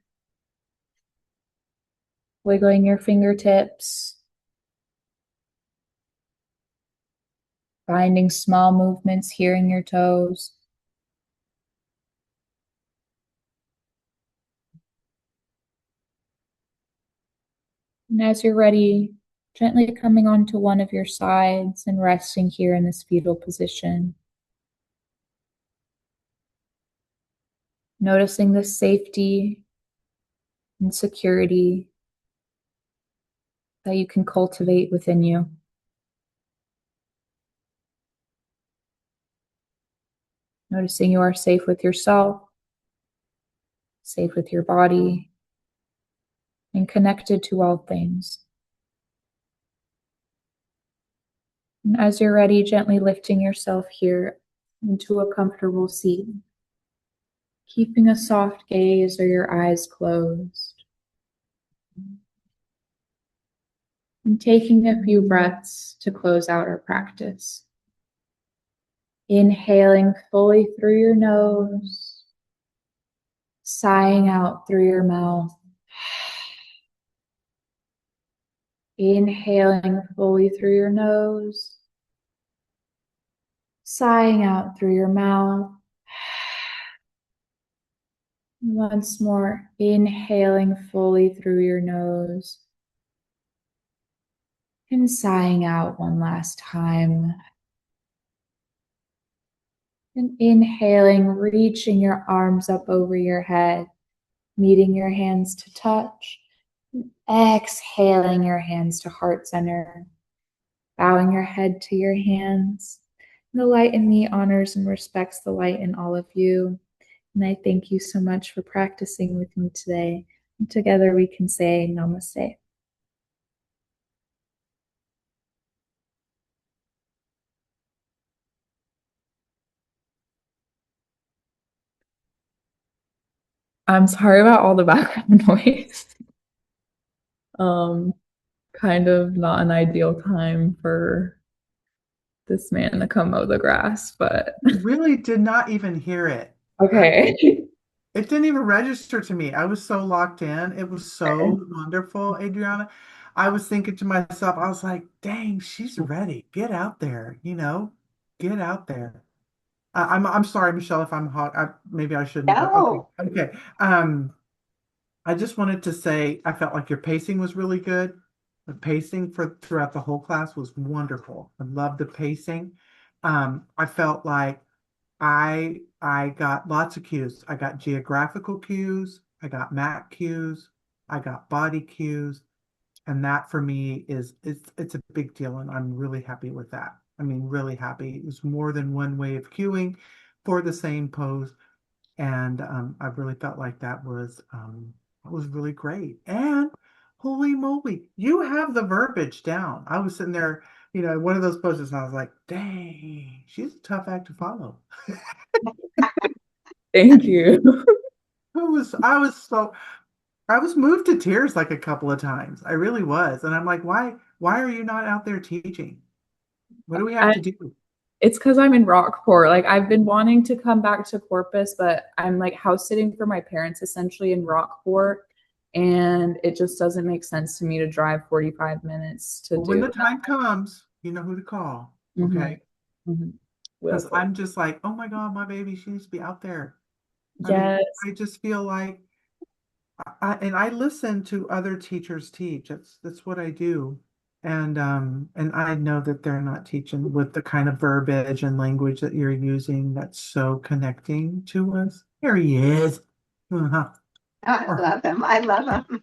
wiggling your fingertips, finding small movements here in your toes. And as you're ready, gently coming onto one of your sides and resting here in this fetal position. Noticing the safety and security that you can cultivate within you. Noticing you are safe with yourself, safe with your body, and connected to all things. And as you're ready, gently lifting yourself here into a comfortable seat, keeping a soft gaze or your eyes closed. And taking a few breaths to close out our practice. Inhaling fully through your nose, sighing out through your mouth. Inhaling fully through your nose, sighing out through your mouth. Once more, inhaling fully through your nose and sighing out one last time. And inhaling, reaching your arms up over your head, meeting your hands to touch. Exhaling your hands to heart center, bowing your head to your hands. The light in me honors and respects the light in all of you. And I thank you so much for practicing with me today. And together we can say namaste. I'm sorry about all the background noise. Kind of not an ideal time for this man to come mow the grass, but Really did not even hear it. okay. It didn't even register to me. I was so locked in. It was so wonderful, Adriana. I was thinking to myself, I was like, dang, she's ready. Get out there, get out there. I'm sorry, Michelle, if I'm hot. Maybe I shouldn't, but okay. No. Okay. I just wanted to say I felt like your pacing was really good. The pacing for throughout the whole class was wonderful. I loved the pacing. I felt like I got lots of cues. I got geographical cues, I got map cues, I got body cues, and that for me is it's a big deal, and I'm really happy with that. I mean, really happy. It was more than one way of cueing for the same pose, and I really felt like that was really great. And holy moly, you have the verbiage down. I was sitting there, one of those poses, and I was like, dang, she's a tough act to follow. Thank you. I was moved to tears like a couple of times. I really was. And I'm like, why are you not out there teaching? What do we have to do? It's because I'm in Rockport. Like I've been wanting to come back to Corpus, but I'm like house sitting for my parents essentially in Rockport. and it just doesn't make sense to me to drive 45 minutes to When do. the time comes, you know who to call. Mhm. Okay. Mhm. Because Will. I'm just like, oh my God, my baby, she needs to be out there. I mean, Yes. I just feel like, and I listen to other teachers teach. That's what I do. And I know that they're not teaching with the kind of verbiage and language that you're using that's so connecting to us. Here he is. Uh-huh. I love them. I love them.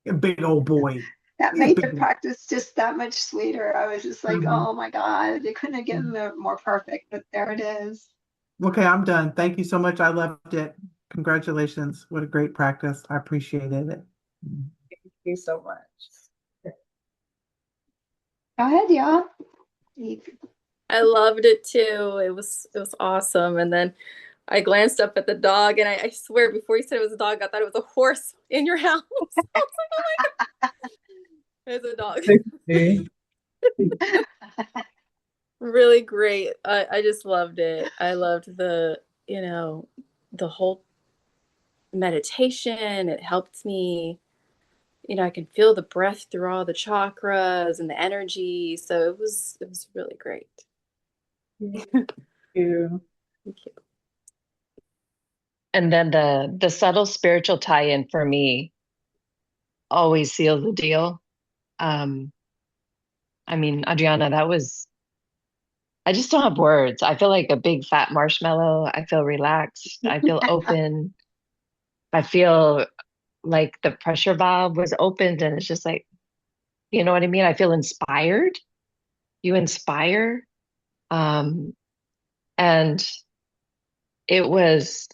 A big old boy. That He's a made big the boy. practice just that much sweeter. I was just like, Mhm. oh my God, they couldn't have given it more perfect, but there it is. Okay, I'm done. Thank you so much. I loved it. Congratulations. What a great practice. I appreciated it. Thank you so much. Go ahead, y'all. I loved it too. It was awesome. And then I glanced up at the dog, and I swear before you said it was a dog, I thought it was a horse in your house. I was like, oh my God, it's a dog. Really great. I just loved it. I loved the whole meditation. It helped me, I can feel the breath through all the chakras and the energy. So it was really great. Thank you. Thank you. And then the subtle spiritual tie-in for me always seals the deal. Um, I mean, Adriana, I just don't have words. I feel like a big fat marshmallow. I feel relaxed. I feel open. I feel like the pressure valve was opened and it's just like, you know what I mean? I feel inspired. You inspire. Um, and it was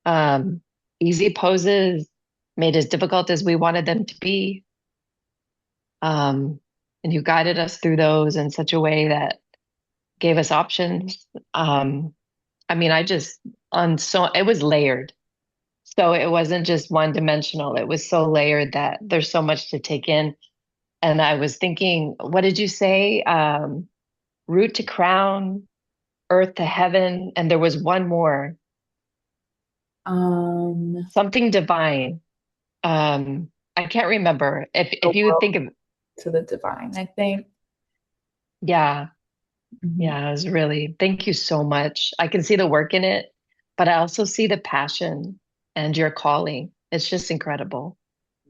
um, easy poses, made as difficult as we wanted them to be. And you guided us through those in such a way that gave us options. I mean, it was layered. So it wasn't just one dimensional. It was so layered that there's so much to take in. And I was thinking, what did you say? Root to crown, earth to heaven. And there was one more, Um, something divine. I can't remember. the If you would world think of, to the divine, I think. yeah, Mhm. yeah, it was really, thank you so much. I can see the work in it, but I also see the passion and your calling. It's just incredible.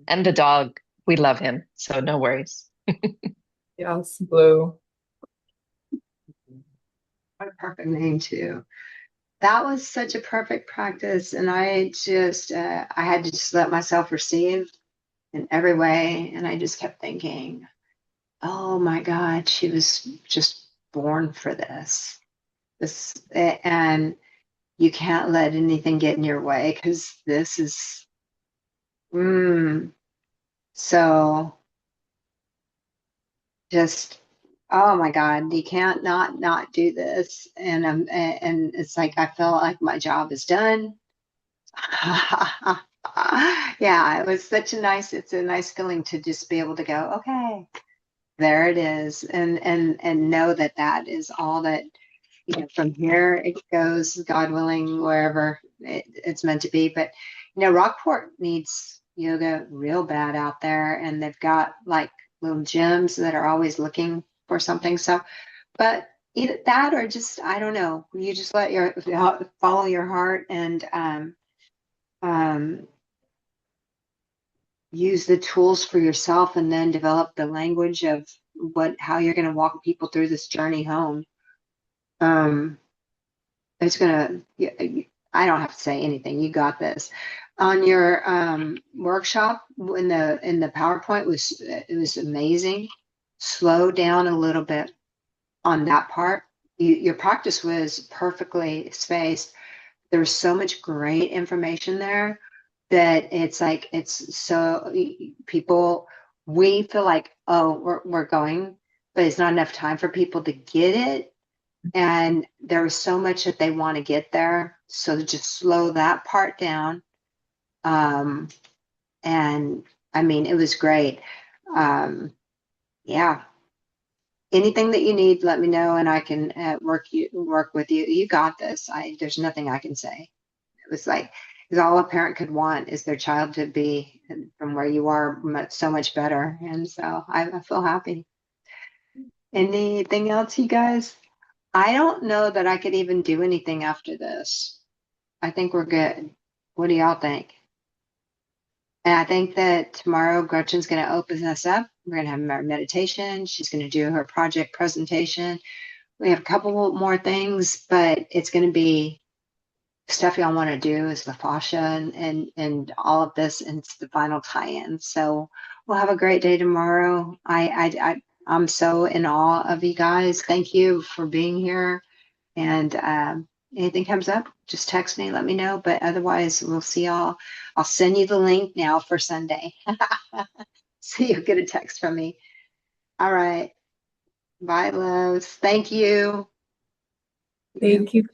And the dog, we love him. So no worries. Yes, Blue. What a perfect name too. That was such a perfect practice, and I had to just let myself receive in every way, and I just kept thinking, oh my God, she was just born for this. And you can't let anything get in your way because this is, mm, so just, oh my God, you can't not do this. And it's like I feel like my job is done. Yeah, it was it's a nice feeling to just be able to go, okay, there it is, and know that that is all that, from here it goes, God willing, wherever it's meant to be. But Rockport needs yoga real bad out there, and they've got like little gyms that are always looking for something. So, but either that or just, I don't know, you just let your follow your heart, and um, use the tools for yourself, and then develop the language of how you're going to walk people through this journey home. Um, it's gonna, I don't have to say anything. You got this. On your workshop, in the PowerPoint, it was amazing. Slow down a little bit on that part. Your practice was perfectly spaced. There was so much great information there that it's like, it's so people, we feel like, oh, we're going, but it's not enough time for people to get it. And there was so much that they want to get there. So just slow that part down. Um, and I mean, it was great. Yeah. Anything that you need, let me know, and I can work with you. You got this. There's nothing I can say. It was like, Because all a parent could want is their child to be from where you are so much better. And so I feel happy. Anything else, you guys? I don't know that I could even do anything after this. I think we're good. What do y'all think? And I think that tomorrow Gretchen's going to open us up. We're going to have our meditation. She's going to do her project presentation. We have a couple more things, but it's going to be stuff y'all want to do is the fascia and all of this, and it's the final tie-in. So we'll have a great day tomorrow. I'm so in awe of you guys. Thank you for being here. And anything comes up, just text me, let me know. But otherwise, we'll see y'all. I'll send you the link now for Sunday. So you'll get a text from me. All right. Bye, loves. Thank you. Thank you.